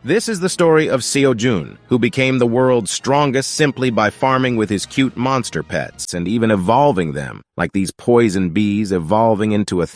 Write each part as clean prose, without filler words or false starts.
This is the story of Seo-jun, who became the world's strongest simply by farming with his cute monster pets and even evolving them, like these poison bees evolving into a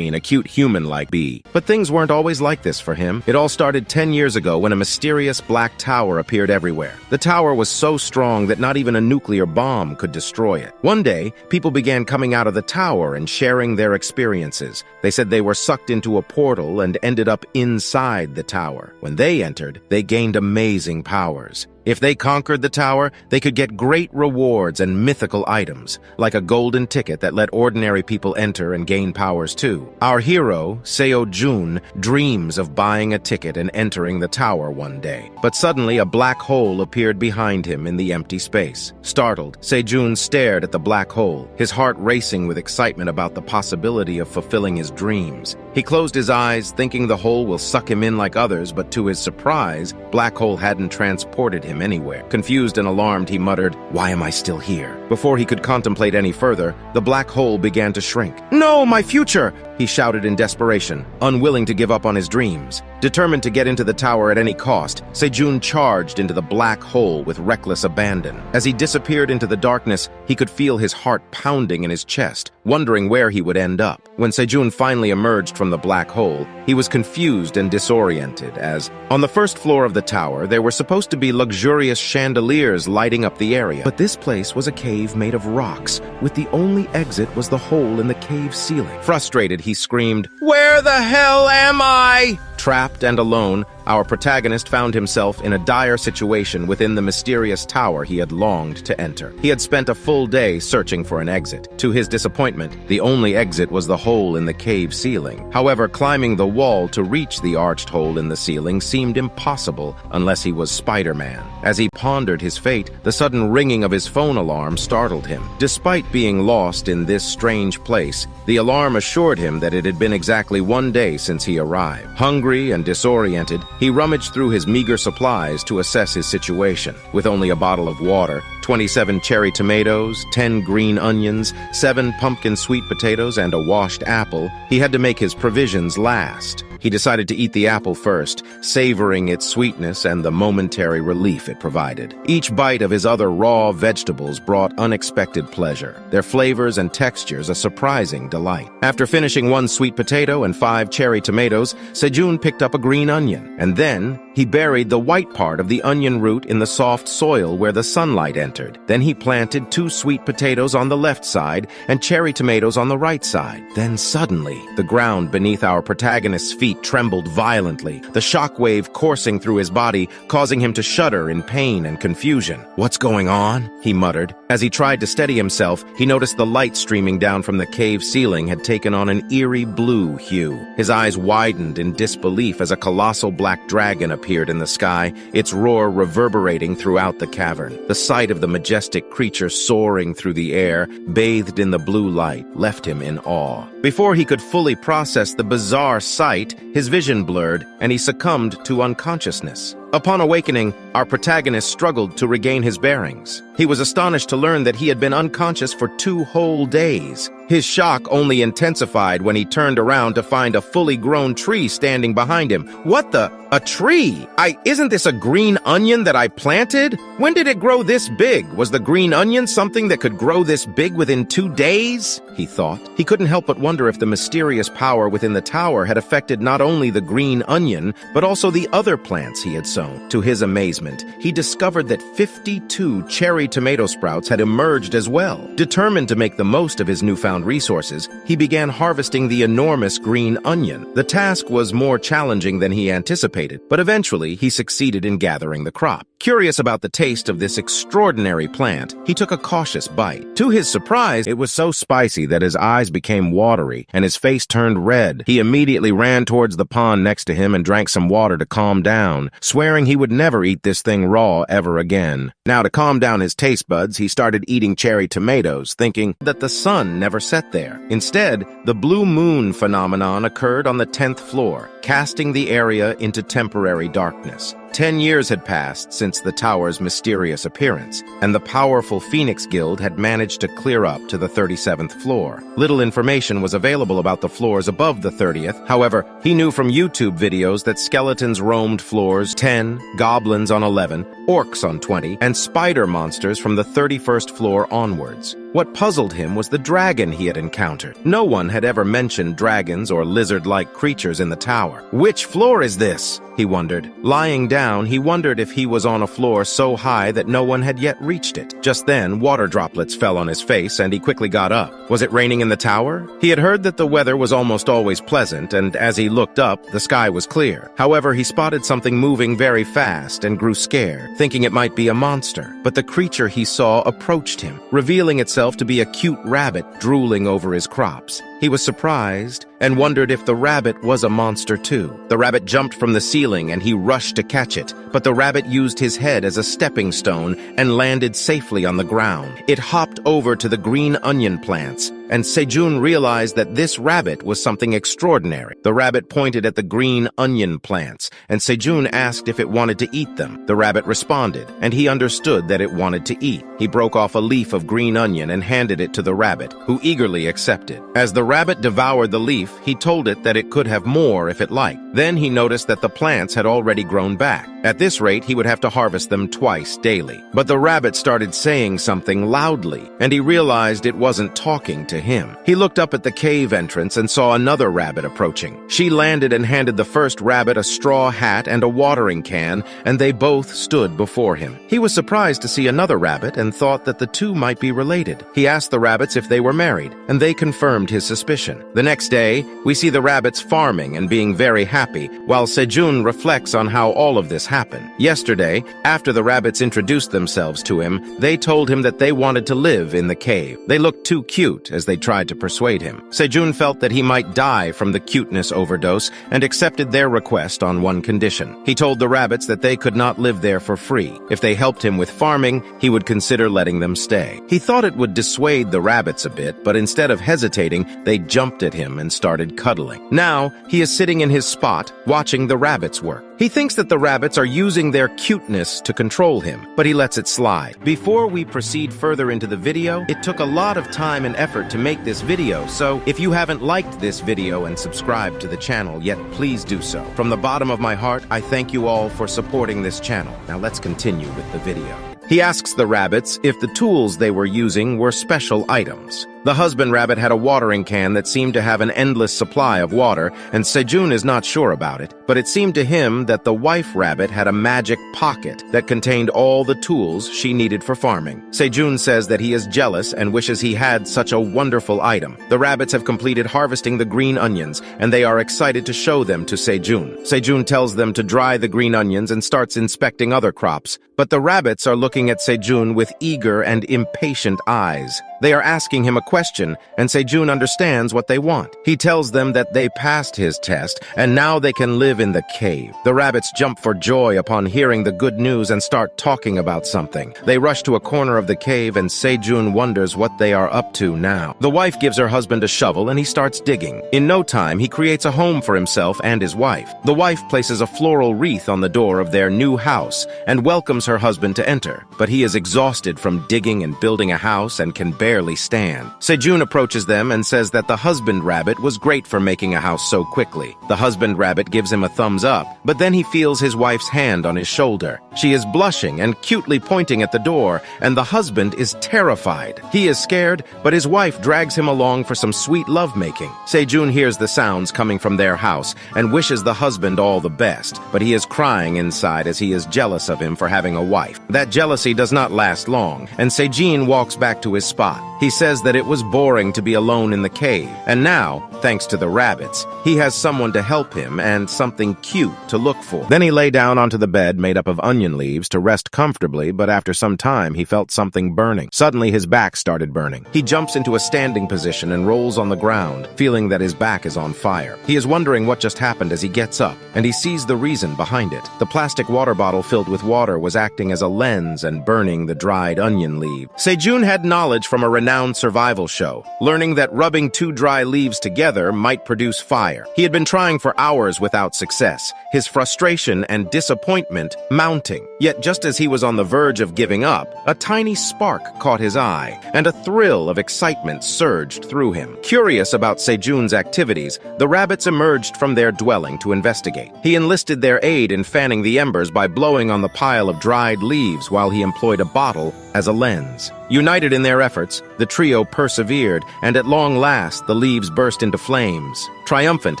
cute human-like bee. But things weren't always like this for him. It all started 10 years ago when a mysterious black tower appeared everywhere. The tower was so strong that not even a nuclear bomb could destroy it. One day, people began coming out of the tower and sharing their experiences. They said they were sucked into a portal and ended up inside the tower. When they entered, they gained amazing powers. If they conquered the tower, they could get great rewards and mythical items, like a golden ticket that let ordinary people enter and gain powers too. Our hero, Seo-jun, dreams of buying a ticket and entering the tower one day. But suddenly a black hole appeared behind him in the empty space. Startled, Seo-jun stared at the black hole, his heart racing with excitement about the possibility of fulfilling his dreams. He closed his eyes, thinking the hole will suck him in like others, but to his surprise, black hole hadn't transported him anywhere. Confused and alarmed, he muttered, "Why am I still here?" Before he could contemplate any further, the black hole began to shrink. "No, my future!" he shouted in desperation, unwilling to give up on his dreams. Determined to get into the tower at any cost, Seo-jun charged into the black hole with reckless abandon. As he disappeared into the darkness, he could feel his heart pounding in his chest, wondering where he would end up. When Seo-jun finally emerged from the black hole, he was confused and disoriented as, on the first floor of the tower, there were supposed to be luxurious chandeliers lighting up the area. But this place was a cave made of rocks, with the only exit was the hole in the cave ceiling. Frustrated, he screamed, "Where the hell am I?" Trapped and alone, our protagonist found himself in a dire situation within the mysterious tower he had longed to enter. He had spent a full day searching for an exit. To his disappointment, the only exit was the hole in the cave ceiling. However, climbing the wall to reach the arched hole in the ceiling seemed impossible unless he was Spider-Man. As he pondered his fate, the sudden ringing of his phone alarm startled him. Despite being lost in this strange place, the alarm assured him that it had been exactly one day since he arrived. Hungry and disoriented, he rummaged through his meager supplies to assess his situation. With only a bottle of water, 27 cherry tomatoes, 10 green onions, 7 pumpkin sweet potatoes, and a washed apple, he had to make his provisions last. He decided to eat the apple first, savoring its sweetness and the momentary relief it provided. Each bite of his other raw vegetables brought unexpected pleasure, their flavors and textures a surprising delight. After finishing 1 sweet potato and 5 cherry tomatoes, Seo-jun picked up a green onion, and then he buried the white part of the onion root in the soft soil where the sunlight entered. Then he planted 2 sweet potatoes on the left side and cherry tomatoes on the right side. Then suddenly, the ground beneath our protagonist's feet trembled violently, the shockwave coursing through his body, causing him to shudder in pain and confusion. "What's going on?" he muttered. As he tried to steady himself, he noticed the light streaming down from the cave ceiling had taken on an eerie blue hue. His eyes widened in disbelief as a colossal black dragon appeared in the sky, its roar reverberating throughout the cavern. The sight of the majestic creature soaring through the air, bathed in the blue light, left him in awe. Before he could fully process the bizarre sight, his vision blurred, and he succumbed to unconsciousness. Upon awakening, our protagonist struggled to regain his bearings. He was astonished to learn that he had been unconscious for 2 whole days. His shock only intensified when he turned around to find a fully grown tree standing behind him. "What the? A tree? Isn't this a green onion that I planted? When did it grow this big? Was the green onion something that could grow this big within 2 days?" he thought. He couldn't help but wonder if the mysterious power within the tower had affected not only the green onion, but also the other plants he had sown. To his amazement, he discovered that 52 cherry tomato sprouts had emerged as well. Determined to make the most of his newfound resources, he began harvesting the enormous green onion. The task was more challenging than he anticipated, but eventually he succeeded in gathering the crop. Curious about the taste of this extraordinary plant, he took a cautious bite. To his surprise, it was so spicy that his eyes became watery and his face turned red. He immediately ran towards the pond next to him and drank some water to calm down, swearing swearing he would never eat this thing raw ever again. Now, to calm down his taste buds, he started eating cherry tomatoes, thinking that the sun never set there. Instead, the blue moon phenomenon occurred on the 10th floor, casting the area into temporary darkness. 10 years had passed since the tower's mysterious appearance, and the powerful Phoenix Guild had managed to clear up to the 37th floor. Little information was available about the floors above the 30th. However, he knew from YouTube videos that skeletons roamed floors 10, goblins on 11, orcs on 20, and spider monsters from the 31st floor onwards. What puzzled him was the dragon he had encountered. No one had ever mentioned dragons or lizard-like creatures in the tower. Which floor is this? He wondered. Lying down, he wondered if he was on a floor so high that no one had yet reached it. Just then, water droplets fell on his face, and he quickly got up. Was it raining in the tower? He had heard that the weather was almost always pleasant, and as he looked up, the sky was clear. However, he spotted something moving very fast and grew scared, thinking it might be a monster. But the creature he saw approached him, revealing itself to be a cute rabbit drooling over his crops. He was surprised and wondered if the rabbit was a monster too. The rabbit jumped from the ceiling and he rushed to catch it, but the rabbit used his head as a stepping stone and landed safely on the ground. It hopped over to the green onion plants, and Sejun realized that this rabbit was something extraordinary. The rabbit pointed at the green onion plants, and Sejun asked if it wanted to eat them. The rabbit responded, and he understood that it wanted to eat. He broke off a leaf of green onion and handed it to the rabbit, who eagerly accepted. As the rabbit devoured the leaf, he told it that it could have more if it liked. Then he noticed that the plants had already grown back. At this rate, he would have to harvest them twice daily. But the rabbit started saying something loudly, and he realized it wasn't talking to him. He looked up at the cave entrance and saw another rabbit approaching. She landed and handed the first rabbit a straw hat and a watering can, and they both stood before him. He was surprised to see another rabbit and thought that the two might be related. He asked the rabbits if they were married, and they confirmed his suspicion. The next day, we see the rabbits farming and being very happy, while Sejun reflects on how all of this happened. Yesterday, after the rabbits introduced themselves to him, they told him that they wanted to live in the cave. They looked too cute as they tried to persuade him. Sejun felt that he might die from the cuteness overdose and accepted their request on one condition. He told the rabbits that they could not live there for free. If they helped him with farming, he would consider letting them stay. He thought it would dissuade the rabbits a bit, but instead of hesitating, they jumped at him and started cuddling. Now, he is sitting in his spot, watching the rabbits work. He thinks that the rabbits are using their cuteness to control him, but he lets it slide. Before we proceed further into the video, it took a lot of time and effort to make this video, so if you haven't liked this video and subscribed to the channel yet, please do so. From the bottom of my heart, I thank you all for supporting this channel. Now let's continue with the video. He asks the rabbits if the tools they were using were special items. The husband rabbit had a watering can that seemed to have an endless supply of water, and Sejun is not sure about it, but it seemed to him that the wife rabbit had a magic pocket that contained all the tools she needed for farming. Sejun says that he is jealous and wishes he had such a wonderful item. The rabbits have completed harvesting the green onions, and they are excited to show them to Sejun. Sejun tells them to dry the green onions and starts inspecting other crops, but the rabbits are looking at Sejun with eager and impatient eyes. They are asking him a question, and Sejun understands what they want. He tells them that they passed his test, and now they can live in the cave. The rabbits jump for joy upon hearing the good news and start talking about something. They rush to a corner of the cave, and Sejun wonders what they are up to now. The wife gives her husband a shovel, and he starts digging. In no time, he creates a home for himself and his wife. The wife places a floral wreath on the door of their new house and welcomes her husband to enter, but he is exhausted from digging and building a house and can barely stand. Sejun approaches them and says that the husband rabbit was great for making a house so quickly. The husband rabbit gives him a thumbs up, but then he feels his wife's hand on his shoulder. She is blushing and cutely pointing at the door, and the husband is terrified. He is scared, but his wife drags him along for some sweet lovemaking. Sejun hears the sounds coming from their house and wishes the husband all the best, but he is crying inside as he is jealous of him for having a wife. That jealousy does not last long, and Sejun walks back to his spot. lot. He says that it was boring to be alone in the cave, and now, thanks to the rabbits, he has someone to help him and something cute to look for. Then he lay down onto the bed made up of onion leaves to rest comfortably, but after some time he felt something burning. Suddenly his back started burning. He jumps into a standing position and rolls on the ground, feeling that his back is on fire. He is wondering what just happened as he gets up, and he sees the reason behind it. The plastic water bottle filled with water was acting as a lens and burning the dried onion leaf. Sejun had knowledge from a renowned survival show, learning that rubbing 2 dry leaves together might produce fire. He had been trying for hours without success, his frustration and disappointment mounting. Yet just as he was on the verge of giving up, a tiny spark caught his eye, and a thrill of excitement surged through him. Curious about Sejun's activities, the rabbits emerged from their dwelling to investigate. He enlisted their aid in fanning the embers by blowing on the pile of dried leaves while he employed a bottle as a lens. United in their efforts, the trio persevered, and at long last the leaves burst into flames. Triumphant,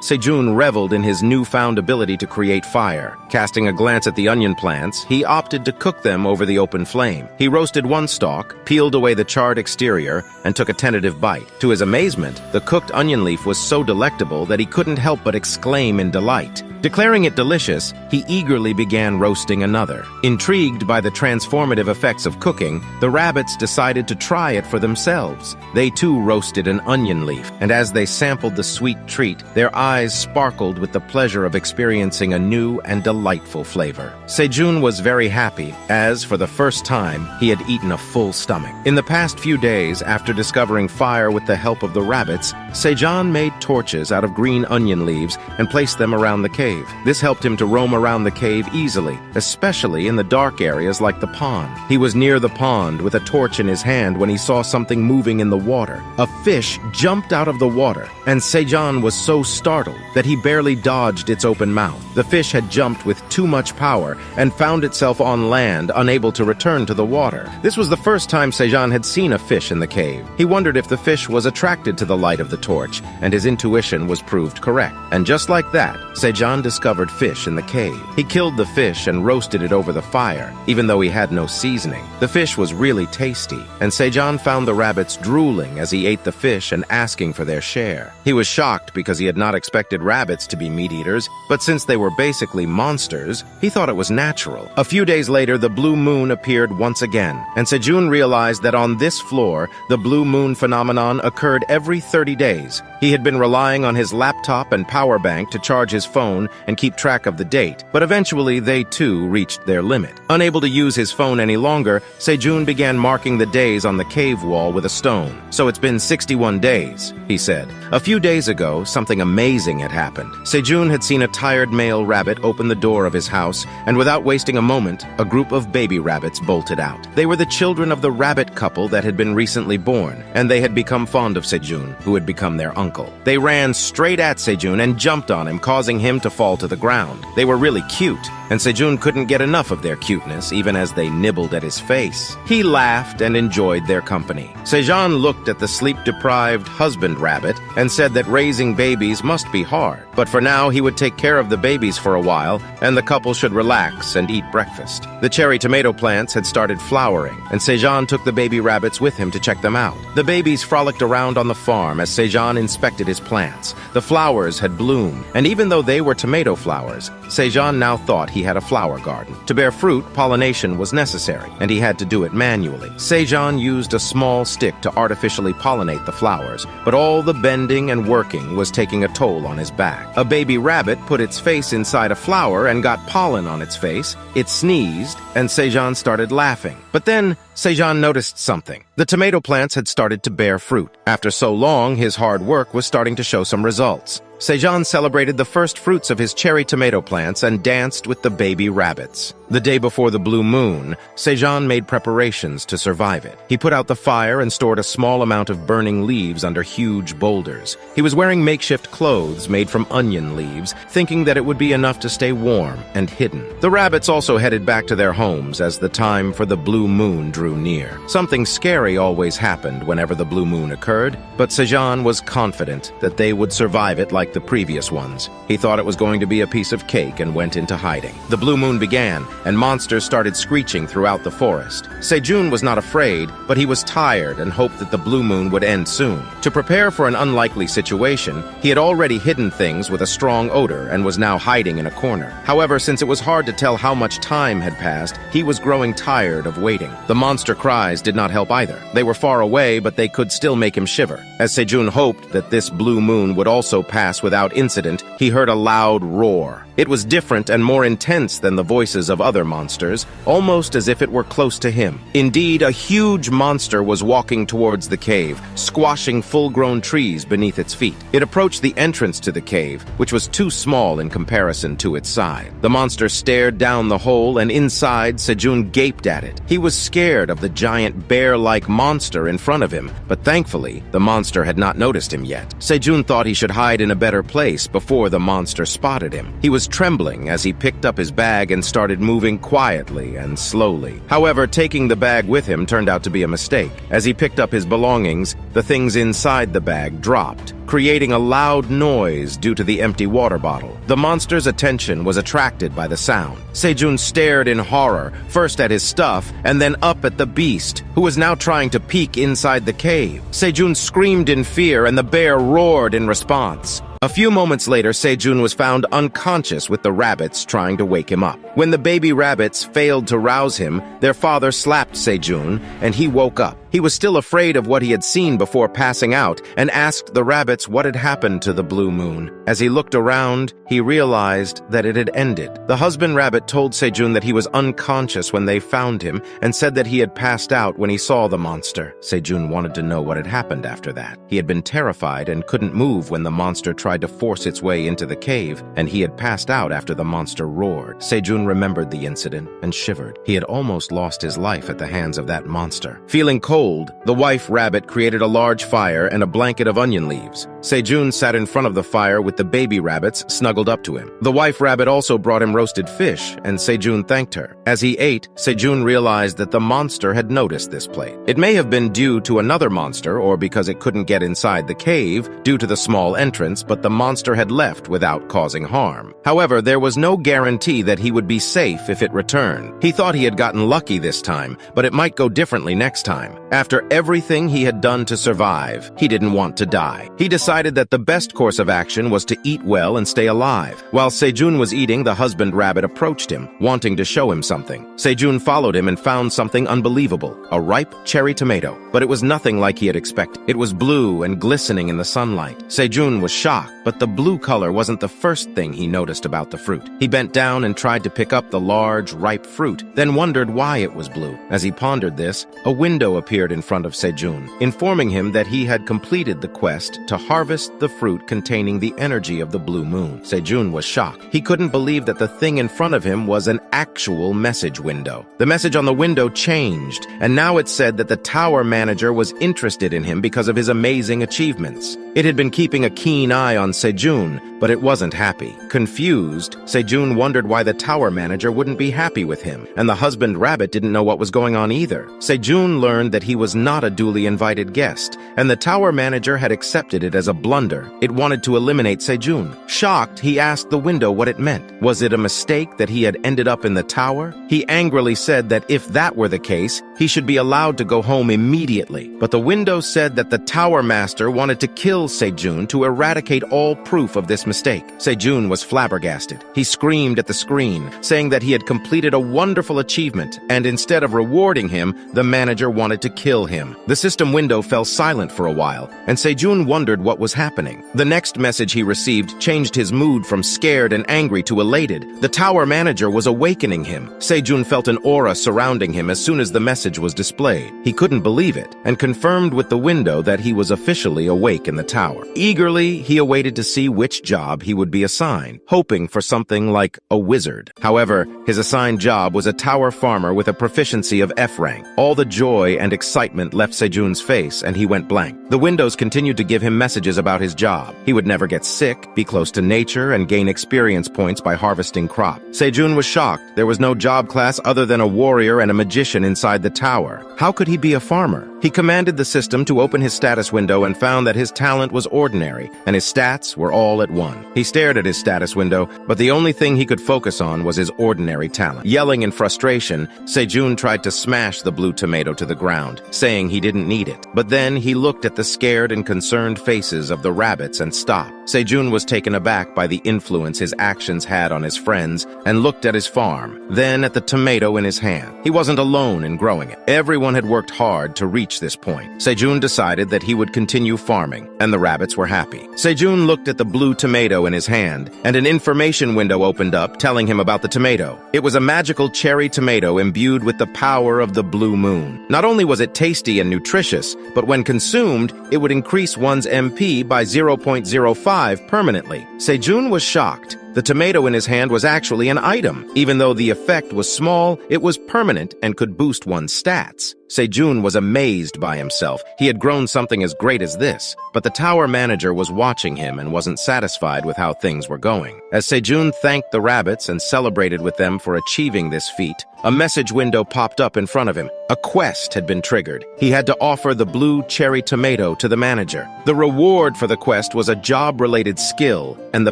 Sejun reveled in his newfound ability to create fire. Casting a glance at the onion plants, he opted to cook them over the open flame. He roasted one stalk, peeled away the charred exterior, and took a tentative bite. To his amazement, the cooked onion leaf was so delectable that he couldn't help but exclaim in delight. Declaring it delicious, he eagerly began roasting another. Intrigued by the transformative effects of cooking, the rabbits decided to try it for themselves. They too roasted an onion leaf, and as they sampled the sweet treat, their eyes sparkled with the pleasure of experiencing a new and delightful flavor. Sejun was very happy, as, for the first time, he had eaten a full stomach. In the past few days, after discovering fire with the help of the rabbits, Sejun made torches out of green onion leaves and placed them around the cave. This helped him to roam around the cave easily, especially in the dark areas like the pond. He was near the pond with a torch in his hand when he saw something moving in the water. A fish jumped out of the water, and Sejun was so startled that he barely dodged its open mouth. The fish had jumped with too much power and found itself on land, unable to return to the water. This was the first time Sejun had seen a fish in the cave. He wondered if the fish was attracted to the light of the torch, and his intuition was proved correct. And just like that, Sejun discovered fish in the cave. He killed the fish and roasted it over the fire, even though he had no seasoning. The fish was really tasty, and Sejun found the rabbits drooling as he ate the fish and asking for their share. He was shocked because he had not expected rabbits to be meat-eaters, but since they were basically monsters, he thought it was natural. A few days later, the blue moon appeared once again, and Sejun realized that on this floor, the blue moon phenomenon occurred every 30 days. He had been relying on his laptop and power bank to charge his phone and keep track of the date, but eventually they too reached their limit. Unable to use his phone any longer, Sejun began marking the days on the cave wall with a stone. So it's been 61 days, he said. A few days ago, something amazing had happened. Sejun had seen a tired male rabbit open the door of his house, and without wasting a moment, a group of baby rabbits bolted out. They were the children of the rabbit couple that had been recently born, and they had become fond of Sejun, who had become their uncle. They ran straight at Sejun and jumped on him, causing him to fall to the ground. They were really cute, and Sejun couldn't get enough of their cuteness, even as they nibbled at his face. He laughed and enjoyed their company. Sejun looked at the sleep-deprived husband rabbit and said that raising babies must be hard, but for now he would take care of the babies for a while, and the couple should relax and eat breakfast. The cherry tomato plants had started flowering, and Sejun took the baby rabbits with him to check them out. The babies frolicked around on the farm as Sejun inspected his plants. The flowers had bloomed, and even though they were tomato flowers, Sejun now thought he had a flower garden. To bear fruit, pollination was necessary, and he had to do it manually. Sejun used a small stick to artificially pollinate the flowers, but all the bending and working was taking a toll on his back. A baby rabbit put its face inside a flower and got pollen on its face. It sneezed, and Sejun started laughing. But then Sejun noticed something. The tomato plants had started to bear fruit. After so long, his hard work was starting to show some results. Sejun celebrated the first fruits of his cherry tomato plants and danced with the baby rabbits. The day before the blue moon, Sejun made preparations to survive it. He put out the fire and stored a small amount of burning leaves under huge boulders. He was wearing makeshift clothes made from onion leaves, thinking that it would be enough to stay warm and hidden. The rabbits also headed back to their homes as the time for the blue moon drew near. Something scary always happened whenever the blue moon occurred, but Sejun was confident that they would survive it like like the previous ones. He thought it was going to be a piece of cake and went into hiding. The blue moon began, and monsters started screeching throughout the forest. Sejun was not afraid, but he was tired and hoped that the blue moon would end soon. To prepare for an unlikely situation, he had already hidden things with a strong odor and was now hiding in a corner. However, since it was hard to tell how much time had passed, he was growing tired of waiting. The monster cries did not help either. They were far away, but they could still make him shiver. As Sejun hoped that this blue moon would also pass without incident, he heard a loud roar. It was different and more intense than the voices of other monsters, almost as if it were close to him. Indeed, a huge monster was walking towards the cave, squashing full-grown trees beneath its feet. It approached the entrance to the cave, which was too small in comparison to its size. The monster stared down the hole, and inside, Sejun gaped at it. He was scared of the giant bear-like monster in front of him, but thankfully, the monster had not noticed him yet. Sejun thought he should hide in a better place before the monster spotted him. He was trembling as he picked up his bag and started moving quietly and slowly. However, taking the bag with him turned out to be a mistake. As he picked up his belongings, the things inside the bag dropped, creating a loud noise due to the empty water bottle. The monster's attention was attracted by the sound. Sejun stared in horror, first at his stuff and then up at the beast, who was now trying to peek inside the cave. Sejun screamed in fear and the bear roared in response. A few moments later, Sejun was found unconscious with the rabbits trying to wake him up. When the baby rabbits failed to rouse him, their father slapped Sejun, and he woke up. He was still afraid of what he had seen before passing out and asked the rabbits what had happened to the blue moon. As he looked around, he realized that it had ended. The husband rabbit told Sejun that he was unconscious when they found him and said that he had passed out when he saw the monster. Sejun wanted to know what had happened after that. He had been terrified and couldn't move when the monster tried to force its way into the cave, and he had passed out after the monster roared. Sejun remembered the incident and shivered. He had almost lost his life at the hands of that monster. Feeling cold, the wife rabbit created a large fire and a blanket of onion leaves. Sejun sat in front of the fire with the baby rabbits snuggled up to him. The wife rabbit also brought him roasted fish, and Sejun thanked her. As he ate, Sejun realized that the monster had noticed this plate. It may have been due to another monster or because it couldn't get inside the cave due to the small entrance, but the monster had left without causing harm. However, there was no guarantee that he would be safe if it returned. He thought he had gotten lucky this time, but it might go differently next time. After everything he had done to survive, he didn't want to die. He decided that the best course of action was to eat well and stay alive. While Sejun was eating, the husband rabbit approached him, wanting to show him something. Sejun followed him and found something unbelievable, a ripe cherry tomato. But it was nothing like he had expected. It was blue and glistening in the sunlight. Sejun was shocked, but the blue color wasn't the first thing he noticed about the fruit. He bent down and tried to pick up the large, ripe fruit, then wondered why it was blue. As he pondered this, a window appeared in front of Sejun, informing him that he had completed the quest to harvest the fruit containing the energy of the blue moon. Sejun was shocked. He couldn't believe that the thing in front of him was an actual message window. The message on the window changed, and now it said that the tower manager was interested in him because of his amazing achievements. It had been keeping a keen eye on Sejun, but it wasn't happy. Confused, Sejun wondered why the tower manager wouldn't be happy with him, and the husband rabbit didn't know what was going on either. Sejun learned that he was not a duly invited guest, and the tower manager had accepted it as a blunder. It wanted to eliminate Sejun. Shocked, he asked the window what it meant. Was it a mistake that he had ended up in the tower? He angrily said that if that were the case, he should be allowed to go home immediately. But the window said that the tower master wanted to kill Sejun to eradicate all proof of this mistake. Sejun was flabbergasted. He screamed at the screen, saying that he had completed a wonderful achievement, and instead of rewarding him, the manager wanted to kill him. The system window fell silent for a while, and Sejun wondered what was happening. The next message he received changed his mood from scared and angry to elated. The tower manager was awakening him. Sejun felt an aura surrounding him as soon as the message was displayed. He couldn't believe it, and confirmed with the window that he was officially awake in the tower. Eagerly, he awaited to see which job he would be assigned, hoping for something like a wizard. However, his assigned job was a tower farmer with a proficiency of F rank. All the joy and excitement left Sejun's face, and he went blank. The windows continued to give him messages about his job. He would never get sick, be close to nature, and gain experience points by harvesting crop. Sejun was shocked. There was no job class other than a warrior and a magician inside the tower. How could he be a farmer? He commanded the system to open his status window and found that his talent was ordinary, and his stats were all at 1. He stared at his status window, but the only thing he could focus on was his ordinary talent. Yelling in frustration, Sejun tried to smash the blue tomato to the ground, saying he didn't need it. But then he looked at the scared and concerned faces of the rabbits and stopped. Sejun was taken aback by the influence his actions had on his friends and looked at his farm, then at the tomato in his hand. He wasn't alone in growing it. Everyone had worked hard to reach this point. Sejun decided that he would continue farming, and the rabbits were happy. Sejun looked at the blue tomato in his hand, and an information window opened up telling him about the tomato. It was a magical cherry tomato imbued with the power of the blue moon. Not only was it tasty and nutritious, but when consumed, it would increase one's MP by 0.05 permanently. Sejun was shocked. The tomato in his hand was actually an item. Even though the effect was small, it was permanent and could boost one's stats. Sejun was amazed by himself. He had grown something as great as this. But the tower manager was watching him and wasn't satisfied with how things were going. As Sejun thanked the rabbits and celebrated with them for achieving this feat, a message window popped up in front of him. A quest had been triggered. He had to offer the blue cherry tomato to the manager. The reward for the quest was a job-related skill, and the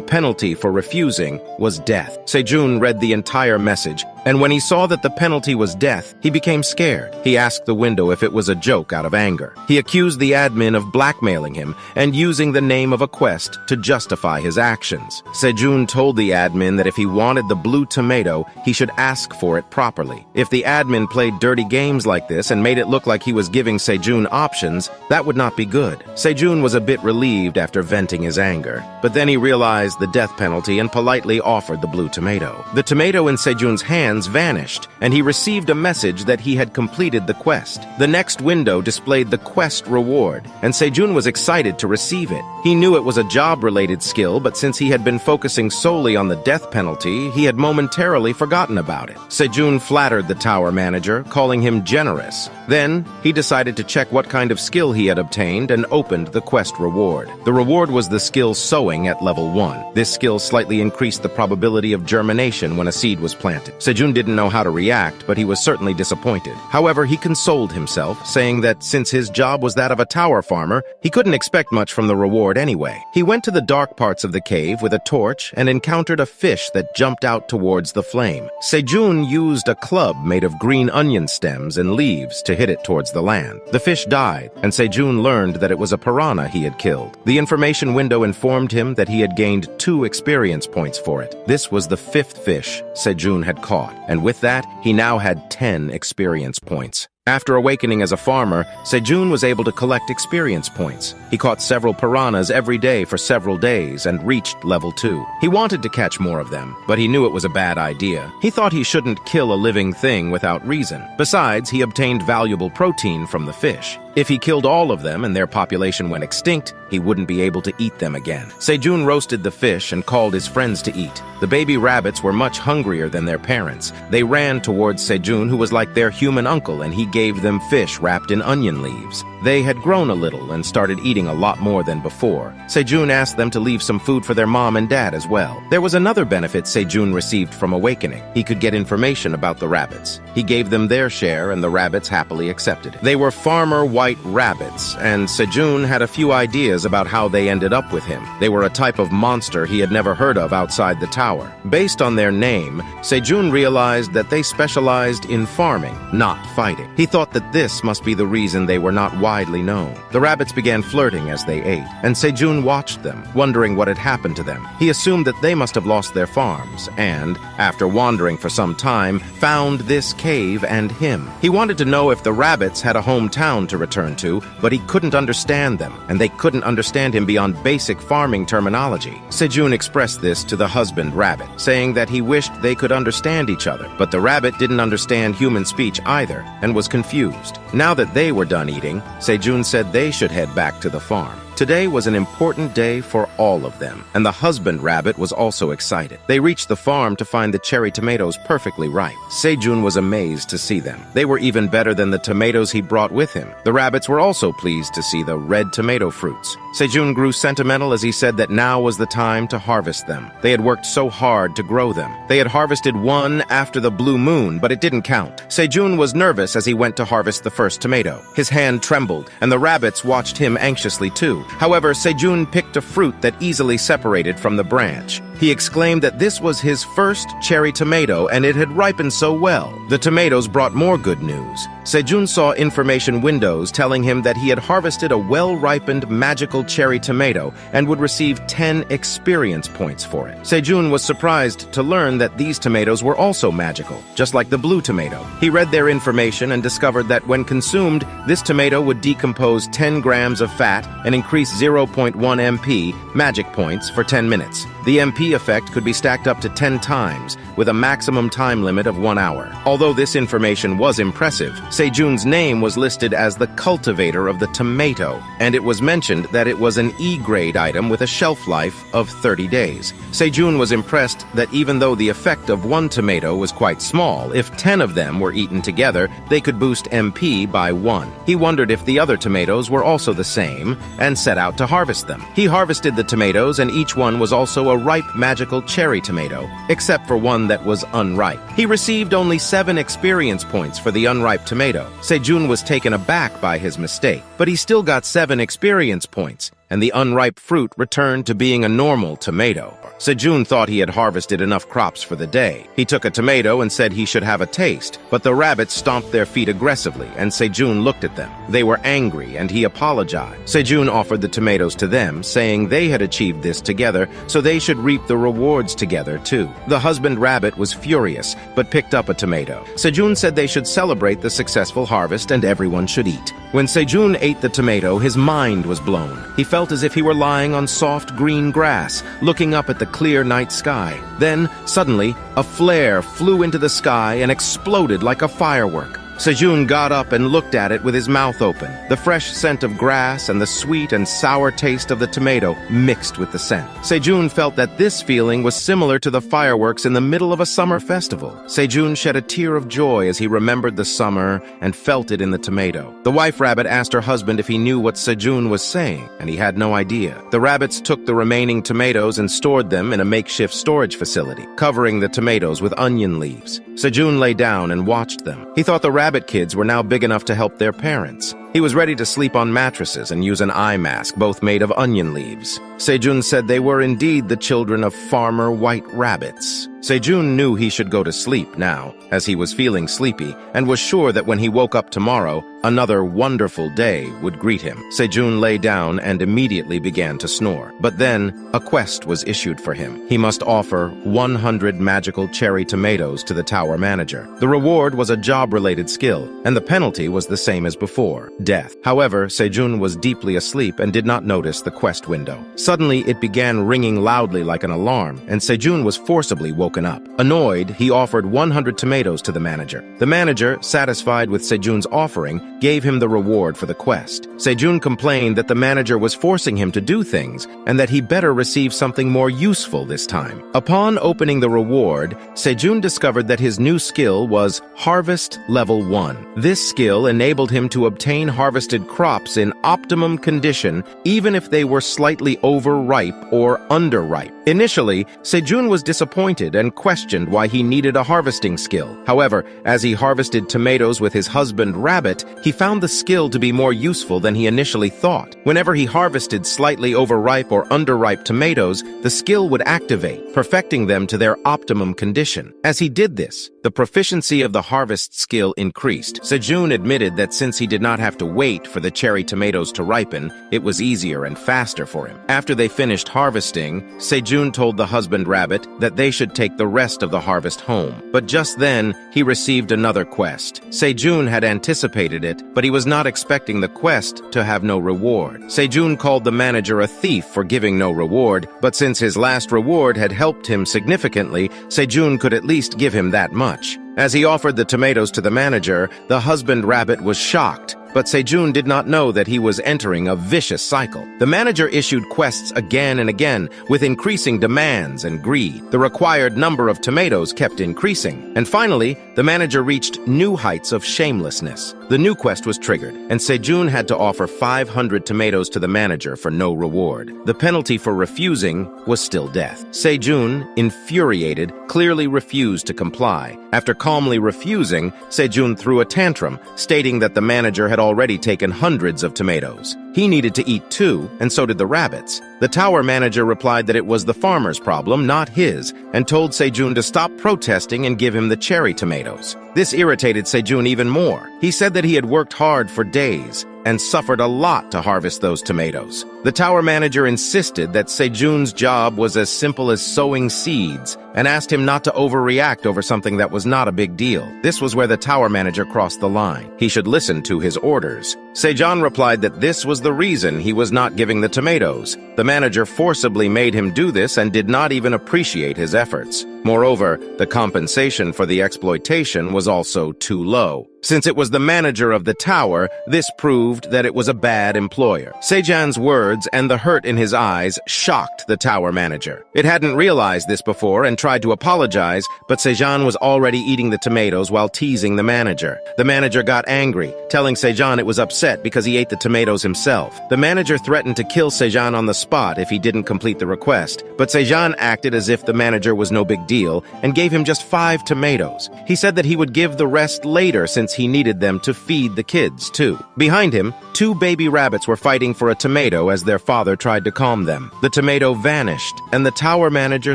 penalty for refusing was death. Sejun read the entire message, and when he saw that the penalty was death, he became scared. He asked the window if it was a joke out of anger. He accused the admin of blackmailing him and using the name of a quest to justify his actions. Sejun told the admin that if he wanted the blue tomato, he should ask for it properly. If the admin played dirty games like this and made it look like he was giving Sejun options, that would not be good. Sejun was a bit relieved after venting his anger, but then he realized the death penalty and politely offered the blue tomato. The tomato in Sejun's hands vanished, and he received a message that he had completed the quest. The next window displayed the quest reward, and Sejun was excited to receive it. He knew it was a job-related skill, but since he had been focusing solely on the death penalty, he had momentarily forgotten about it. Sejun flattered the tower manager, calling him generous. Then, he decided to check what kind of skill he had obtained and opened the quest reward. The reward was the skill sowing at level 1. This skill slightly increased the probability of germination when a seed was planted. Sejun didn't know how to react, but he was certainly disappointed. However, he consoled himself, saying that since his job was that of a tower farmer, he couldn't expect much from the reward anyway. He went to the dark parts of the cave with a torch and encountered a fish that jumped out towards the flame. Sejun used a club made of green onion stems and leaves to hit it towards the land. The fish died, and Sejun learned that it was a piranha he had killed. The information window informed him that he had gained 2 experience points for it. This was the 5th fish Sejun had caught, and with that, he now had 10 experience points. After awakening as a farmer, Sejun was able to collect experience points. He caught several piranhas every day for several days and reached level 2. He wanted to catch more of them, but he knew it was a bad idea. He thought he shouldn't kill a living thing without reason. Besides, he obtained valuable protein from the fish. If he killed all of them and their population went extinct, he wouldn't be able to eat them again. Sejun roasted the fish and called his friends to eat. The baby rabbits were much hungrier than their parents. They ran towards Sejun, who was like their human uncle, and he gave them fish wrapped in onion leaves. They had grown a little and started eating a lot more than before. Sejun asked them to leave some food for their mom and dad as well. There was another benefit Sejun received from awakening. He could get information about the rabbits. He gave them their share, and the rabbits happily accepted it. They were farmer white rabbits, and Sejun had a few ideas about how they ended up with him. They were a type of monster he had never heard of outside the tower. Based on their name, Sejun realized that they specialized in farming, not fighting. He thought that this must be the reason they were not widely known. The rabbits began flirting as they ate, and Sejun watched them, wondering what had happened to them. He assumed that they must have lost their farms, and, after wandering for some time, found this cave and him. He wanted to know if the rabbits had a hometown to return to, but he couldn't understand them, and they couldn't understand him beyond basic farming terminology. Sejun expressed this to the husband rabbit, saying that he wished they could understand each other, but the rabbit didn't understand human speech either, and was confused. Now that they were done eating, Sejun said they should head back to the farm. Today was an important day for all of them, and the husband rabbit was also excited. They reached the farm to find the cherry tomatoes perfectly ripe. Sejun was amazed to see them. They were even better than the tomatoes he brought with him. The rabbits were also pleased to see the red tomato fruits. Sejun grew sentimental as he said that now was the time to harvest them. They had worked so hard to grow them. They had harvested one after the blue moon, but it didn't count. Sejun was nervous as he went to harvest the first tomato. His hand trembled, and the rabbits watched him anxiously too. However, Sejun picked a fruit that easily separated from the branch. He exclaimed that this was his first cherry tomato and it had ripened so well. The tomatoes brought more good news. Sejun saw information windows telling him that he had harvested a well-ripened magical cherry tomato and would receive 10 experience points for it. Sejun was surprised to learn that these tomatoes were also magical, just like the blue tomato. He read their information and discovered that when consumed, this tomato would decompose 10 grams of fat and increase 0.1 MP magic points for 10 minutes. The MP effect could be stacked up to 10 times, with a maximum time limit of 1 hour. Although this information was impressive, Sejun's name was listed as the cultivator of the tomato, and it was mentioned that it was an E-grade item with a shelf life of 30 days. Sejun was impressed that even though the effect of one tomato was quite small, if 10 of them were eaten together, they could boost MP by 1. He wondered if the other tomatoes were also the same, and set out to harvest them. He harvested the tomatoes, and each one was also a ripe magical cherry tomato, except for one that was unripe. He received only 7 experience points for the unripe tomato. Sejun was taken aback by his mistake, but he still got 7 experience points, and the unripe fruit returned to being a normal tomato. Sejun thought he had harvested enough crops for the day. He took a tomato and said he should have a taste, but the rabbits stomped their feet aggressively, and Sejun looked at them. They were angry, and he apologized. Sejun offered the tomatoes to them, saying they had achieved this together, so they should reap the rewards together, too. The husband rabbit was furious, but picked up a tomato. Sejun said they should celebrate the successful harvest and everyone should eat. When Sejun ate the tomato, his mind was blown. He felt as if he were lying on soft green grass, looking up at the clear night sky. Then, suddenly, a flare flew into the sky and exploded like a firework. Sejun got up and looked at it with his mouth open. The fresh scent of grass and the sweet and sour taste of the tomato mixed with the scent. Sejun felt that this feeling was similar to the fireworks in the middle of a summer festival. Sejun shed a tear of joy as he remembered the summer and felt it in the tomato. The wife rabbit asked her husband if he knew what Sejun was saying, and he had no idea. The rabbits took the remaining tomatoes and stored them in a makeshift storage facility, covering the tomatoes with onion leaves. Sejun lay down and watched them. He thought the rabbit kids were now big enough to help their parents. He was ready to sleep on mattresses and use an eye mask, both made of onion leaves. Sejun said they were indeed the children of Farmer White Rabbits. Sejun knew he should go to sleep now, as he was feeling sleepy, and was sure that when he woke up tomorrow, another wonderful day would greet him. Sejun lay down and immediately began to snore. But then, a quest was issued for him. He must offer 100 magical cherry tomatoes to the tower manager. The reward was a job-related skill, and the penalty was the same as before: death. However, Sejun was deeply asleep and did not notice the quest window. Suddenly, it began ringing loudly like an alarm, and Sejun was forcibly woken up. Annoyed, he offered 100 tomatoes to the manager. The manager, satisfied with Sejun's offering, gave him the reward for the quest. Sejun complained that the manager was forcing him to do things, and that he better receive something more useful this time. Upon opening the reward, Sejun discovered that his new skill was Harvest Level 1. This skill enabled him to obtain harvested crops in optimum condition, even if they were slightly overripe or underripe. Initially, Sejun was disappointed and questioned why he needed a harvesting skill. However, as he harvested tomatoes with his husband rabbit, he found the skill to be more useful than he initially thought. Whenever he harvested slightly overripe or underripe tomatoes, the skill would activate, perfecting them to their optimum condition. As he did this, the proficiency of the harvest skill increased. Sejun admitted that since he did not have to wait for the cherry tomatoes to ripen, it was easier and faster for him. After they finished harvesting, Sejun told the husband rabbit that they should take the rest of the harvest home. But just then, he received another quest. Sejun had anticipated it, but he was not expecting the quest to have no reward. Sejun called the manager a thief for giving no reward, but since his last reward had helped him significantly, Sejun could at least give him that much. As he offered the tomatoes to the manager, the husband rabbit was shocked but Sejun did not know that he was entering a vicious cycle. The manager issued quests again and again, with increasing demands and greed. The required number of tomatoes kept increasing, and finally, the manager reached new heights of shamelessness. The new quest was triggered, and Sejun had to offer 500 tomatoes to the manager for no reward. The penalty for refusing was still death. Sejun, infuriated, clearly refused to comply. After calmly refusing, Sejun threw a tantrum, stating that the manager had already taken hundreds of tomatoes. He needed to eat too, and so did the rabbits. The tower manager replied that it was the farmer's problem, not his, and told Sejun to stop protesting and give him the cherry tomatoes. This irritated Sejun even more. He said that he had worked hard for days and suffered a lot to harvest those tomatoes. The tower manager insisted that Sejun's job was as simple as sowing seeds and asked him not to overreact over something that was not a big deal. This was where the tower manager crossed the line. He should listen to his orders. Sejun replied that this was the reason he was not giving the tomatoes. The manager forcibly made him do this and did not even appreciate his efforts. Moreover, the compensation for the exploitation was also too low. Since it was the manager of the tower, this proved that it was a bad employer. Sejun's words and the hurt in his eyes shocked the tower manager. It hadn't realized this before and tried to apologize, but Sejun was already eating the tomatoes while teasing the manager. The manager got angry, telling Sejun it was upset because he ate the tomatoes himself. The manager threatened to kill Sejun on the spot if he didn't complete the request, but Sejun acted as if the manager was no big deal and gave him just 5 tomatoes. He said that he would give the rest later since he needed them to feed the kids, too. Behind him, 2 baby rabbits were fighting for a tomato as their father tried to calm them. The tomato vanished, and the tower manager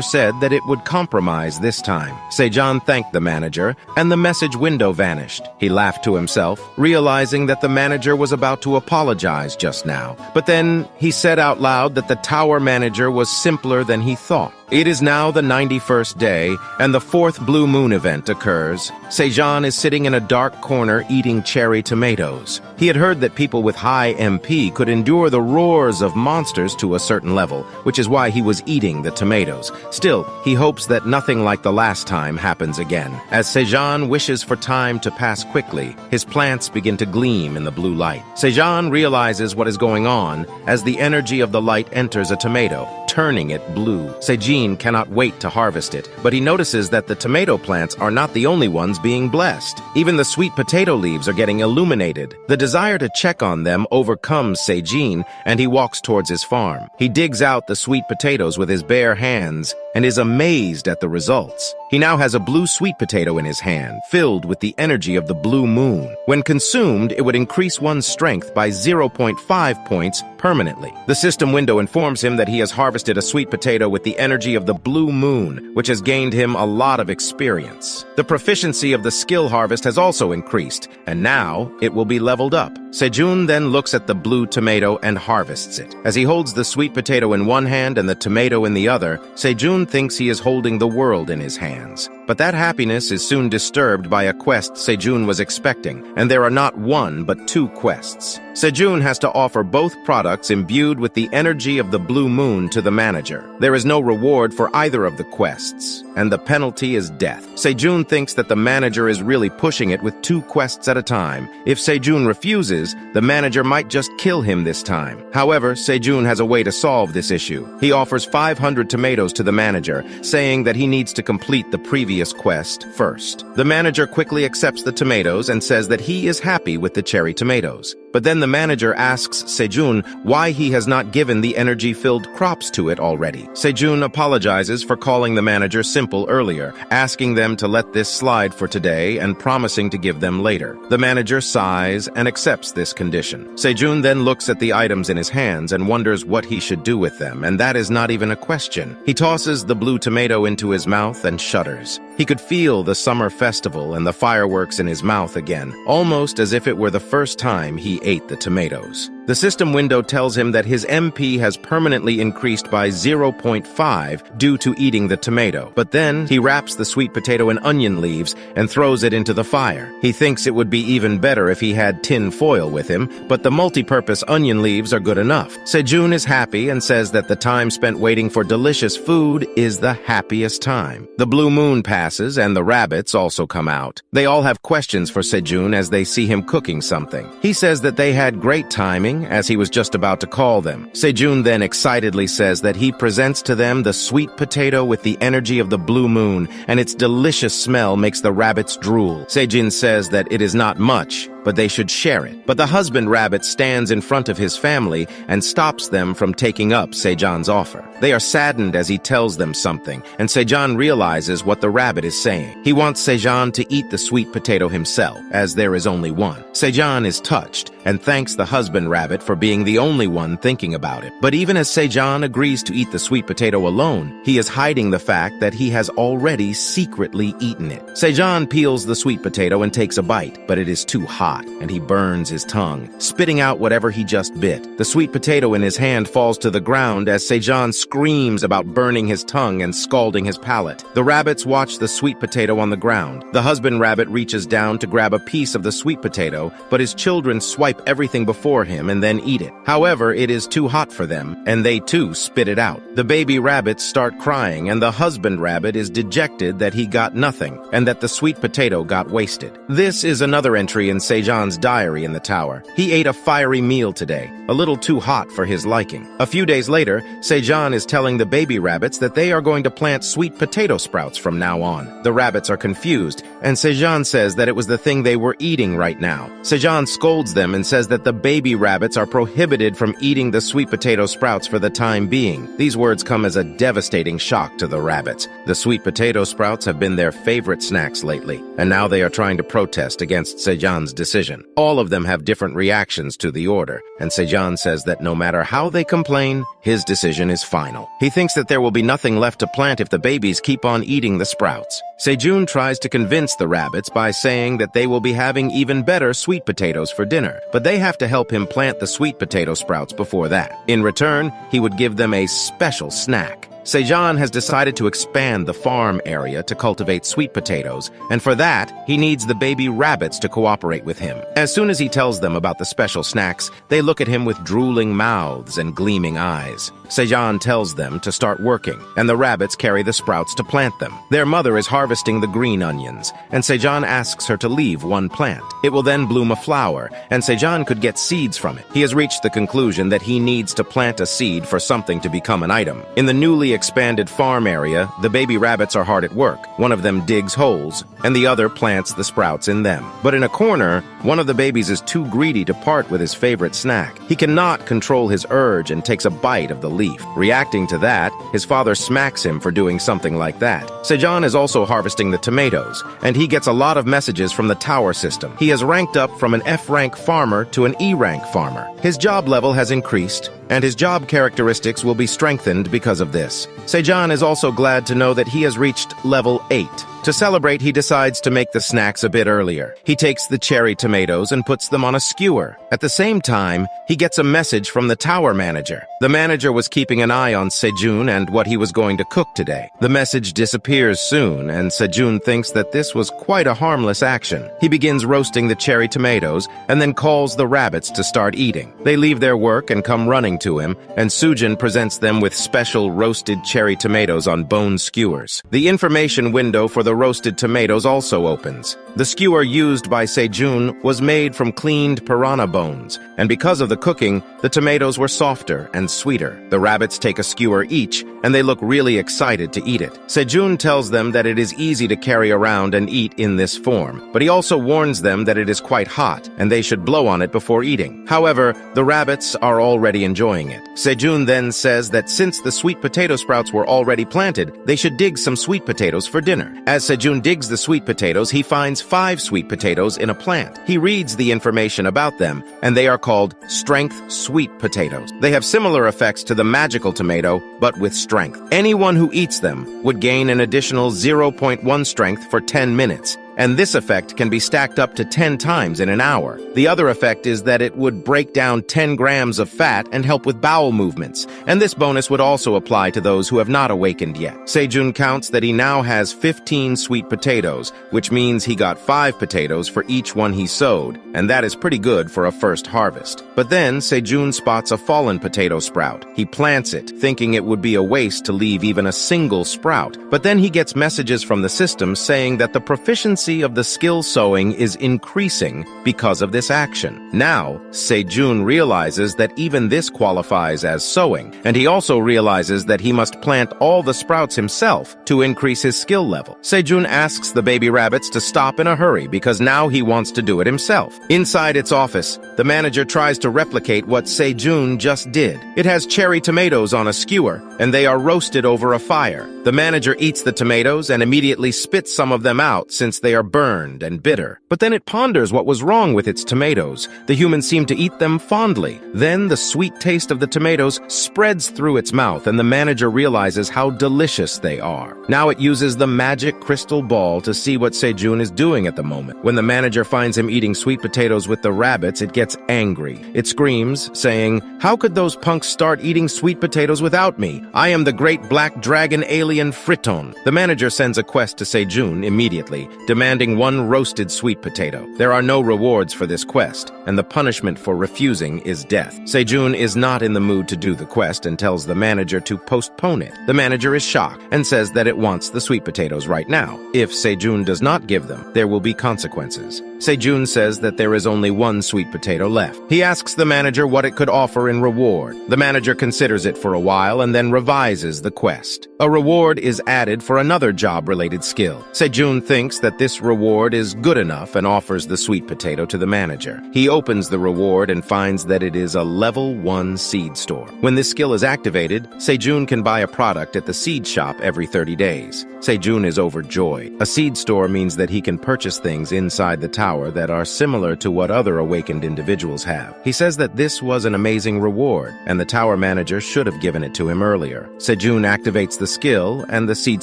said that it would compromise this time. Sejun thanked the manager, and the message window vanished. He laughed to himself, realizing that the manager was about to apologize just now. But then he said out loud that the tower manager was simpler than he thought. It is now the 91st day, and the 4th blue moon event occurs. Sejun is sitting in a dark corner eating cherry tomatoes. He had heard that people with high MP could endure the roars of monsters to a certain level, which is why he was eating the tomatoes. Still, he hopes that nothing like the last time happens again. As Sejun wishes for time to pass quickly, his plants begin to gleam in the blue light. Sejun realizes what is going on as the energy of the light enters a tomato, turning it blue. Sejun cannot wait to harvest it, but he notices that the tomato plants are not the only ones being blessed. Even the sweet potato leaves are getting illuminated. The desire to check on them overcomes Sejun, and he walks towards his farm. He digs out the sweet potatoes with his bare hands and is amazed at the results. He now has a blue sweet potato in his hand, filled with the energy of the blue moon. When consumed, it would increase one's strength by 0.5 points permanently. The system window informs him that he has harvested a sweet potato with the energy of the blue moon, which has gained him a lot of experience. The proficiency of the skill harvest has also increased, and now it will be leveled up. Sejun then looks at the blue tomato and harvests it. As he holds the sweet potato in one hand and the tomato in the other, Sejun thinks he is holding the world in his hands. But that happiness is soon disturbed by a quest Sejun was expecting, and there are not 1 but 2 quests. Sejun has to offer both products imbued with the energy of the blue moon to the manager. There is no reward for either of the quests, and the penalty is death. Sejun thinks that the manager is really pushing it with 2 quests at a time. If Sejun refuses, the manager might just kill him this time. However, Sejun has a way to solve this issue. He offers 500 tomatoes to the manager, saying that he needs to complete the previous quest first. The manager quickly accepts the tomatoes and says that he is happy with the cherry tomatoes. But then the manager asks Sejun why he has not given the energy-filled crops to it already. Sejun apologizes for calling the manager simple earlier, asking them to let this slide for today and promising to give them later. The manager sighs and accepts this condition. Sejun then looks at the items in his hands and wonders what he should do with them, and that is not even a question. He tosses the blue tomato into his mouth and shudders. He could feel the summer festival and the fireworks in his mouth again, almost as if it were the first time he ate the tomatoes. The system window tells him that his MP has permanently increased by 0.5 due to eating the tomato. But then he wraps the sweet potato in onion leaves and throws it into the fire. He thinks it would be even better if he had tin foil with him, but the multi-purpose onion leaves are good enough. Sejun is happy and says that the time spent waiting for delicious food is the happiest time. The blue moon passes and the rabbits also come out. They all have questions for Sejun as they see him cooking something. He says that they had great timing as he was just about to call them. Sejun then excitedly says that he presents to them the sweet potato with the energy of the blue moon, and its delicious smell makes the rabbits drool. Sejun says that it is not much, but they should share it. But the husband rabbit stands in front of his family and stops them from taking up Sejan's offer. They are saddened as he tells them something, and Sejan realizes what the rabbit is saying. He wants Sejan to eat the sweet potato himself, as there is only one. Sejan is touched and thanks the husband rabbit for being the only one thinking about it. But even as Sejan agrees to eat the sweet potato alone, he is hiding the fact that he has already secretly eaten it. Sejan peels the sweet potato and takes a bite, but it is too hot, and he burns his tongue, spitting out whatever he just bit. The sweet potato in his hand falls to the ground as Sejan screams about burning his tongue and scalding his palate. The rabbits watch the sweet potato on the ground. The husband rabbit reaches down to grab a piece of the sweet potato, but his children swipe everything before him and then eat it. However, it is too hot for them, and they too spit it out. The baby rabbits start crying, and the husband rabbit is dejected that he got nothing, and that the sweet potato got wasted. This is another entry in Sejan's diary in the tower. He ate a fiery meal today, a little too hot for his liking. A few days later, Sejan is telling the baby rabbits that they are going to plant sweet potato sprouts from now on. The rabbits are confused, and Sejan says that it was the thing they were eating right now. Sejan scolds them and says that the baby rabbits are prohibited from eating the sweet potato sprouts for the time being. These words come as a devastating shock to the rabbits. The sweet potato sprouts have been their favorite snacks lately, and now they are trying to protest against Sejan's decision. All of them have different reactions to the order, and Sejan says that no matter how they complain, his decision is final. He thinks that there will be nothing left to plant if the babies keep on eating the sprouts. Sejun tries to convince the rabbits by saying that they will be having even better sweet potatoes for dinner, but they have to help him plant the sweet potato sprouts before that. In return, he would give them a special snack. Sejan has decided to expand the farm area to cultivate sweet potatoes, and for that, he needs the baby rabbits to cooperate with him. As soon as he tells them about the special snacks, they look at him with drooling mouths and gleaming eyes. Sejan tells them to start working, and the rabbits carry the sprouts to plant them. Their mother is harvesting the green onions, and Sejan asks her to leave one plant. It will then bloom a flower, and Sejan could get seeds from it. He has reached the conclusion that he needs to plant a seed for something to become an item. In the newly expanded farm area, the baby rabbits are hard at work. One of them digs holes, and the other plants the sprouts in them. But in a corner, one of the babies is too greedy to part with his favorite snack. He cannot control his urge and takes a bite of the leaf. Reacting to that, his father smacks him for doing something like that. Sejan is also harvesting the tomatoes, and he gets a lot of messages from the tower system. He has ranked up from an F-rank farmer to an E-rank farmer. His job level has increased, and his job characteristics will be strengthened because of this. Sejan is also glad to know that he has reached level 8. To celebrate, he decides to make the snacks a bit earlier. He takes the cherry tomatoes and puts them on a skewer. At the same time, he gets a message from the tower manager. The manager was keeping an eye on Sejun and what he was going to cook today. The message disappears soon, and Sejun thinks that this was quite a harmless action. He begins roasting the cherry tomatoes and then calls the rabbits to start eating. They leave their work and come running to him, and Sujin presents them with special roasted cherry tomatoes on bone skewers. The information window for the roasted tomatoes also opens. The skewer used by Sejun was made from cleaned piranha bones, and because of the cooking, the tomatoes were softer and sweeter. The rabbits take a skewer each, and they look really excited to eat it. Sejun tells them that it is easy to carry around and eat in this form, but he also warns them that it is quite hot, and they should blow on it before eating. However, the rabbits are already enjoying it. Sejun then says that since the sweet potato sprouts were already planted, they should dig some sweet potatoes for dinner. As Sejun digs the sweet potatoes, he finds 5 sweet potatoes in a plant. He reads the information about them, and they are called strength sweet potatoes. They have similar effects to the magical tomato, but with strength. Anyone who eats them would gain an additional 0.1 strength for 10 minutes, and this effect can be stacked up to 10 times in an hour. The other effect is that it would break down 10 grams of fat and help with bowel movements, and this bonus would also apply to those who have not awakened yet. Sejun counts that he now has 15 sweet potatoes, which means he got 5 potatoes for each one he sowed, and that is pretty good for a first harvest. But then Sejun spots a fallen potato sprout. He plants it, thinking it would be a waste to leave even a single sprout, but then he gets messages from the system saying that the proficiency of the skill sowing is increasing because of this action. Now, Sejun realizes that even this qualifies as sowing, and he also realizes that he must plant all the sprouts himself to increase his skill level. Sejun asks the baby rabbits to stop in a hurry because now he wants to do it himself. Inside its office, the manager tries to replicate what Sejun just did. It has cherry tomatoes on a skewer, and they are roasted over a fire. The manager eats the tomatoes and immediately spits some of them out since they are burned and bitter. But then it ponders what was wrong with its tomatoes. The humans seem to eat them fondly. Then the sweet taste of the tomatoes spreads through its mouth, and the manager realizes how delicious they are. Now it uses the magic crystal ball to see what Sejun is doing at the moment. When the manager finds him eating sweet potatoes with the rabbits, it gets angry. It screams, saying, "How could those punks start eating sweet potatoes without me? I am the great black dragon alien Friton." The manager sends a quest to Sejun immediately, demanding 1 roasted sweet potato. There are no rewards for this quest, and the punishment for refusing is death. Sejun is not in the mood to do the quest and tells the manager to postpone it. The manager is shocked and says that it wants the sweet potatoes right now. If Sejun does not give them, there will be consequences. Sejun says that there is only 1 sweet potato left. He asks the manager what it could offer in reward. The manager considers it for a while and then revises the quest. A reward is added for another job-related skill. Sejun thinks that this reward is good enough and offers the sweet potato to the manager. He opens the reward and finds that it is a level 1 seed store. When this skill is activated, Sejun can buy a product at the seed shop every 30 days. Sejun is overjoyed. A seed store means that he can purchase things inside the tower that are similar to what other awakened individuals have. He says that this was an amazing reward, and the tower manager should have given it to him earlier. Sejun activates the skill, and the seed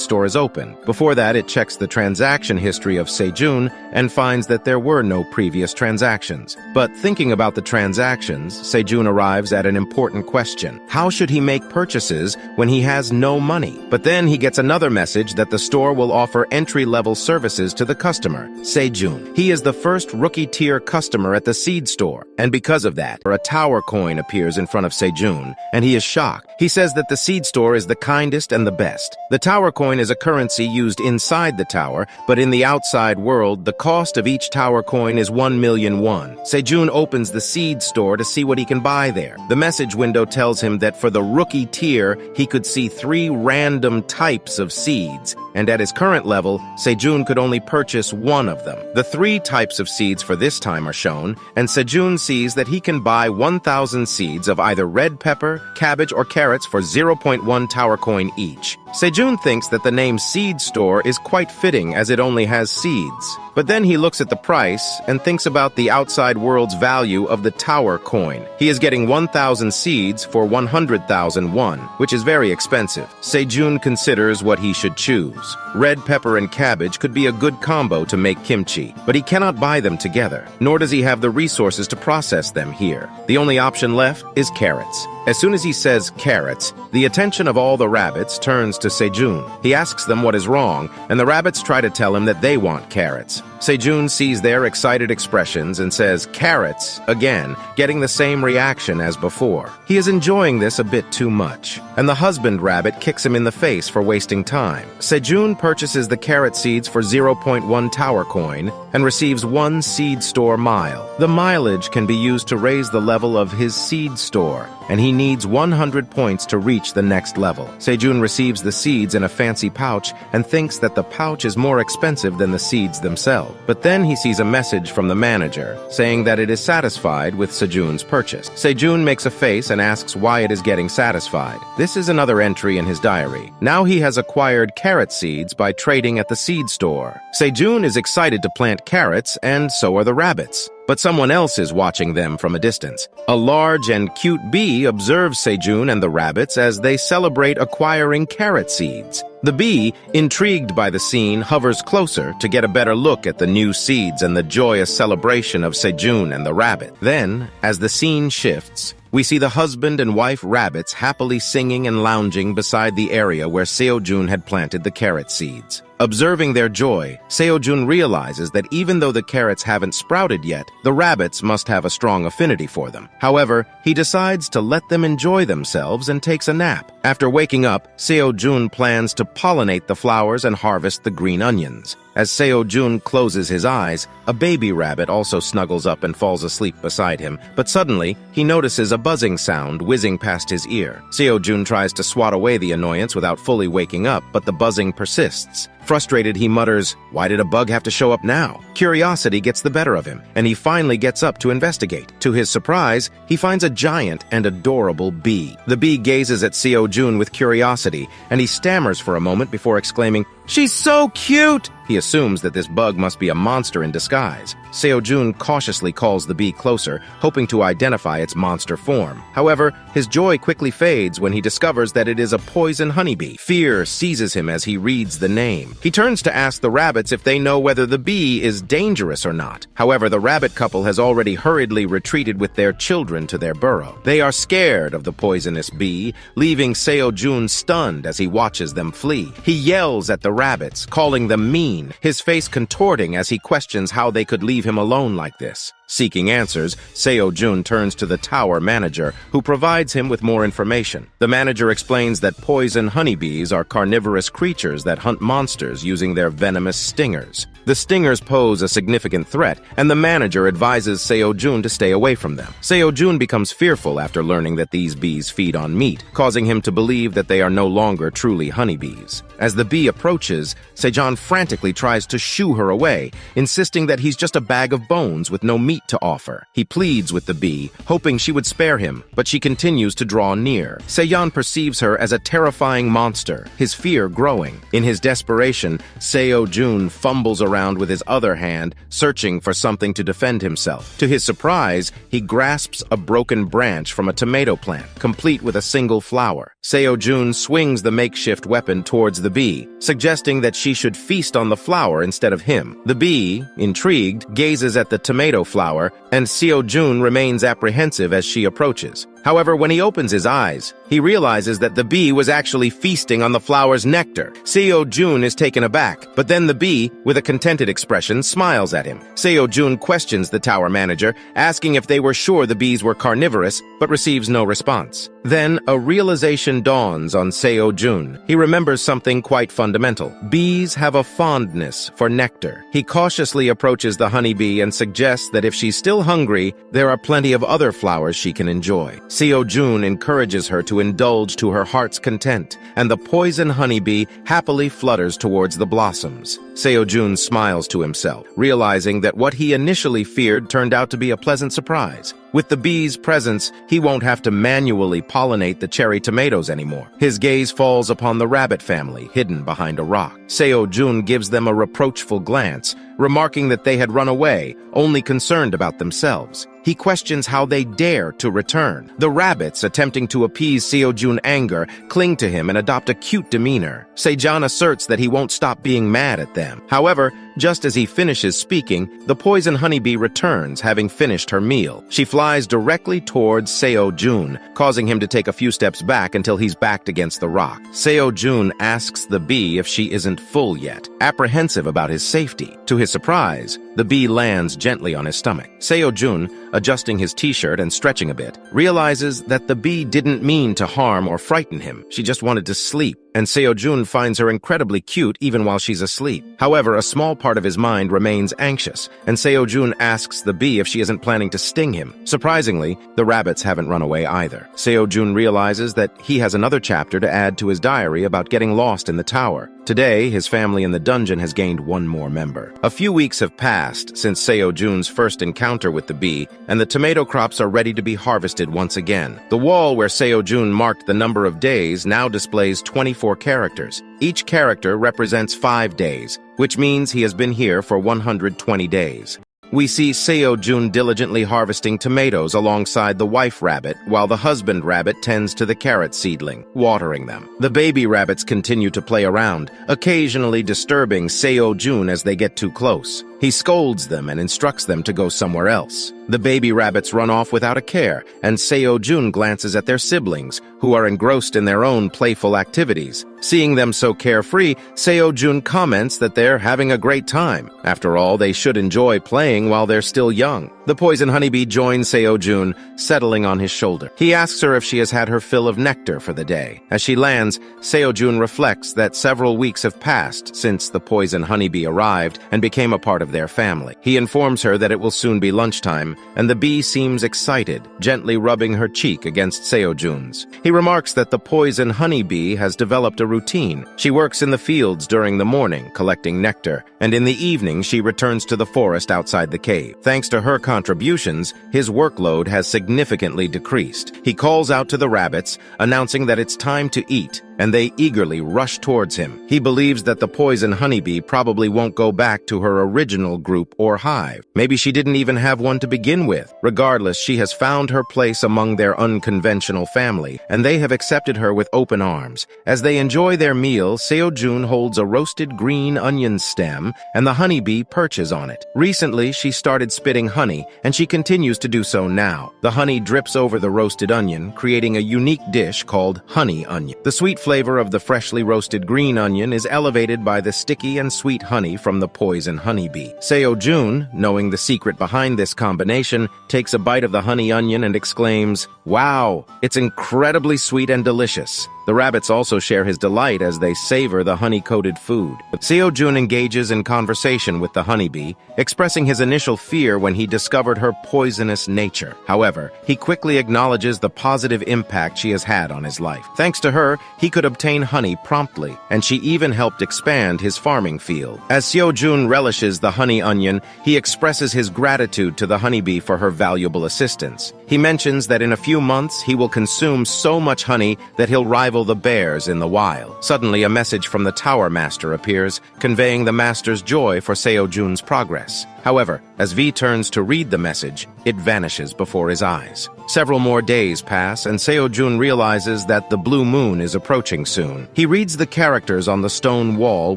store is open. Before that, it checks the transaction history of Sejun and finds that there were no previous transactions. But thinking about the transactions, Sejun arrives at an important question. How should he make purchases when he has no money? But then he gets another message that the store will offer entry-level services to the customer, Sejun. He is the first rookie-tier customer at the seed store, and because of that, a tower coin appears in front of Sejun, and he is shocked. He says that the seed store is the kindest and the best. The tower coin is a currency used inside the tower, but in the outside world, the cost of each tower coin is 1,000,000 won. Sejun opens the seed store to see what he can buy there. The message window tells him that for the rookie tier, he could see 3 random types of seeds, and at his current level, Sejun could only purchase 1 of them. The 3 types of seeds for this time are shown, and Sejun sees that he can buy 1,000 seeds of either red pepper, cabbage, or carrots for 0.1 tower coin each. Sejun thinks that the name Seed Store is quite fitting as it only has seeds. But then he looks at the price and thinks about the outside world's value of the tower coin. He is getting 1,000 seeds for 100,000 won, which is very expensive. Sejun considers what he should choose. Red pepper and cabbage could be a good combo to make kimchi, but he cannot buy them together, nor does he have the resources to process them here. The only option left is carrots. As soon as he says carrots, the attention of all the rabbits turns to Sejun. He asks them what is wrong, and the rabbits try to tell him that they want carrots. Sejun sees their excited expressions and says carrots again, getting the same reaction as before. He is enjoying this a bit too much, and the husband rabbit kicks him in the face for wasting time. Sejun purchases the carrot seeds for 0.1 tower coin and receives 1 seed store mile. The mileage can be used to raise the level of his seed store, and he needs 100 points to reach the next level. Sejun receives the seeds in a fancy pouch and thinks that the pouch is more expensive than the seeds themselves. But then he sees a message from the manager saying that it is satisfied with Sejun's purchase. Sejun makes a face and asks why it is getting satisfied. This is another entry in his diary. Now he has acquired carrot seeds by trading at the seed store. Sejun is excited to plant carrots, and so are the rabbits. but someone else is watching them from a distance. A large and cute bee observes Sejun and the rabbits as they celebrate acquiring carrot seeds. The bee, intrigued by the scene, hovers closer to get a better look at the new seeds and the joyous celebration of Sejun and the rabbit. Then, as the scene shifts, we see the husband and wife rabbits happily singing and lounging beside the area where Seojun had planted the carrot seeds. Observing their joy, Seojun realizes that even though the carrots haven't sprouted yet, the rabbits must have a strong affinity for them. However, he decides to let them enjoy themselves and takes a nap. After waking up, Seojun plans to pollinate the flowers and harvest the green onions. As Seojun closes his eyes, a baby rabbit also snuggles up and falls asleep beside him, but suddenly, he notices a buzzing sound whizzing past his ear. Seojun tries to swat away the annoyance without fully waking up, but the buzzing persists. Frustrated, he mutters, "Why did a bug have to show up now?" Curiosity gets the better of him, and he finally gets up to investigate. To his surprise, he finds a giant and adorable bee. The bee gazes at Seojun with curiosity, and he stammers for a moment before exclaiming, "She's so cute!" He assumes that this bug must be a monster in disguise. Seojun cautiously calls the bee closer, hoping to identify its monster form. However, his joy quickly fades when he discovers that it is a poison honeybee. Fear seizes him as he reads the name. He turns to ask the rabbits if they know whether the bee is dangerous or not. However, the rabbit couple has already hurriedly retreated with their children to their burrow. They are scared of the poisonous bee, leaving Seojun stunned as he watches them flee. He yells at the rabbits, calling them mean, his face contorting as he questions how they could leave him alone like this. Seeking answers, Seojun turns to the tower manager, who provides him with more information. The manager explains that poison honeybees are carnivorous creatures that hunt monsters using their venomous stingers. The stingers pose a significant threat, and the manager advises Seojun to stay away from them. Seojun becomes fearful after learning that these bees feed on meat, causing him to believe that they are no longer truly honeybees. As the bee approaches, Sejun frantically tries to shoo her away, insisting that he's just a bag of bones with no meat to offer. He pleads with the bee, hoping she would spare him, but she continues to draw near. Sejun perceives her as a terrifying monster, his fear growing. In his desperation, Seojun fumbles around with his other hand, searching for something to defend himself. To his surprise, he grasps a broken branch from a tomato plant, complete with a single flower. Seojun swings the makeshift weapon towards the bee, suggesting that she should feast on the flower instead of him. The bee, intrigued, gazes at the tomato flower, and Seojun remains apprehensive as she approaches. However, when he opens his eyes, he realizes that the bee was actually feasting on the flower's nectar. Seojun is taken aback, but then the bee, with a contented expression, smiles at him. Seojun questions the tower manager, asking if they were sure the bees were carnivorous, but receives no response. Then, a realization dawns on Seojun. He remembers something quite fundamental. Bees have a fondness for nectar. He cautiously approaches the honeybee and suggests that if she's still hungry, there are plenty of other flowers she can enjoy. Seojun encourages her to indulge to her heart's content, and the poison honeybee happily flutters towards the blossoms. Seojun smiles to himself, realizing that what he initially feared turned out to be a pleasant surprise. With the bee's presence, he won't have to manually pollinate the cherry tomatoes anymore. His gaze falls upon the rabbit family, hidden behind a rock. Seojun gives them a reproachful glance, remarking that they had run away, only concerned about themselves. He questions how they dare to return. The rabbits, attempting to appease Seojun's anger, cling to him and adopt a cute demeanor. Sejun asserts that he won't stop being mad at them. However, just as he finishes speaking, the poison honeybee returns, having finished her meal. She flies directly towards Seojun, causing him to take a few steps back until he's backed against the rock. Seojun asks the bee if she isn't full yet, apprehensive about his safety. To his surprise, the bee lands gently on his stomach. Seojun, adjusting his t-shirt and stretching a bit, realizes that the bee didn't mean to harm or frighten him. She just wanted to sleep, and Seojun finds her incredibly cute even while she's asleep. However, a small part of his mind remains anxious, and Seojun asks the bee if she isn't planning to sting him. Surprisingly, the rabbits haven't run away either. Seojun realizes that he has another chapter to add to his diary about getting lost in the tower. Today, his family in the dungeon has gained one more member. A few weeks have passed since Seojun's first encounter with the bee, and the tomato crops are ready to be harvested once again. The wall where Seojun marked the number of days now displays 24 characters. Each character represents 5 days, which means he has been here for 120 days. We see Seo-jun diligently harvesting tomatoes alongside the wife rabbit, while the husband rabbit tends to the carrot seedling, watering them. The baby rabbits continue to play around, occasionally disturbing Seo-jun as they get too close. He scolds them and instructs them to go somewhere else. The baby rabbits run off without a care, and Seo-jun glances at their siblings, who are engrossed in their own playful activities. Seeing them so carefree, Seo-jun comments that they're having a great time. After all, they should enjoy playing while they're still young. The poison honeybee joins Seo-jun, settling on his shoulder. He asks her if she has had her fill of nectar for the day. As she lands, Seo-jun reflects that several weeks have passed since the poison honeybee arrived and became a part of their family. He informs her that it will soon be lunchtime, and the bee seems excited, gently rubbing her cheek against Seo-jun's. He remarks that the poison honeybee has developed a routine. She works in the fields during the morning, collecting nectar, and in the evening she returns to the forest outside the cave. Thanks to her contributions, his workload has significantly decreased. He calls out to the rabbits, announcing that it's time to eat, and they eagerly rush towards him. He believes that the poison honeybee probably won't go back to her original group or hive. Maybe she didn't even have one to begin with. Regardless, she has found her place among their unconventional family, and they have accepted her with open arms. As they enjoy their meal, Seo-jun holds a roasted green onion stem, and the honeybee perches on it. Recently, she started spitting honey, and she continues to do so now. The honey drips over the roasted onion, creating a unique dish called honey onion. The sweet flavor of the freshly roasted green onion is elevated by the sticky and sweet honey from the poison honeybee. Seo-jun, knowing the secret behind this combination, takes a bite of the honey onion and exclaims, "Wow, it's incredibly sweet and delicious." The rabbits also share his delight as they savor the honey-coated food. Seo-jun engages in conversation with the honeybee, expressing his initial fear when he discovered her poisonous nature. However, he quickly acknowledges the positive impact she has had on his life. Thanks to her, he could obtain honey promptly, and she even helped expand his farming field. As Seo-jun relishes the honey onion, he expresses his gratitude to the honeybee for her valuable assistance. He mentions that in a few months he will consume so much honey that he'll rival the bears in the wild. Suddenly, a message from the Tower Master appears, conveying the Master's joy for Seo-jun's progress. However, as V turns to read the message, it vanishes before his eyes. Several more days pass, and Seo-jun realizes that the blue moon is approaching soon. He reads the characters on the stone wall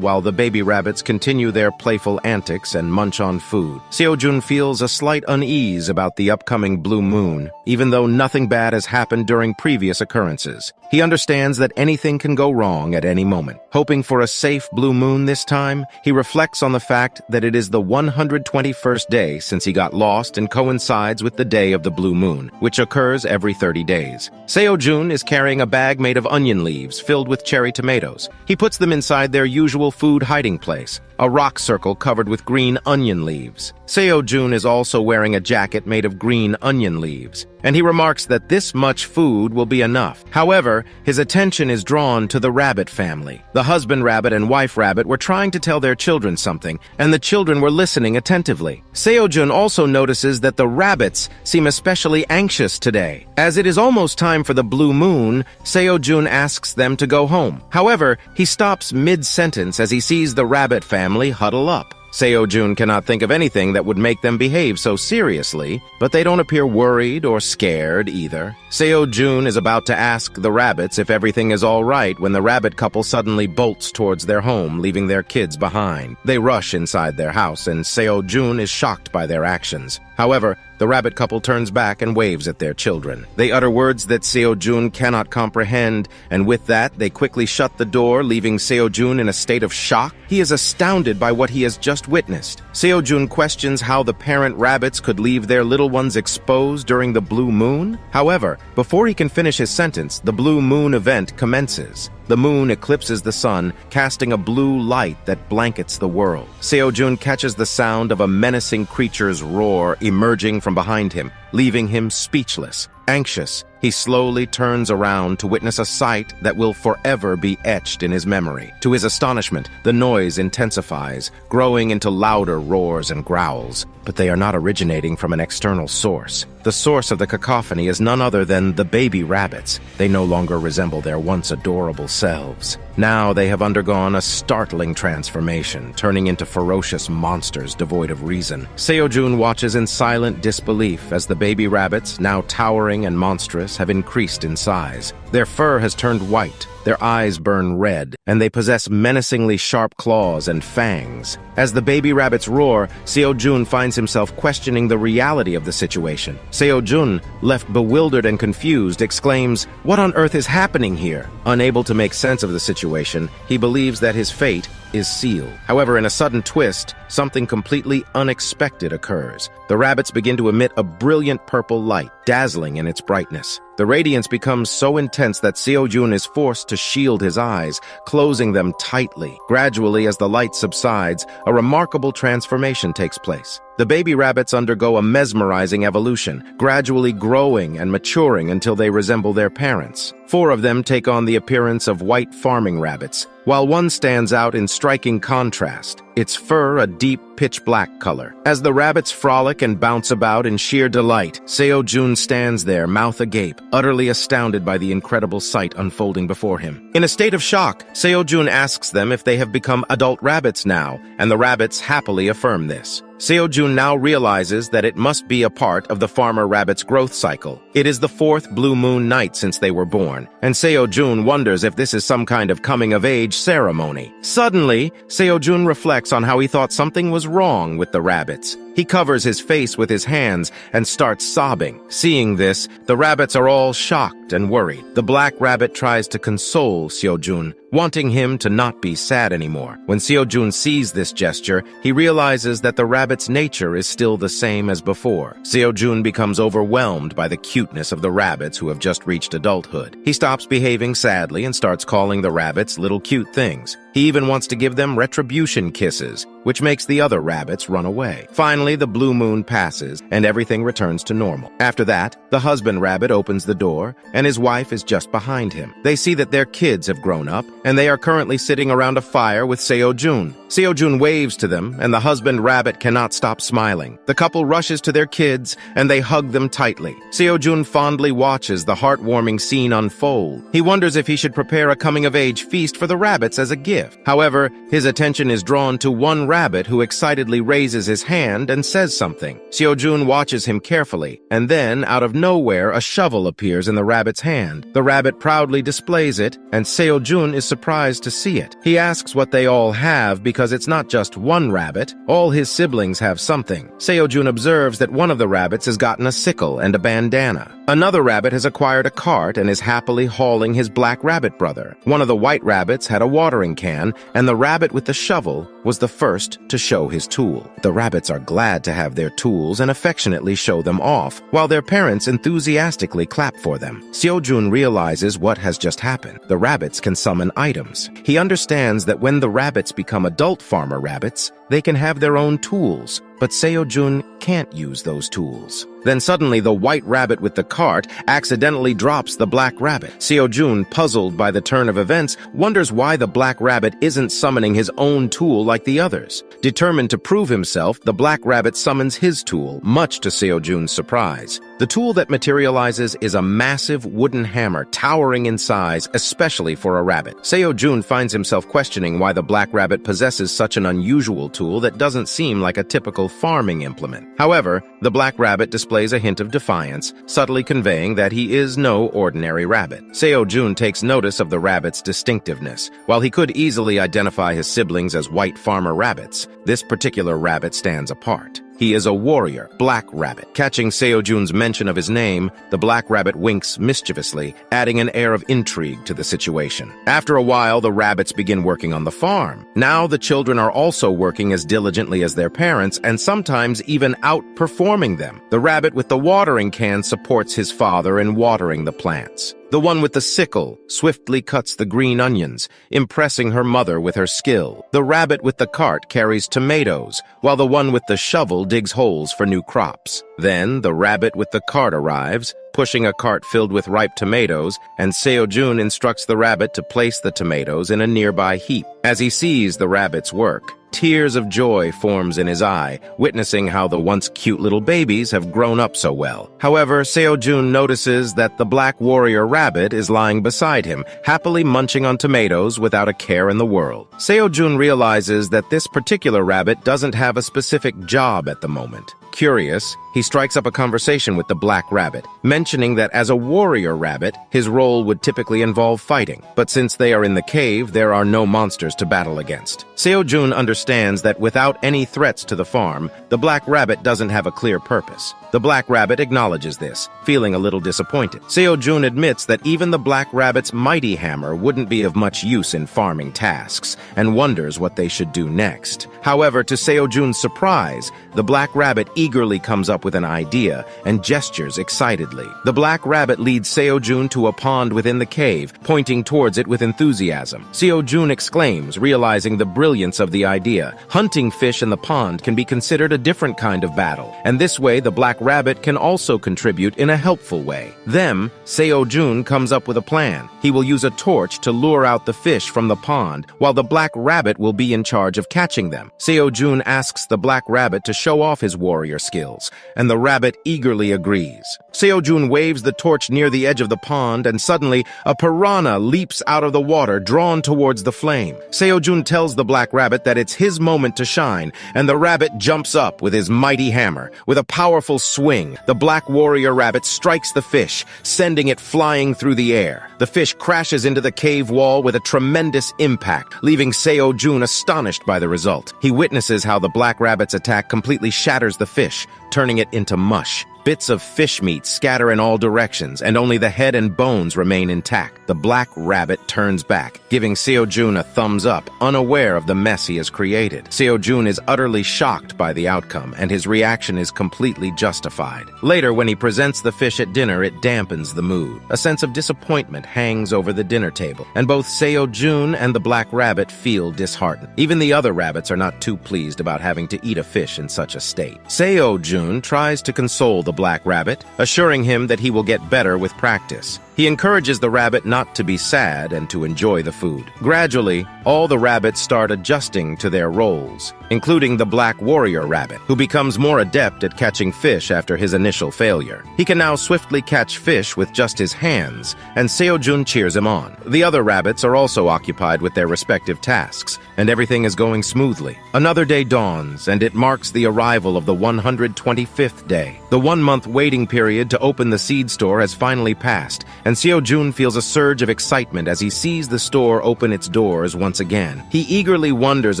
while the baby rabbits continue their playful antics and munch on food. Seo-jun feels a slight unease about the upcoming blue moon, even though nothing bad has happened during previous occurrences. He understands that anything can go wrong at any moment. Hoping for a safe blue moon this time, he reflects on the fact that it is the 121st day since he got lost and coincides with the day of the blue moon, which occurs every 30 days. Seo-jun is carrying a bag made of onion leaves filled with cherry tomatoes. He puts them inside their usual food hiding place, a rock circle covered with green onion leaves. Seo-jun is also wearing a jacket made of green onion leaves, and he remarks that this much food will be enough. However, his attention is drawn to the rabbit family. The husband rabbit and wife rabbit were trying to tell their children something, and the children were listening attentively. Seo-jun also notices that the rabbits seem especially anxious today. As it is almost time for the blue moon, Seo-jun asks them to go home. However, he stops mid-sentence as he sees the rabbit family huddle up. Seo-jun cannot think of anything that would make them behave so seriously, but they don't appear worried or scared either. Seo-jun is about to ask the rabbits if everything is all right when the rabbit couple suddenly bolts towards their home, leaving their kids behind. They rush inside their house, and Seo-jun is shocked by their actions. However, the rabbit couple turns back and waves at their children. They utter words that Seo-jun cannot comprehend, and with that, they quickly shut the door, leaving Seo-jun in a state of shock. He is astounded by what he has just witnessed. Seo-jun questions how the parent rabbits could leave their little ones exposed during the blue moon. However, before he can finish his sentence, the blue moon event commences. The moon eclipses the sun, casting a blue light that blankets the world. Seo-jun catches the sound of a menacing creature's roar emerging from behind him, leaving him speechless. Anxious, He slowly turns around to witness a sight that will forever be etched in his memory. To his astonishment, the noise intensifies, growing into louder roars and growls. But they are not originating from an external source. The source of the cacophony is none other than the baby rabbits. They no longer resemble their once adorable selves. Now they have undergone a startling transformation, turning into ferocious monsters devoid of reason. Seo-jun watches in silent disbelief as the baby rabbits, now towering and monstrous, have increased in size. Their fur has turned white, their eyes burn red, and they possess menacingly sharp claws and fangs. As the baby rabbits roar, Seo-jun finds himself questioning the reality of the situation. Seo-jun, left bewildered and confused, exclaims, "What on earth is happening here?" Unable to make sense of the situation, he believes that his fate is sealed. However, in a sudden twist, something completely unexpected occurs. The rabbits begin to emit a brilliant purple light, dazzling in its brightness. The radiance becomes so intense that Seo-jun is forced to shield his eyes, closing them tightly. Gradually, as the light subsides, a remarkable transformation takes place. The baby rabbits undergo a mesmerizing evolution, gradually growing and maturing until they resemble their parents. 4 of them take on the appearance of white farming rabbits, while one stands out in striking contrast, its fur a deep pitch-black color. As the rabbits frolic and bounce about in sheer delight, Seo-jun stands there, mouth agape, utterly astounded by the incredible sight unfolding before him. In a state of shock, Seo-jun asks them if they have become adult rabbits now, and the rabbits happily affirm this. Seo-jun now realizes that it must be a part of the farmer rabbit's growth cycle. It is the 4th blue moon night since they were born, and Seo-jun wonders if this is some kind of coming-of-age ceremony. Suddenly, Seo-jun reflects on how he thought something was wrong with the rabbits. He covers his face with his hands and starts sobbing. Seeing this, the rabbits are all shocked and worried. The black rabbit tries to console Seo-jun, wanting him to not be sad anymore. When Seo-jun sees this gesture, he realizes that the rabbit's nature is still the same as before. Seo-jun becomes overwhelmed by the cuteness of the rabbits who have just reached adulthood. He stops behaving sadly and starts calling the rabbits little cute things. He even wants to give them retribution kisses, which makes the other rabbits run away. Finally, the blue moon passes, and everything returns to normal. After that, the husband rabbit opens the door, and his wife is just behind him. They see that their kids have grown up, and they are currently sitting around a fire with Seo-jun. Seo-jun waves to them, and the husband rabbit cannot stop smiling. The couple rushes to their kids, and they hug them tightly. Seo-jun fondly watches the heartwarming scene unfold. He wonders if he should prepare a coming-of-age feast for the rabbits as a gift. However, his attention is drawn to one rabbit who excitedly raises his hand and says something. Seo-jun watches him carefully, and then, out of nowhere, a shovel appears in the rabbit's hand. The rabbit proudly displays it, and Seo-jun is surprised to see it. He asks what they all have because it's not just one rabbit. All his siblings have something. Seo-jun observes that one of the rabbits has gotten a sickle and a bandana. Another rabbit has acquired a cart and is happily hauling his black rabbit brother. One of the white rabbits had a watering can, and the rabbit with the shovel was the first to show his tool. The rabbits are glad to have their tools and affectionately show them off, while their parents enthusiastically clap for them. Seo-jun realizes what has just happened. The rabbits can summon items. He understands that when the rabbits become adult farmer rabbits, they can have their own tools, but Seo-jun can't use those tools. Then suddenly the white rabbit with the cart accidentally drops the black rabbit. Seo-jun, puzzled by the turn of events, wonders why the black rabbit isn't summoning his own tool like the others. Determined to prove himself, the black rabbit summons his tool, much to Seo-jun's surprise. The tool that materializes is a massive wooden hammer, towering in size, especially for a rabbit. Seo-jun finds himself questioning why the black rabbit possesses such an unusual tool that doesn't seem like a typical farming implement. However, the black rabbit displays a hint of defiance, subtly conveying that he is no ordinary rabbit. Seo-jun takes notice of the rabbit's distinctiveness. While he could easily identify his siblings as white farmer rabbits, this particular rabbit stands apart. He is a warrior, black rabbit. Catching Seo-jun's mention of his name, the black rabbit winks mischievously, adding an air of intrigue to the situation. After a while, the rabbits begin working on the farm. Now the children are also working as diligently as their parents, and sometimes even outperforming them. The rabbit with the watering can supports his father in watering the plants. The one with the sickle swiftly cuts the green onions, impressing her mother with her skill. The rabbit with the cart carries tomatoes, while the one with the shovel digs holes for new crops. Then the rabbit with the cart arrives, pushing a cart filled with ripe tomatoes, and Seo-jun instructs the rabbit to place the tomatoes in a nearby heap. As he sees the rabbit's work, tears of joy forms in his eye, witnessing how the once cute little babies have grown up so well. However, Seo-jun notices that the black warrior rabbit is lying beside him, happily munching on tomatoes without a care in the world. Seo-jun realizes that this particular rabbit doesn't have a specific job at the moment. Curious, he strikes up a conversation with the black rabbit, mentioning that as a warrior rabbit, his role would typically involve fighting. But since they are in the cave, there are no monsters to battle against. Seo-jun understands that without any threats to the farm, the black rabbit doesn't have a clear purpose. The black rabbit acknowledges this, feeling a little disappointed. Seo-jun admits that even the black rabbit's mighty hammer wouldn't be of much use in farming tasks, and wonders what they should do next. However, to Seo-jun's surprise, the black rabbit eagerly comes up with an idea and gestures excitedly. The black rabbit leads Seo-jun to a pond within the cave, pointing towards it with enthusiasm. Seo-jun exclaims, realizing the brilliance of the idea. Hunting fish in the pond can be considered a different kind of battle, and this way the black rabbit can also contribute in a helpful way. Then, Seo-jun comes up with a plan. He will use a torch to lure out the fish from the pond, while the black rabbit will be in charge of catching them. Seo-jun asks the black rabbit to show off his warrior skills, and the rabbit eagerly agrees. Seo-jun waves the torch near the edge of the pond, and suddenly, a piranha leaps out of the water, drawn towards the flame. Seo-jun tells the black rabbit that it's his moment to shine, and the rabbit jumps up with his mighty hammer. With a powerful swing, the black warrior rabbit strikes the fish, sending it flying through the air. The fish crashes into the cave wall with a tremendous impact, leaving Seo-jun astonished by the result. He witnesses how the black rabbit's attack completely shatters the fish, turning it into mush. Bits of fish meat scatter in all directions, and only the head and bones remain intact. The black rabbit turns back, giving Seo-jun a thumbs up, unaware of the mess he has created. Seo-jun is utterly shocked by the outcome, and his reaction is completely justified. Later, when he presents the fish at dinner, it dampens the mood. A sense of disappointment hangs over the dinner table, and both Seo-jun and the black rabbit feel disheartened. Even the other rabbits are not too pleased about having to eat a fish in such a state. Seo-jun tries to console the black rabbit, assuring him that he will get better with practice. He encourages the rabbit not to be sad and to enjoy the food. Gradually, all the rabbits start adjusting to their roles, including the black warrior rabbit, who becomes more adept at catching fish after his initial failure. He can now swiftly catch fish with just his hands, and Seo-jun cheers him on. The other rabbits are also occupied with their respective tasks, and everything is going smoothly. Another day dawns, and it marks the arrival of the 125th day. The 1-month waiting period to open the seed store has finally passed, and Seo-jun feels a surge of excitement as he sees the store open its doors once again. He eagerly wonders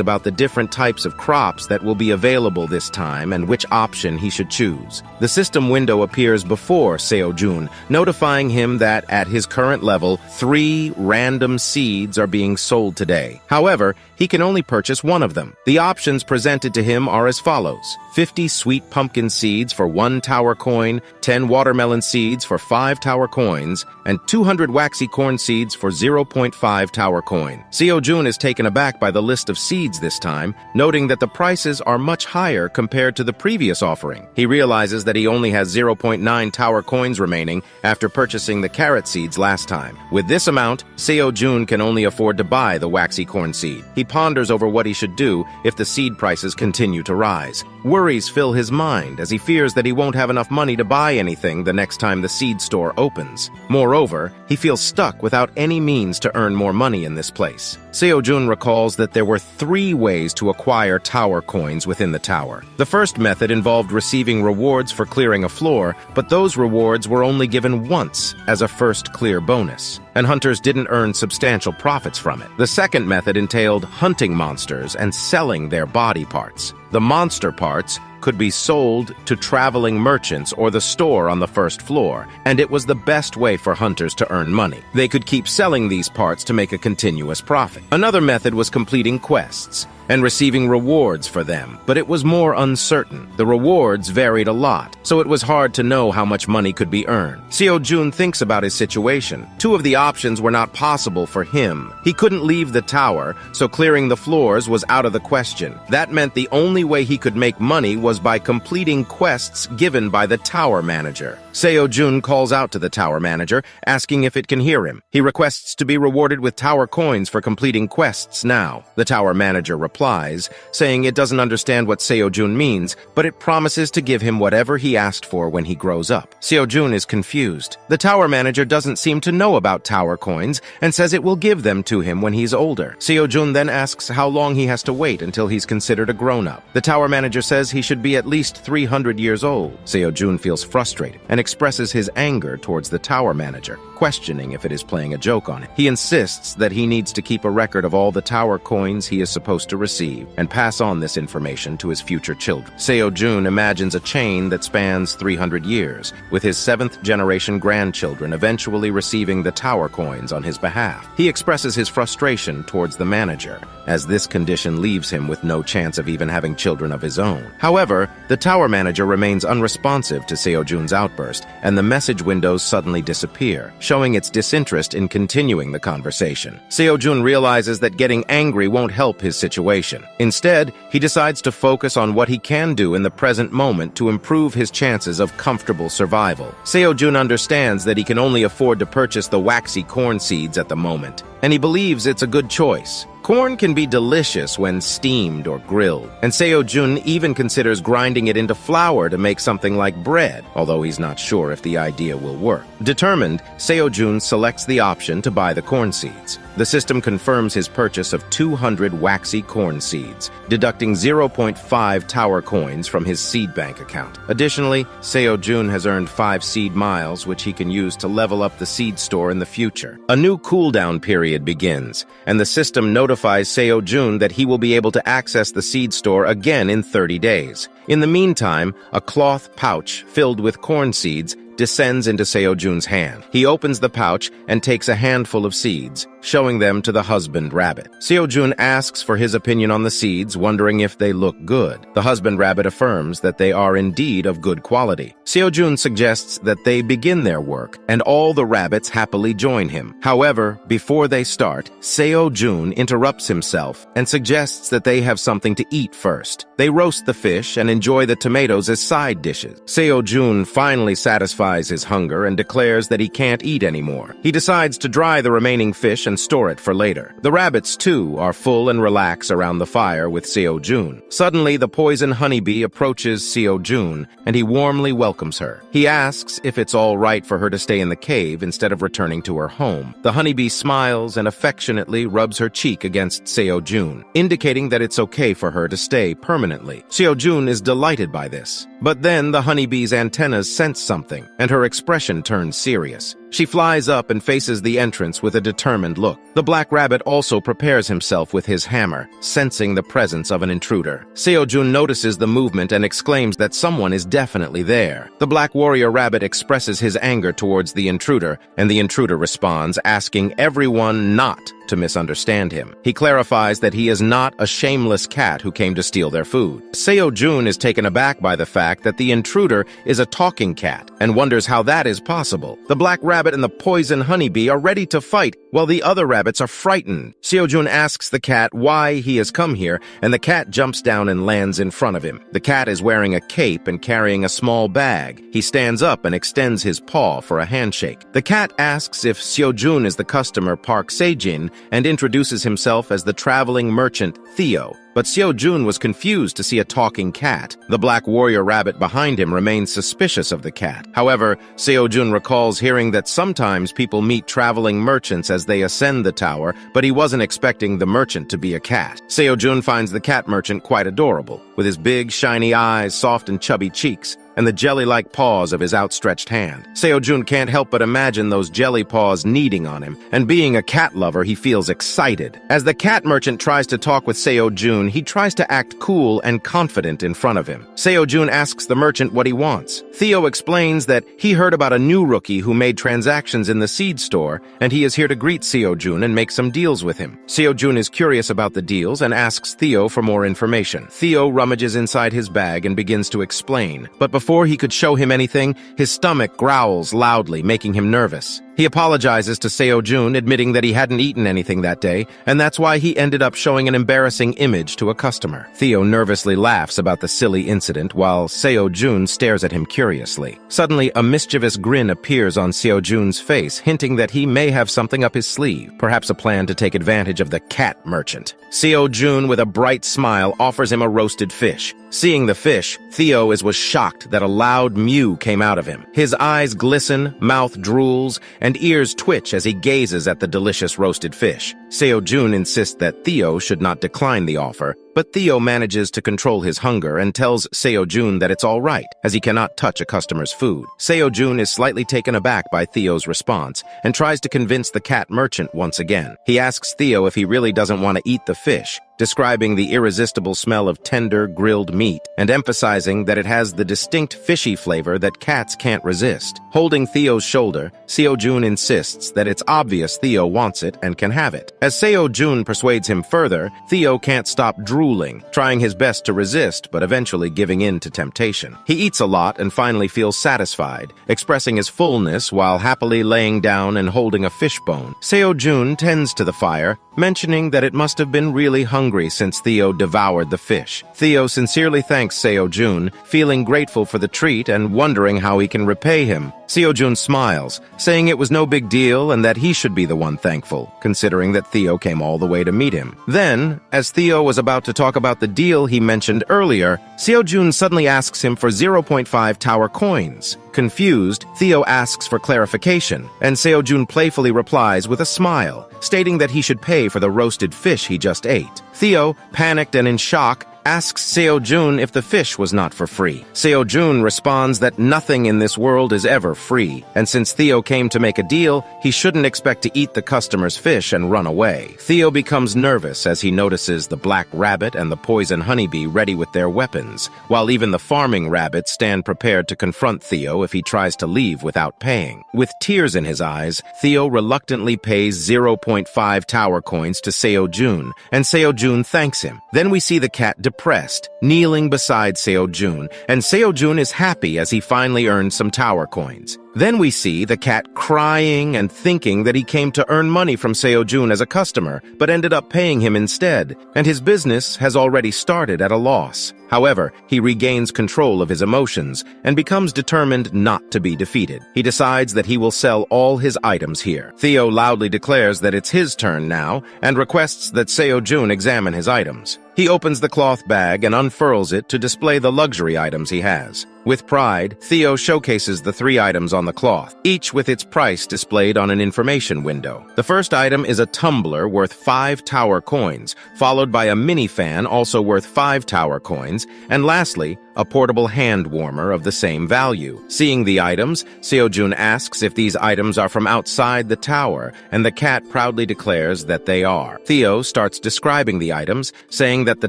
about the different types of crops that will be available this time and which option he should choose. The system window appears before Seo-jun, notifying him that at his current level, 3 random seeds are being sold today. However, he can only purchase one of them. The options presented to him are as follows: 50 sweet pumpkin seeds for 1 tower coin, 10 watermelon seeds for 5 tower coins, and 200 waxy corn seeds for 0.5 tower coin. Seo-jun is taken aback by the list of seeds this time, noting that the prices are much higher compared to the previous offering. He realizes that he only has 0.9 tower coins remaining after purchasing the carrot seeds last time. With this amount, Seo-jun can only afford to buy the waxy corn seed. He ponders over what he should do if the seed prices continue to rise. Worries fill his mind as he fears that he won't have enough money to buy anything the next time the seed store opens. Moreover, he feels stuck without any means to earn more money in this place. Seo-jun recalls that there were 3 ways to acquire tower coins within the tower. The first method involved receiving rewards for clearing a floor, but those rewards were only given once as a first clear bonus, and hunters didn't earn substantial profits from it. The second method entailed hunting monsters and selling their body parts. The monster parts could be sold to traveling merchants or the store on the first floor, and it was the best way for hunters to earn money. They could keep selling these parts to make a continuous profit. Another method was completing quests and receiving rewards for them, but it was more uncertain. The rewards varied a lot, so it was hard to know how much money could be earned. Seo-jun thinks about his situation. Two of the options were not possible for him. He couldn't leave the tower, so clearing the floors was out of the question. That meant the only way he could make money was by completing quests given by the tower manager. Seo-jun calls out to the tower manager, asking if it can hear him. He requests to be rewarded with tower coins for completing quests now. The tower manager replies, saying it doesn't understand what Seo-jun means, but it promises to give him whatever he asked for when he grows up. Seo-jun is confused. The tower manager doesn't seem to know about tower coins and says it will give them to him when he's older. Seo-jun then asks how long he has to wait until he's considered a grown-up. The tower manager says he should be at least 300 years old. Seo-jun feels frustrated and expresses his anger towards the tower manager, questioning if it is playing a joke on him. He insists that he needs to keep a record of all the tower coins he is supposed to receive and pass on this information to his future children. Seo-jun imagines a chain that spans 300 years, with his 7th-generation grandchildren eventually receiving the tower coins on his behalf. He expresses his frustration towards the manager, as this condition leaves him with no chance of even having children of his own. However, the tower manager remains unresponsive to Seo-jun's outburst, and the message windows suddenly disappear, showing its disinterest in continuing the conversation. Seo-jun realizes that getting angry won't help his situation. Instead, he decides to focus on what he can do in the present moment to improve his chances of comfortable survival. Seo-jun understands that he can only afford to purchase the waxy corn seeds at the moment, and he believes it's a good choice. Corn can be delicious when steamed or grilled, and Seo-jun even considers grinding it into flour to make something like bread, although he's not sure if the idea will work. Determined, Seo-jun selects the option to buy the corn seeds. The system confirms his purchase of 200 waxy corn seeds, deducting 0.5 tower coins from his seed bank account. Additionally, Seo-jun has earned 5 seed miles, which he can use to level up the seed store in the future. A new cooldown period begins, and the system notifies Seo-jun that he will be able to access the seed store again in 30 days. In the meantime, a cloth pouch filled with corn seeds descends into Seo-jun's hand. He opens the pouch and takes a handful of seeds, showing them to the husband rabbit. Seo-jun asks for his opinion on the seeds, wondering if they look good. The husband rabbit affirms that they are indeed of good quality. Seo-jun suggests that they begin their work, and all the rabbits happily join him. However, before they start, Seo-jun interrupts himself and suggests that they have something to eat first. They roast the fish and enjoy the tomatoes as side dishes. Seo-jun finally satisfies his hunger and declares that he can't eat anymore. He decides to dry the remaining fish and store it for later. The rabbits, too, are full and relax around the fire with Seo-jun. Suddenly, the poison honeybee approaches Seo-jun, and he warmly welcomes her. He asks if it's all right for her to stay in the cave instead of returning to her home. The honeybee smiles and affectionately rubs her cheek against Seo-jun, indicating that it's okay for her to stay permanently. Seo-jun is delighted by this. But then the honeybee's antennas sense something, and her expression turns serious. She flies up and faces the entrance with a determined look. The black rabbit also prepares himself with his hammer, sensing the presence of an intruder. Seo-jun notices the movement and exclaims that someone is definitely there. The black warrior rabbit expresses his anger towards the intruder, and the intruder responds, asking everyone not to misunderstand him. He clarifies that he is not a shameless cat who came to steal their food. Seo-jun is taken aback by the fact that the intruder is a talking cat and wonders how that is possible. The black rabbit and the poison honeybee are ready to fight, while the other rabbits are frightened. Seo-jun asks the cat why he has come here, and the cat jumps down and lands in front of him. The cat is wearing a cape and carrying a small bag. He stands up and extends his paw for a handshake. The cat asks if Seo-jun is the customer Park Se-jin and introduces himself as the traveling merchant Theo. But Seo-jun was confused to see a talking cat. The black warrior rabbit behind him remains suspicious of the cat. However, Seo-jun recalls hearing that sometimes people meet traveling merchants as they ascend the tower, but he wasn't expecting the merchant to be a cat. Seo-jun finds the cat merchant quite adorable, with his big, shiny eyes, soft and chubby cheeks, and the jelly-like paws of his outstretched hand. Seo-jun can't help but imagine those jelly paws kneading on him, and being a cat lover, he feels excited. As the cat merchant tries to talk with Seo-jun, Seo-jun, he tries to act cool and confident in front of him. Seo-jun asks the merchant what he wants. Theo explains that he heard about a new rookie who made transactions in the seed store, and he is here to greet Seo-jun and make some deals with him. Seo-jun is curious about the deals and asks Theo for more information. Theo rummages inside his bag and begins to explain, but before he could show him anything, his stomach growls loudly, making him nervous. He apologizes to Seo-jun, admitting that he hadn't eaten anything that day, and that's why he ended up showing an embarrassing image to a customer. Theo nervously laughs about the silly incident, while Seo-jun stares at him curiously. Suddenly, a mischievous grin appears on Seo-jun's face, hinting that he may have something up his sleeve, perhaps a plan to take advantage of the cat merchant. Seo-jun, with a bright smile, offers him a roasted fish. Seeing the fish, Theo was shocked that a loud mew came out of him. His eyes glisten, mouth drools, and ears twitch as he gazes at the delicious roasted fish. Seo-jun insists that Theo should not decline the offer, but Theo manages to control his hunger and tells Seo-jun that it's all right, as he cannot touch a customer's food. Seo-jun is slightly taken aback by Theo's response and tries to convince the cat merchant once again. He asks Theo if he really doesn't want to eat the fish, describing the irresistible smell of tender, grilled meat, and emphasizing that it has the distinct fishy flavor that cats can't resist. Holding Theo's shoulder, Seo-jun insists that it's obvious Theo wants it and can have it. As Seo-jun persuades him further, Theo can't stop drooling, trying his best to resist, but eventually giving in to temptation. He eats a lot and finally feels satisfied, expressing his fullness while happily laying down and holding a fishbone. Seo-jun tends to the fire, mentioning that it must have been really hungry since Theo devoured the fish. Theo sincerely thanks Seo-jun, feeling grateful for the treat and wondering how he can repay him. Seo-jun smiles, saying it was no big deal and that he should be the one thankful, considering that Theo came all the way to meet him. Then, as Theo was about to talk about the deal he mentioned earlier, Seo-jun suddenly asks him for 0.5 tower coins. Confused, Theo asks for clarification, and Seo-jun playfully replies with a smile, stating that he should pay for the roasted fish he just ate. Theo, panicked and in shock, asks Seo-jun if the fish was not for free. Seo-jun responds that nothing in this world is ever free, and since Theo came to make a deal, he shouldn't expect to eat the customer's fish and run away. Theo becomes nervous as he notices the black rabbit and the poison honeybee ready with their weapons, while even the farming rabbits stand prepared to confront Theo if he tries to leave without paying. With tears in his eyes, Theo reluctantly pays 0.5 tower coins to Seo-jun, and Seo-jun thanks him. Then we see the cat depressed, kneeling beside Seo-jun, and Seo-jun is happy as he finally earns some tower coins. Then we see the cat crying and thinking that he came to earn money from Seo-jun as a customer, but ended up paying him instead, and his business has already started at a loss. However, he regains control of his emotions and becomes determined not to be defeated. He decides that he will sell all his items here. Theo loudly declares that it's his turn now and requests that Seo-jun examine his items. He opens the cloth bag and unfurls it to display the luxury items he has. With pride, Theo showcases the 3 items on the cloth, each with its price displayed on an information window. The first item is a tumbler worth 5 tower coins, followed by a mini fan also worth 5 tower coins, and lastly, a portable hand warmer of the same value. Seeing the items, Seo-jun asks if these items are from outside the tower, and the cat proudly declares that they are. Theo starts describing the items, saying that the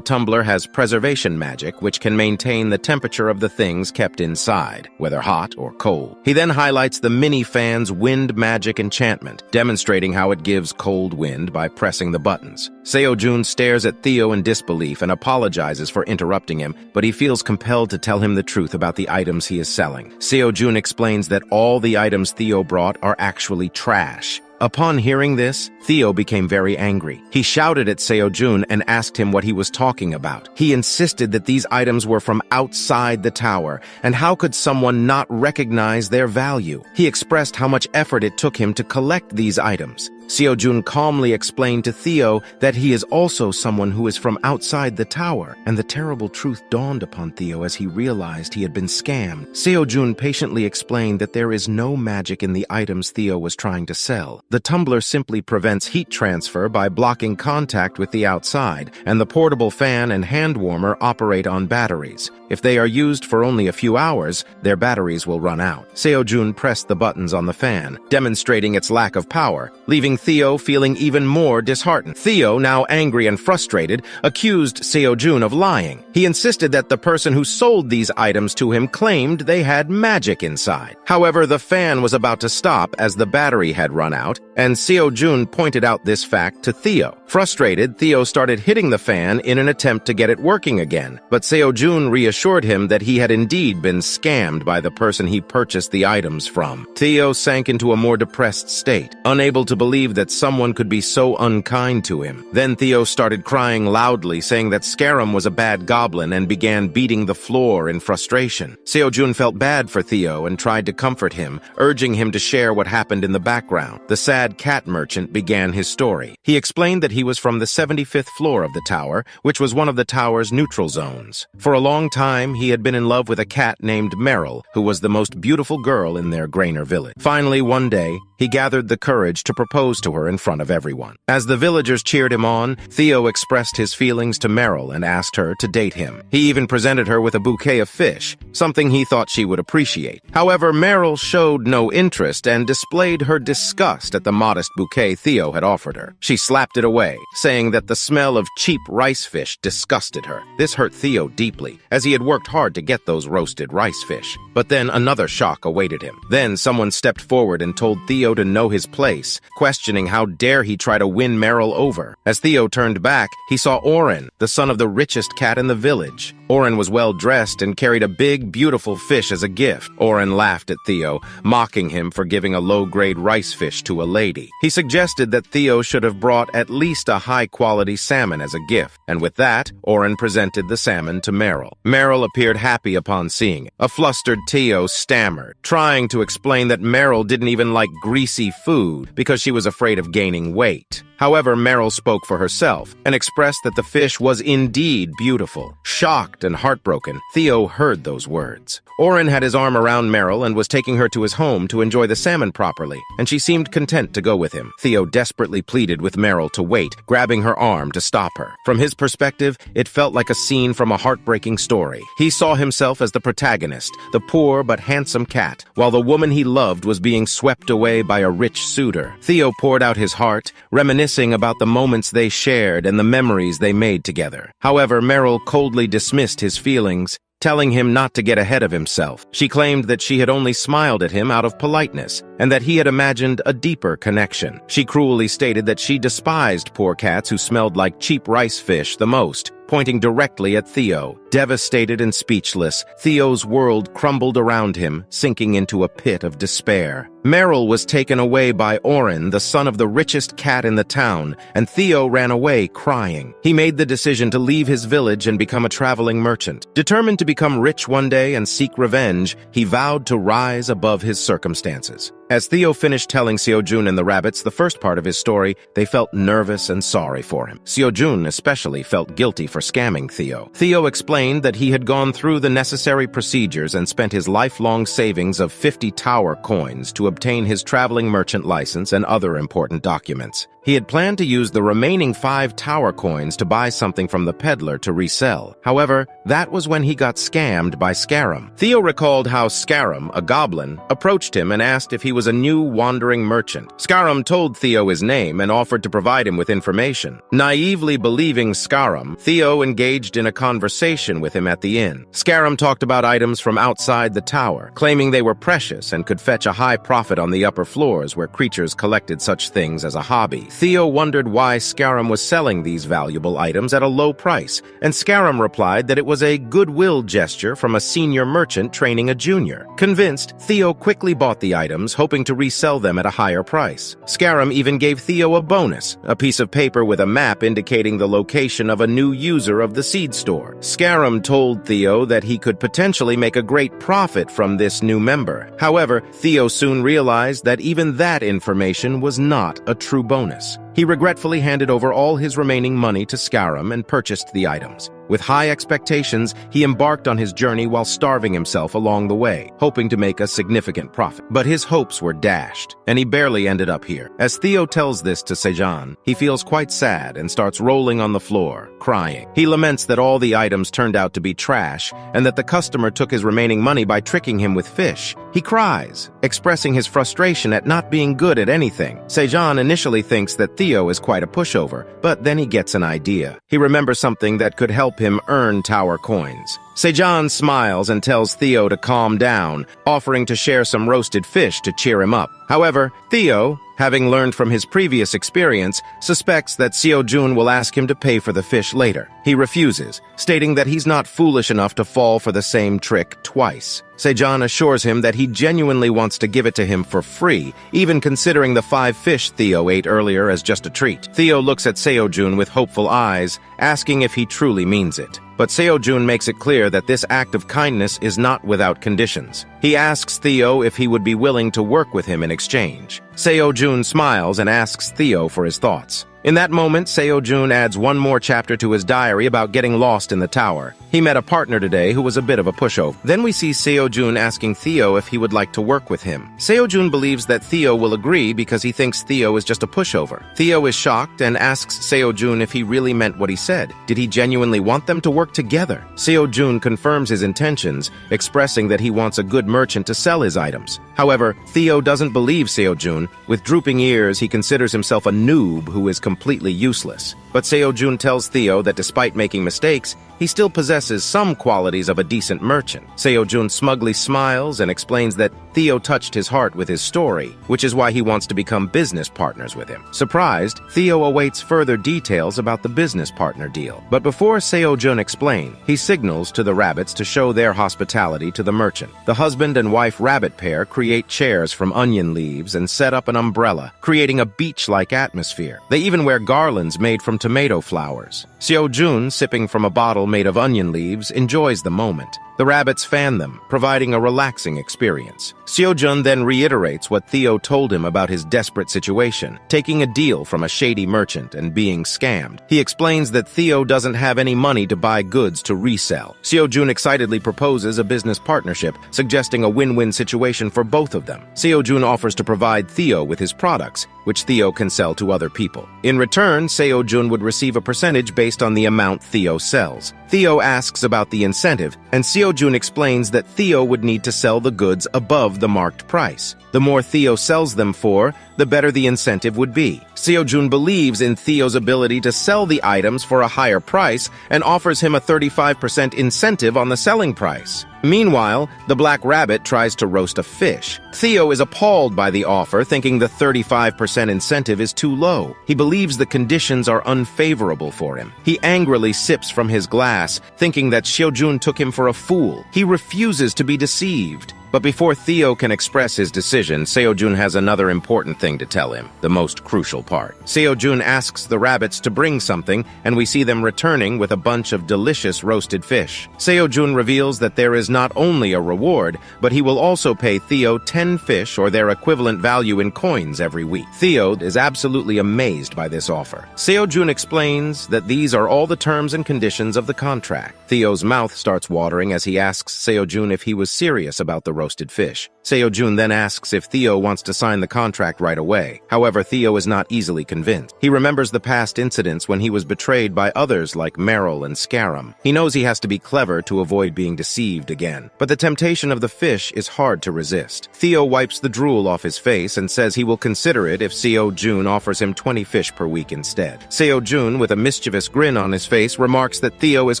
tumbler has preservation magic which can maintain the temperature of the things kept inside, whether hot or cold. He then highlights the mini fan's wind magic enchantment, demonstrating how it gives cold wind by pressing the buttons. Seo-jun stares at Theo in disbelief and apologizes for interrupting him, but he feels compelled to tell him the truth about the items he is selling. Seo-jun explains that all the items Theo brought are actually trash. Upon hearing this, Theo became very angry. He shouted at Seo-jun and asked him what he was talking about. He insisted that these items were from outside the tower, and how could someone not recognize their value? He expressed how much effort it took him to collect these items. Seo-jun calmly explained to Theo that he is also someone who is from outside the tower, and the terrible truth dawned upon Theo as he realized he had been scammed. Seo-jun patiently explained that there is no magic in the items Theo was trying to sell. The tumbler simply prevents heat transfer by blocking contact with the outside, and the portable fan and hand warmer operate on batteries. If they are used for only a few hours, their batteries will run out. Seo-jun pressed the buttons on the fan, demonstrating its lack of power, leaving Theo feeling even more disheartened. Theo, now angry and frustrated, accused Seo-jun of lying. He insisted that the person who sold these items to him claimed they had magic inside. However, the fan was about to stop as the battery had run out, and Seo-jun pointed out this fact to Theo. Frustrated, Theo started hitting the fan in an attempt to get it working again, but Seo-jun reassured him that he had indeed been scammed by the person he purchased the items from. Theo sank into a more depressed state, unable to believe that someone could be so unkind to him. Then Theo started crying loudly, saying that Scarum was a bad goblin, and began beating the floor in frustration. Seo-jun felt bad for Theo and tried to comfort him, urging him to share what happened in the background. The sad cat merchant began his story. He explained that he was from the 75th floor of the tower, which was one of the tower's neutral zones. For a long time, he had been in love with a cat named Meryl, who was the most beautiful girl in their Grainer village. Finally, one day, he gathered the courage to propose to her in front of everyone. As the villagers cheered him on, Theo expressed his feelings to Meryl and asked her to date him. He even presented her with a bouquet of fish, something he thought she would appreciate. However, Meryl showed no interest and displayed her disgust at the modest bouquet Theo had offered her. She slapped it away, saying that the smell of cheap rice fish disgusted her. This hurt Theo deeply, as he had worked hard to get those roasted rice fish. But then another shock awaited him. Then someone stepped forward and told Theo to know his place, questioning how dare he try to win Meryl over. As Theo turned back, he saw Oren, the son of the richest cat in the village. Oren was well-dressed and carried a big, beautiful fish as a gift. Oren laughed at Theo, mocking him for giving a low-grade rice fish to a lady. He suggested that Theo should have brought at least a high-quality salmon as a gift, and with that, Oren presented the salmon to Meryl. Meryl appeared happy upon seeing it. A flustered Theo stammered, trying to explain that Meryl didn't even like greasy food because she was afraid of gaining weight. However, Meryl spoke for herself and expressed that the fish was indeed beautiful. Shocked and heartbroken, Theo heard those words. Oren had his arm around Meryl and was taking her to his home to enjoy the salmon properly, and she seemed content to go with him. Theo desperately pleaded with Meryl to wait, grabbing her arm to stop her. From his perspective, it felt like a scene from a heartbreaking story. He saw himself as the protagonist, the poor but handsome cat, while the woman he loved was being swept away by a rich suitor. Theo poured out his heart, reminiscing about the moments they shared and the memories they made together. However, Meryl coldly dismissed his feelings, telling him not to get ahead of himself. She claimed that she had only smiled at him out of politeness, and that he had imagined a deeper connection. She cruelly stated that she despised poor cats who smelled like cheap rice fish the most, pointing directly at Theo. Devastated and speechless, Theo's world crumbled around him, sinking into a pit of despair. Meryl was taken away by Oren, the son of the richest cat in the town, and Theo ran away crying. He made the decision to leave his village and become a traveling merchant. Determined to become rich one day and seek revenge, he vowed to rise above his circumstances. As Theo finished telling Seo-jun and the rabbits the first part of his story, they felt nervous and sorry for him. Seo-jun especially felt guilty for scamming Theo. Theo explained that he had gone through the necessary procedures and spent his lifelong savings of 50 tower coins to obtain his traveling merchant license and other important documents. He had planned to use the remaining 5 tower coins to buy something from the peddler to resell. However, that was when he got scammed by Scarum. Theo recalled how Scarum, a goblin, approached him and asked if he was a new wandering merchant. Scarum told Theo his name and offered to provide him with information. Naively believing Scarum, Theo engaged in a conversation with him at the inn. Scarum talked about items from outside the tower, claiming they were precious and could fetch a high profit on the upper floors where creatures collected such things as a hobby. Theo wondered why Scarum was selling these valuable items at a low price, and Scarum replied that it was a goodwill gesture from a senior merchant training a junior. Convinced, Theo quickly bought the items, hoping to resell them at a higher price. Scarum even gave Theo a bonus, a piece of paper with a map indicating the location of a new user of the seed store. Scarum told Theo that he could potentially make a great profit from this new member. However, Theo soon realized that even that information was not a true bonus. He regretfully handed over all his remaining money to Scarum and purchased the items. With high expectations, he embarked on his journey while starving himself along the way, hoping to make a significant profit. But his hopes were dashed, and he barely ended up here. As Theo tells this to Sejong, he feels quite sad and starts rolling on the floor, crying. He laments that all the items turned out to be trash, and that the customer took his remaining money by tricking him with fish. He cries, expressing his frustration at not being good at anything. Sejong initially thinks that Theo is quite a pushover, but then he gets an idea. He remembers something that could help him earn tower coins. Sejong smiles and tells Theo to calm down, offering to share some roasted fish to cheer him up. However, Theo, having learned from his previous experience, suspects that Seo-jun will ask him to pay for the fish later. He refuses, stating that he's not foolish enough to fall for the same trick twice. Sejong assures him that he genuinely wants to give it to him for free, even considering the 5 fish Theo ate earlier as just a treat. Theo looks at Seo-jun with hopeful eyes, asking if he truly means it. But Seo-jun makes it clear that this act of kindness is not without conditions. He asks Theo if he would be willing to work with him in exchange. Seo-jun smiles and asks Theo for his thoughts. In that moment, Seo-jun adds one more chapter to his diary about getting lost in the tower. He met a partner today who was a bit of a pushover. Then we see Seo-jun asking Theo if he would like to work with him. Seo-jun believes that Theo will agree because he thinks Theo is just a pushover. Theo is shocked and asks Seo-jun if he really meant what he said. Did he genuinely want them to work together? Seo-jun confirms his intentions, expressing that he wants a good merchant to sell his items. However, Theo doesn't believe Seo-jun. With drooping ears, he considers himself a noob who is completely useless. But Seo-jun tells Theo that despite making mistakes, he still possesses some qualities of a decent merchant. Seo-jun smugly smiles and explains that Theo touched his heart with his story, which is why he wants to become business partners with him. Surprised, Theo awaits further details about the business partner deal. But before Seo-jun explains, he signals to the rabbits to show their hospitality to the merchant. The husband and wife rabbit pair create chairs from onion leaves and set up an umbrella, creating a beach-like atmosphere. They even wear garlands made from tomato flowers. Seo-jun, sipping from a bottle made of onion leaves, enjoys the moment. The rabbits fan them, providing a relaxing experience. Seo-jun then reiterates what Theo told him about his desperate situation, taking a deal from a shady merchant and being scammed. He explains that Theo doesn't have any money to buy goods to resell. Seo-jun excitedly proposes a business partnership, suggesting a win-win situation for both of them. Seo-jun offers to provide Theo with his products, which Theo can sell to other people. In return, Seo-jun would receive a percentage based on the amount Theo sells. Theo asks about the incentive, and Seo-jun explains that Theo would need to sell the goods above the marked price. The more Theo sells them for, the better the incentive would be. Seo-jun believes in Theo's ability to sell the items for a higher price and offers him a 35% incentive on the selling price. Meanwhile, the Black Rabbit tries to roast a fish. Theo is appalled by the offer, thinking the 35% incentive is too low. He believes the conditions are unfavorable for him. He angrily sips from his glass, thinking that Seo-jun took him for a fool. He refuses to be deceived. But before Theo can express his decision, Seo-jun has another important thing to tell him, the most crucial part. Seo-jun asks the rabbits to bring something, and we see them returning with a bunch of delicious roasted fish. Seo-jun reveals that there is not only a reward, but he will also pay Theo 10 fish or their equivalent value in coins every week. Theo is absolutely amazed by this offer. Seo-jun explains that these are all the terms and conditions of the contract. Theo's mouth starts watering as he asks Seo-jun if he was serious about the roasted fish. Seo-jun then asks if Theo wants to sign the contract right away. However, Theo is not easily convinced. He remembers the past incidents when he was betrayed by others like Meryl and Scarum. He knows he has to be clever to avoid being deceived again. But the temptation of the fish is hard to resist. Theo wipes the drool off his face and says he will consider it if Seo-jun offers him 20 fish per week instead. Seo-jun, with a mischievous grin on his face, remarks that Theo is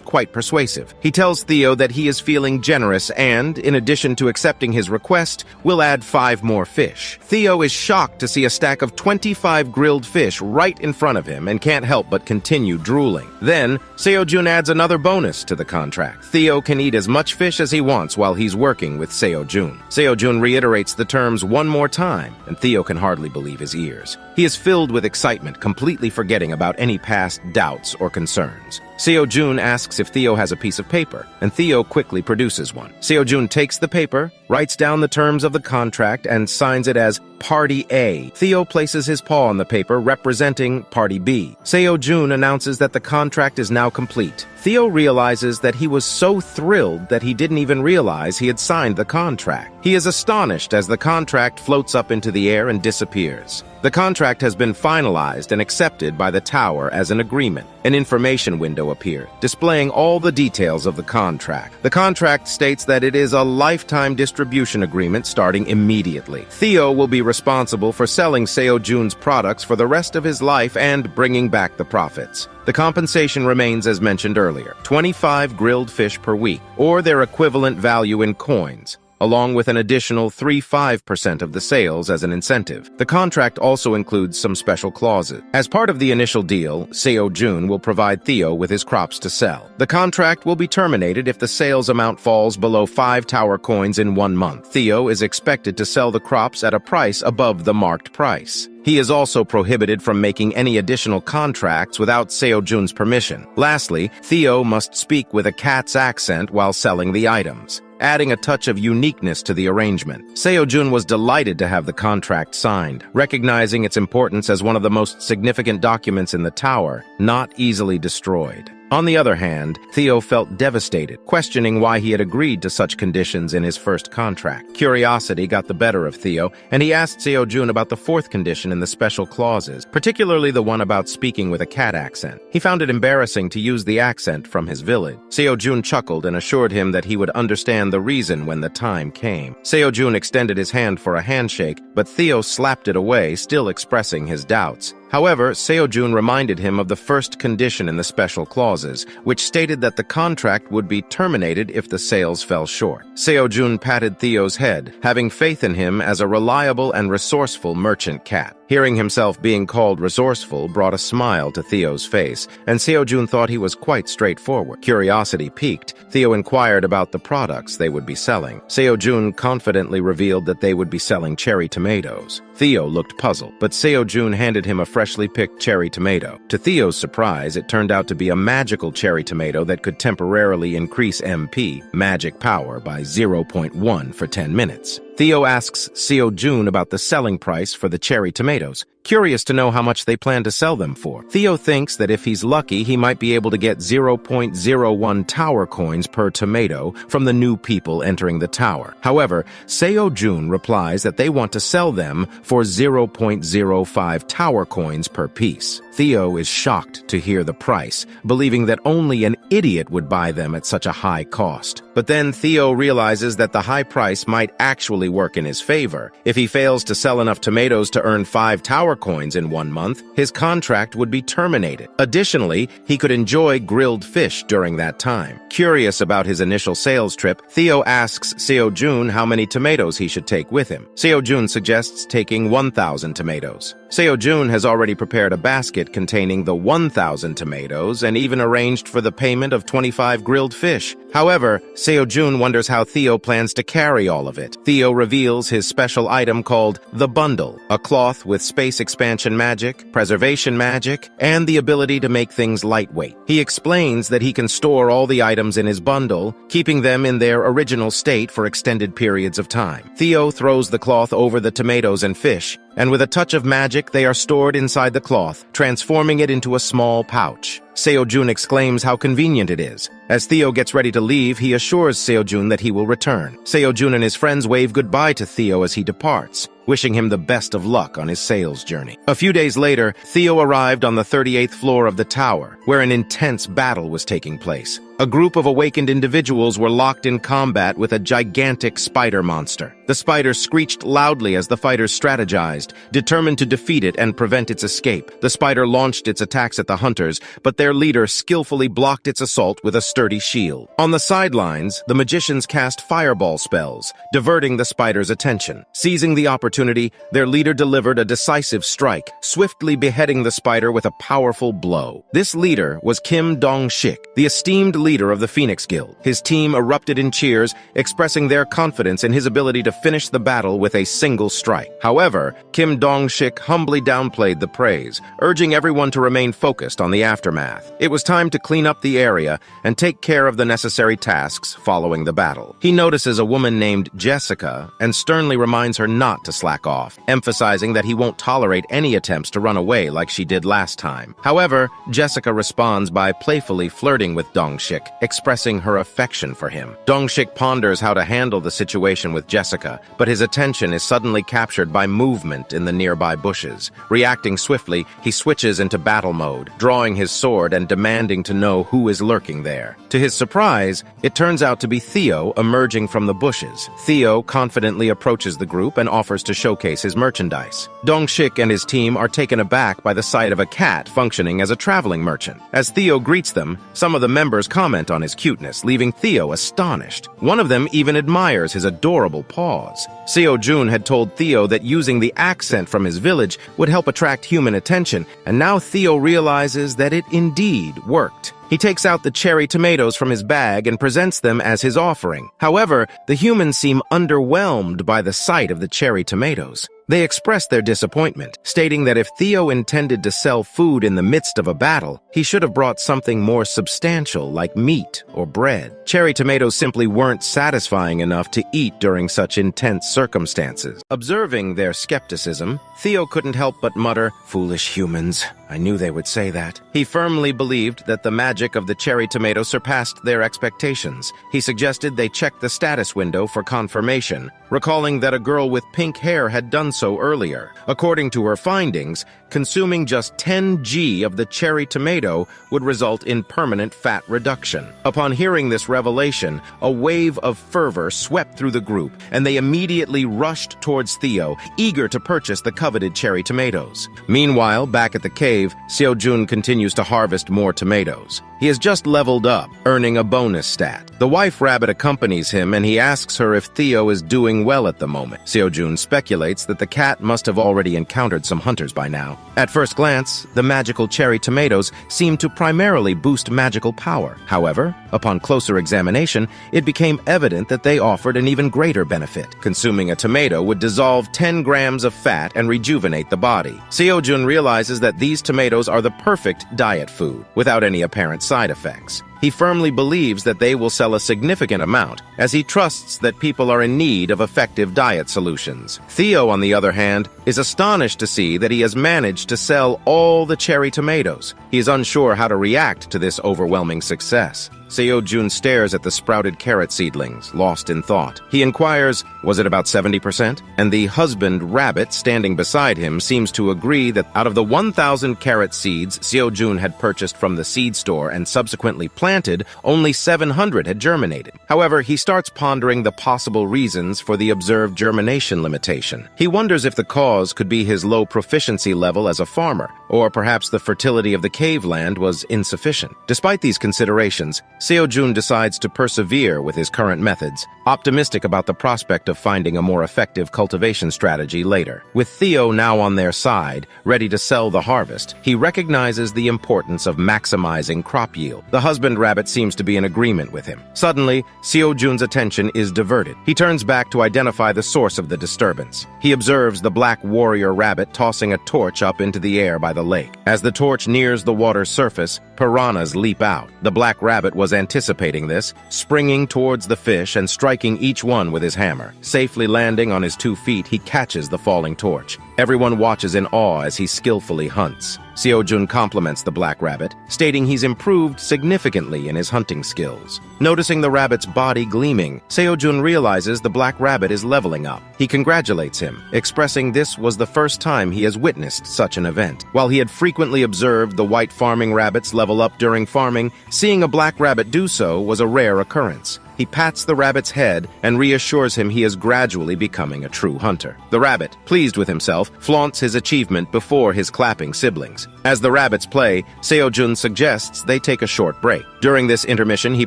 quite persuasive. He tells Theo that he is feeling generous and, in addition to accepting his request, will add 5 more fish. Theo is shocked to see a stack of 25 grilled fish right in front of him and can't help but continue drooling. Then, Seo-jun adds another bonus to the contract. Theo can eat as much fish as he wants while he's working with Seo-jun. Seo-jun reiterates the terms one more time, and Theo can hardly believe his ears. He is filled with excitement, completely forgetting about any past doubts or concerns. Seo-jun asks if Theo has a piece of paper, and Theo quickly produces one. Seo-jun takes the paper, writes down the terms of the contract, and signs it as Party A. Theo places his paw on the paper, representing Party B. Seo-jun announces that the contract is now complete. Theo realizes that he was so thrilled that he didn't even realize he had signed the contract. He is astonished as the contract floats up into the air and disappears. The contract has been finalized and accepted by the tower as an agreement. An information window appeared, displaying all the details of the contract. The contract states that it is a lifetime distribution agreement starting immediately. Theo will be responsible for selling Seo-jun's products for the rest of his life and bringing back the profits. The compensation remains as mentioned earlier, 25 grilled fish per week, or their equivalent value in coins, along with an additional 3.5% of the sales as an incentive. The contract also includes some special clauses. As part of the initial deal, Seo-jun will provide Theo with his crops to sell. The contract will be terminated if the sales amount falls below 5 tower coins in 1 month. Theo is expected to sell the crops at a price above the marked price. He is also prohibited from making any additional contracts without Seo-jun's permission. Lastly, Theo must speak with a cat's accent while selling the items, adding a touch of uniqueness to the arrangement. Seo-jun was delighted to have the contract signed, recognizing its importance as one of the most significant documents in the tower, not easily destroyed. On the other hand, Theo felt devastated, questioning why he had agreed to such conditions in his first contract. Curiosity got the better of Theo, and he asked Seo-jun about the fourth condition in the special clauses, particularly the one about speaking with a cat accent. He found it embarrassing to use the accent from his village. Seo-jun chuckled and assured him that he would understand the reason when the time came. Seo-jun extended his hand for a handshake, but Theo slapped it away, still expressing his doubts. However, Seo-jun reminded him of the first condition in the special clauses, which stated that the contract would be terminated if the sales fell short. Seo-jun patted Theo's head, having faith in him as a reliable and resourceful merchant cat. Hearing himself being called resourceful brought a smile to Theo's face, and Seo-jun thought he was quite straightforward. Curiosity piqued, Theo inquired about the products they would be selling. Seo-jun confidently revealed that they would be selling cherry tomatoes. Theo looked puzzled, but Seo-jun handed him a freshly picked cherry tomato. To Theo's surprise, it turned out to be a magical cherry tomato that could temporarily increase MP, magic power, by 0.1 for 10 minutes. Theo asks Seo-jun about the selling price for the cherry tomatoes, curious to know how much they plan to sell them for. Theo thinks that if he's lucky, he might be able to get 0.01 tower coins per tomato from the new people entering the tower. However, Seo-jun replies that they want to sell them for 0.05 tower coins per piece. Theo is shocked to hear the price, believing that only an idiot would buy them at such a high cost. But then Theo realizes that the high price might actually work in his favor. If he fails to sell enough tomatoes to earn 5 tower coins in 1 month, his contract would be terminated. Additionally, he could enjoy grilled fish during that time. Curious about his initial sales trip, Theo asks Seo-jun how many tomatoes he should take with him. Seo-jun suggests taking 1,000 tomatoes. Seo-jun has already prepared a basket containing the 1,000 tomatoes and even arranged for the payment of 25 grilled fish. However, Seo-jun wonders how Theo plans to carry all of it. Theo reveals his special item called the Bundle, a cloth with space expansion magic, preservation magic, and the ability to make things lightweight. He explains that he can store all the items in his bundle, keeping them in their original state for extended periods of time. Theo throws the cloth over the tomatoes and fish, and with a touch of magic, they are stored inside the cloth, transforming it into a small pouch. Seo-jun exclaims how convenient it is. As Theo gets ready to leave, he assures Seo-jun that he will return. Seo-jun and his friends wave goodbye to Theo as he departs, wishing him the best of luck on his sales journey. A few days later, Theo arrived on the 38th floor of the tower, where an intense battle was taking place. A group of awakened individuals were locked in combat with a gigantic spider monster. The spider screeched loudly as the fighters strategized, determined to defeat it and prevent its escape. The spider launched its attacks at the hunters, but their leader skillfully blocked its assault with a sturdy shield. On the sidelines, the magicians cast fireball spells, diverting the spider's attention. Seizing the opportunity, their leader delivered a decisive strike, swiftly beheading the spider with a powerful blow. This leader was Kim Dong-shik, the esteemed leader of the Phoenix Guild. His team erupted in cheers, expressing their confidence in his ability to finish the battle with a single strike. However, Kim Dong-shik humbly downplayed the praise, urging everyone to remain focused on the aftermath. It was time to clean up the area and take care of the necessary tasks following the battle. He notices a woman named Jessica and sternly reminds her not to slack off, emphasizing that he won't tolerate any attempts to run away like she did last time. However, Jessica responds by playfully flirting with Dong-shik, expressing her affection for him. Dong-shik ponders how to handle the situation with Jessica, but his attention is suddenly captured by movement in the nearby bushes. Reacting swiftly, he switches into battle mode, drawing his sword and demanding to know who is lurking there. To his surprise, it turns out to be Theo emerging from the bushes. Theo confidently approaches the group and offers to showcase his merchandise. Dong-shik and his team are taken aback by the sight of a cat functioning as a traveling merchant. As Theo greets them, some of the members comment on his cuteness, leaving Theo astonished. One of them even admires his adorable paws. Seo-jun had told Theo that using the accent from his village would help attract human attention, and now Theo realizes that it indeed worked. He takes out the cherry tomatoes from his bag and presents them as his offering. However, the humans seem underwhelmed by the sight of the cherry tomatoes. They express their disappointment, stating that if Theo intended to sell food in the midst of a battle, he should have brought something more substantial like meat or bread. Cherry tomatoes simply weren't satisfying enough to eat during such intense circumstances. Observing their skepticism, Theo couldn't help but mutter, "Foolish humans. I knew they would say that." He firmly believed that the magic of the cherry tomato surpassed their expectations. He suggested they check the status window for confirmation, recalling that a girl with pink hair had done so earlier. According to her findings, consuming just 10 g of the cherry tomato would result in permanent fat reduction. Upon hearing this revelation, a wave of fervor swept through the group, and they immediately rushed towards Theo, eager to purchase the coveted cherry tomatoes. Meanwhile, back at the cave, Seo-jun continues to harvest more tomatoes. He has just leveled up, earning a bonus stat. The wife rabbit accompanies him, and he asks her if Theo is doing well at the moment. Seo-jun speculates that the cat must have already encountered some hunters by now. At first glance, the magical cherry tomatoes seem to primarily boost magical power. However, upon closer examination, it became evident that they offered an even greater benefit. Consuming a tomato would dissolve 10 grams of fat and rejuvenate the body. Seo-jun realizes that these tomatoes are the perfect diet food, without any apparent side effects. He firmly believes that they will sell a significant amount, as he trusts that people are in need of effective diet solutions. Theo, on the other hand, is astonished to see that he has managed to sell all the cherry tomatoes. He is unsure how to react to this overwhelming success. Seo-jun stares at the sprouted carrot seedlings, lost in thought. He inquires, was it about 70%? And the husband rabbit standing beside him seems to agree that out of the 1,000 carrot seeds Seo-jun had purchased from the seed store and subsequently planted, only 700 had germinated. However, he starts pondering the possible reasons for the observed germination limitation. He wonders if the cause could be his low proficiency level as a farmer, or perhaps the fertility of the cave land was insufficient. Despite these considerations, Seo-jun decides to persevere with his current methods, optimistic about the prospect of finding a more effective cultivation strategy later. With Theo now on their side, ready to sell the harvest, he recognizes the importance of maximizing crop yield. The husband rabbit seems to be in agreement with him. Suddenly, Seo-jun's attention is diverted. He turns back to identify the source of the disturbance. He observes the black warrior rabbit tossing a torch up into the air by the lake. As the torch nears the water's surface, piranhas leap out. The black rabbit was anticipating this, springing towards the fish and striking each one with his hammer. Safely landing on his 2 feet, he catches the falling torch. Everyone watches in awe as he skillfully hunts. Seo-jun compliments the black rabbit, stating he's improved significantly in his hunting skills. Noticing the rabbit's body gleaming, Seo-jun realizes the black rabbit is leveling up. He congratulates him, expressing this was the first time he has witnessed such an event. While he had frequently observed the white farming rabbits level up during farming, seeing a black rabbit do so was a rare occurrence. He pats the rabbit's head and reassures him he is gradually becoming a true hunter. The rabbit, pleased with himself, flaunts his achievement before his clapping siblings. As the rabbits play, Seo-jun suggests they take a short break. During this intermission, he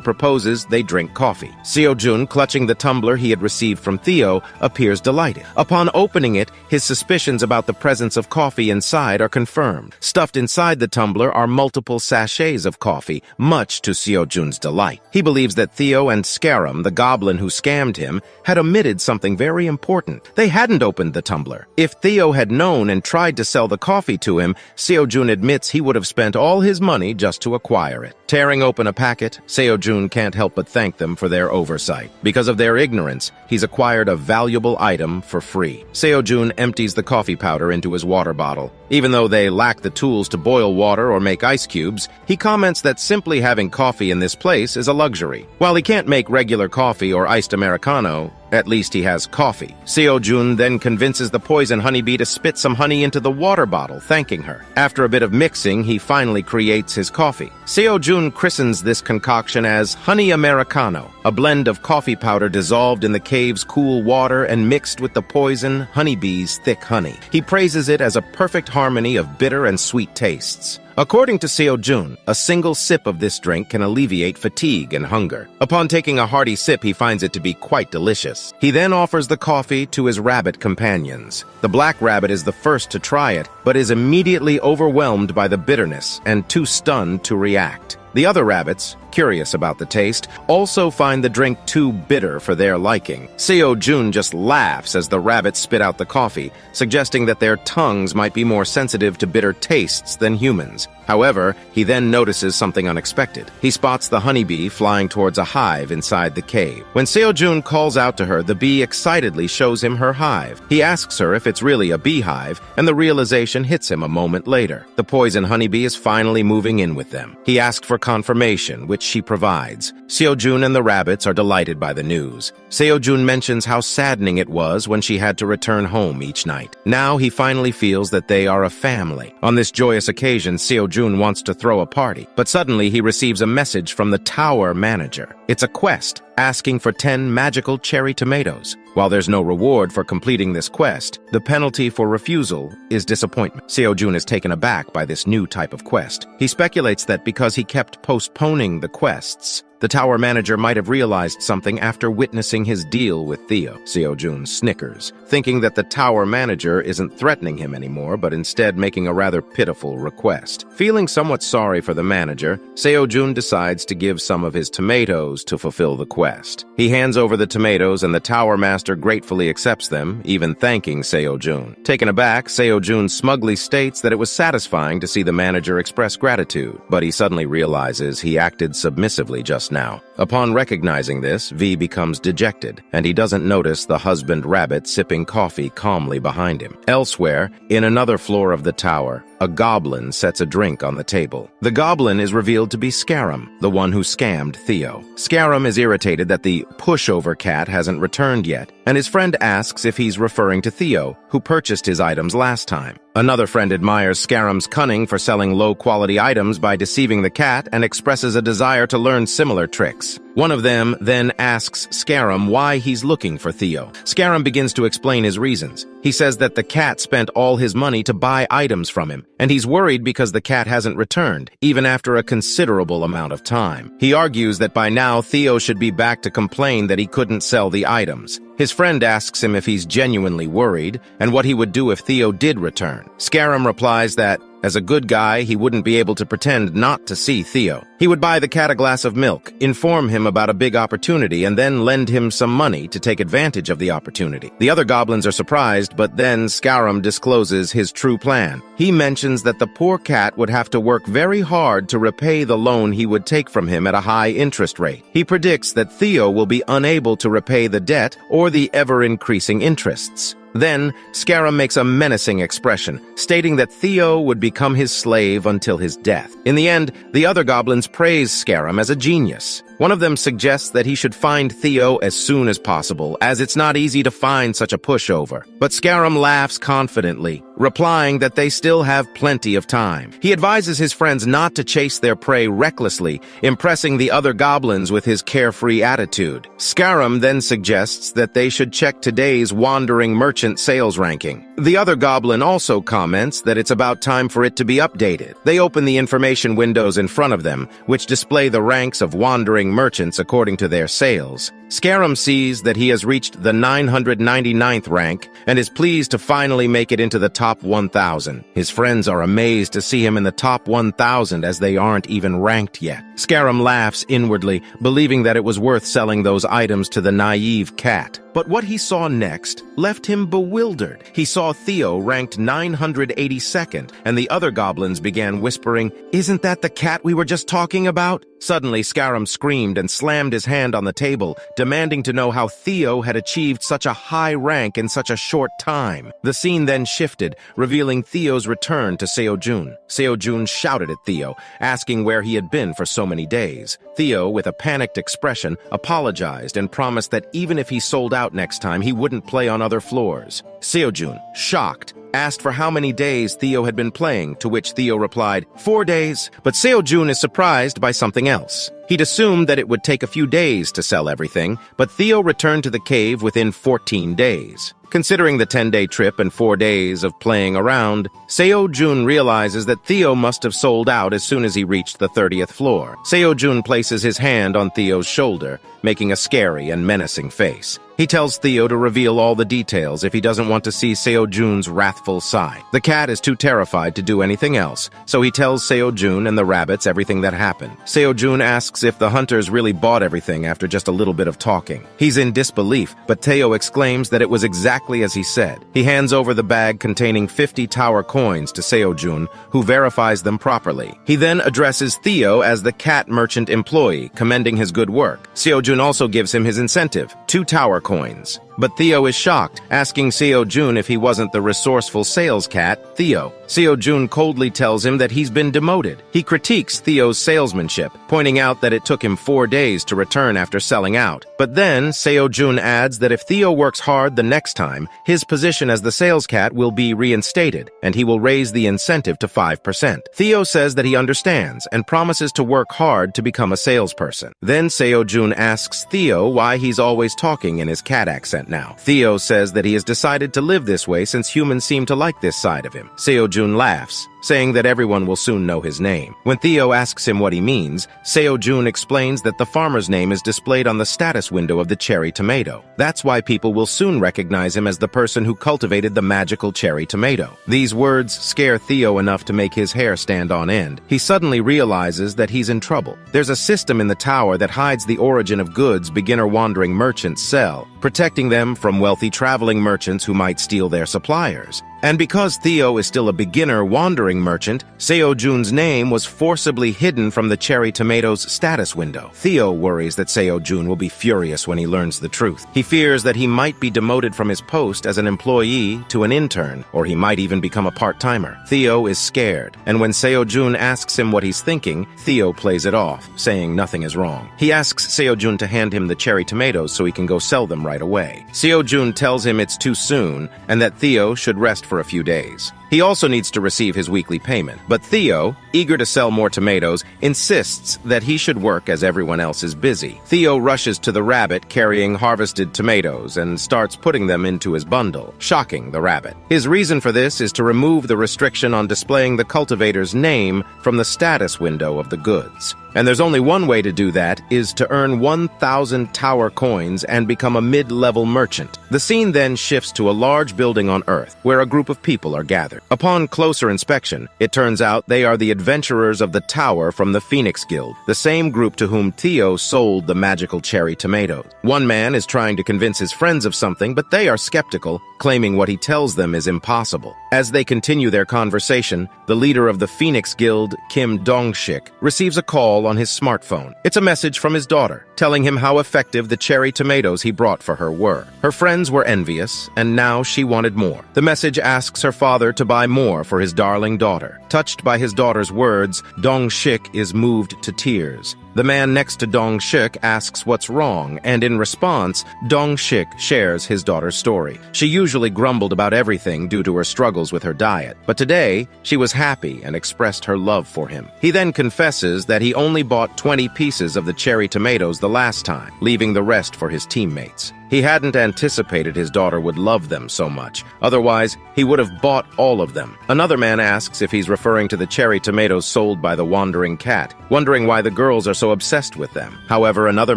proposes they drink coffee. Seo-jun, clutching the tumbler he had received from Theo, appears delighted. Upon opening it, his suspicions about the presence of coffee inside are confirmed. Stuffed inside the tumbler are multiple sachets of coffee, much to Seo-jun's delight. He believes that Theo and Scarum, the goblin who scammed him, had omitted something very important. They hadn't opened the tumbler. If Theo had known and tried to sell the coffee to him, Seo-jun admits he would have spent all his money just to acquire it. Tearing open a packet, Seo-jun can't help but thank them for their oversight. Because of their ignorance, he's acquired a valuable item for free. Seo-jun empties the coffee powder into his water bottle. Even though they lack the tools to boil water or make ice cubes, he comments that simply having coffee in this place is a luxury. While he can't make regular coffee or iced Americano, at least he has coffee. Seo-jun then convinces the poison honeybee to spit some honey into the water bottle, thanking her. After a bit of mixing, he finally creates his coffee. Seo-jun christens this concoction as Honey Americano, a blend of coffee powder dissolved in the cave's cool water and mixed with the poison honeybee's thick honey. He praises it as a perfect harmony of bitter and sweet tastes. According to Seo-jun, a single sip of this drink can alleviate fatigue and hunger. Upon taking a hearty sip, he finds it to be quite delicious. He then offers the coffee to his rabbit companions. The black rabbit is the first to try it, but is immediately overwhelmed by the bitterness and too stunned to react. The other rabbits, curious about the taste, also find the drink too bitter for their liking. Seo-jun just laughs as the rabbits spit out the coffee, suggesting that their tongues might be more sensitive to bitter tastes than humans. However, he then notices something unexpected. He spots the honeybee flying towards a hive inside the cave. When Seo-jun calls out to her, the bee excitedly shows him her hive. He asks her if it's really a beehive, and the realization hits him a moment later. The poison honeybee is finally moving in with them. He asks for confirmation, which she provides. Seo-jun and the rabbits are delighted by the news. Seo-jun mentions how saddening it was when she had to return home each night. Now he finally feels that they are a family. On this joyous occasion, Seo-jun wants to throw a party, but suddenly he receives a message from the tower manager. It's a quest asking for 10 magical cherry tomatoes. While there's no reward for completing this quest, the penalty for refusal is disappointment. Seo-jun is taken aback by this new type of quest. He speculates that because he kept postponing the quests, the tower manager might have realized something after witnessing his deal with Theo. Seo-jun snickers, thinking that the tower manager isn't threatening him anymore, but instead making a rather pitiful request. Feeling somewhat sorry for the manager, Seo-jun decides to give some of his tomatoes to fulfill the quest. He hands over the tomatoes and the tower master gratefully accepts them, even thanking Seo-jun. Taken aback, Seo-jun smugly states that it was satisfying to see the manager express gratitude, but he suddenly realizes he acted submissively just now. Upon recognizing this, V becomes dejected, and he doesn't notice the husband rabbit sipping coffee calmly behind him. Elsewhere, in another floor of the tower, a goblin sets a drink on the table. The goblin is revealed to be Scarum, the one who scammed Theo. Scarum is irritated that the pushover cat hasn't returned yet, and his friend asks if he's referring to Theo, who purchased his items last time. Another friend admires Scarum's cunning for selling low-quality items by deceiving the cat and expresses a desire to learn similar tricks. One of them then asks Scarum why he's looking for Theo. Scarum begins to explain his reasons. He says that the cat spent all his money to buy items from him, and he's worried because the cat hasn't returned, even after a considerable amount of time. He argues that by now Theo should be back to complain that he couldn't sell the items. His friend asks him if he's genuinely worried, and what he would do if Theo did return. Scarum replies that, as a good guy, he wouldn't be able to pretend not to see Theo. He would buy the cat a glass of milk, inform him about a big opportunity, and then lend him some money to take advantage of the opportunity. The other goblins are surprised, but then Scarum discloses his true plan. He mentions that the poor cat would have to work very hard to repay the loan he would take from him at a high interest rate. He predicts that Theo will be unable to repay the debt or the ever-increasing interests. Then, Scarum makes a menacing expression, stating that Theo would become his slave until his death. In the end, the other goblins praise Scarum as a genius. One of them suggests that he should find Theo as soon as possible, as it's not easy to find such a pushover. But Scarum laughs confidently, replying that they still have plenty of time. He advises his friends not to chase their prey recklessly, impressing the other goblins with his carefree attitude. Scarum then suggests that they should check today's wandering merchant sales ranking. The other goblin also comments that it's about time for it to be updated. They open the information windows in front of them, which display the ranks of wandering merchants according to their sales. Scarum sees that he has reached the 999th rank and is pleased to finally make it into the top 1,000. His friends are amazed to see him in the top 1,000 as they aren't even ranked yet. Scarum laughs inwardly, believing that it was worth selling those items to the naive cat. But what he saw next left him bewildered. He saw Theo ranked 982nd, and the other goblins began whispering, "Isn't that the cat we were just talking about?" Suddenly, Scarum screamed and slammed his hand on the table, demanding to know how Theo had achieved such a high rank in such a short time. The scene then shifted, revealing Theo's return to Seo-jun. Seo-jun shouted at Theo, asking where he had been for so many days. Theo, with a panicked expression, apologized and promised that even if he sold out next time, he wouldn't play on other floors. Seo-jun, shocked, asked for how many days Theo had been playing, to which Theo replied, 4 days. But Seo-jun is surprised by something else. He'd assumed that it would take a few days to sell everything, but Theo returned to the cave within 14 days. Considering the 10-day trip and 4 days of playing around, Seo-jun realizes that Theo must have sold out as soon as he reached the 30th floor. Seo-jun places his hand on Theo's shoulder, making a scary and menacing face. He tells Theo to reveal all the details if he doesn't want to see Seo-jun's wrathful side. The cat is too terrified to do anything else, so he tells Seo-jun and the rabbits everything that happened. Seo-jun asks if the hunters really bought everything after just a little bit of talking. He's in disbelief, but Theo exclaims that it was exactly as he said. He hands over the bag containing 50 tower coins to Seo-jun, who verifies them properly. He then addresses Theo as the cat merchant employee, commending his good work. Seo-jun also gives him his incentive, 2 tower coins. But Theo is shocked, asking Seo-jun if he wasn't the resourceful sales cat, Theo. Seo-jun coldly tells him that he's been demoted. He critiques Theo's salesmanship, pointing out that it took him 4 days to return after selling out. But then, Seo-jun adds that if Theo works hard the next time, his position as the sales cat will be reinstated, and he will raise the incentive to 5%. Theo says that he understands, and promises to work hard to become a salesperson. Then Seo-jun asks Theo why he's always talking in his cat accent now. Theo says that he has decided to live this way since humans seem to like this side of him. Seo-jun laughs, saying that everyone will soon know his name. When Theo asks him what he means, Seo-jun explains that the farmer's name is displayed on the status window of the cherry tomato. That's why people will soon recognize him as the person who cultivated the magical cherry tomato. These words scare Theo enough to make his hair stand on end. He suddenly realizes that he's in trouble. There's a system in the tower that hides the origin of goods beginner wandering merchants sell, protecting them from wealthy traveling merchants who might steal their suppliers. And because Theo is still a beginner wandering merchant, Seo-jun's name was forcibly hidden from the cherry tomato's status window. Theo worries that Seo-jun will be furious when he learns the truth. He fears that he might be demoted from his post as an employee to an intern, or he might even become a part-timer. Theo is scared, and when Seo-jun asks him what he's thinking, Theo plays it off, saying nothing is wrong. He asks Seo-jun to hand him the cherry tomatoes so he can go sell them right away. Seo-jun tells him it's too soon, and that Theo should rest for a few days. He also needs to receive his weekly payment. But Theo, eager to sell more tomatoes, insists that he should work as everyone else is busy. Theo rushes to the rabbit carrying harvested tomatoes and starts putting them into his bundle, shocking the rabbit. His reason for this is to remove the restriction on displaying the cultivator's name from the status window of the goods. And there's only one way to do that, is to earn 1,000 tower coins and become a mid-level merchant. The scene then shifts to a large building on Earth, where a group of people are gathered. Upon closer inspection, it turns out they are the adventurers of the tower from the Phoenix Guild, the same group to whom Theo sold the magical cherry tomatoes. One man is trying to convince his friends of something, but they are skeptical, claiming what he tells them is impossible. As they continue their conversation, the leader of the Phoenix Guild, Kim Dong-shik, receives a call on his smartphone. It's a message from his daughter, telling him how effective the cherry tomatoes he brought for her were. Her friends were envious, and now she wanted more. The message asks her father to buy more for his darling daughter. Touched by his daughter's words, Dong-shik is moved to tears. The man next to Dong-shik asks what's wrong, and in response, Dong-shik shares his daughter's story. She usually grumbled about everything due to her struggles with her diet, but today, she was happy and expressed her love for him. He then confesses that he only bought 20 pieces of the cherry tomatoes the last time, leaving the rest for his teammates. He hadn't anticipated his daughter would love them so much. Otherwise, he would have bought all of them. Another man asks if he's referring to the cherry tomatoes sold by the wandering cat, wondering why the girls are so obsessed with them. However, another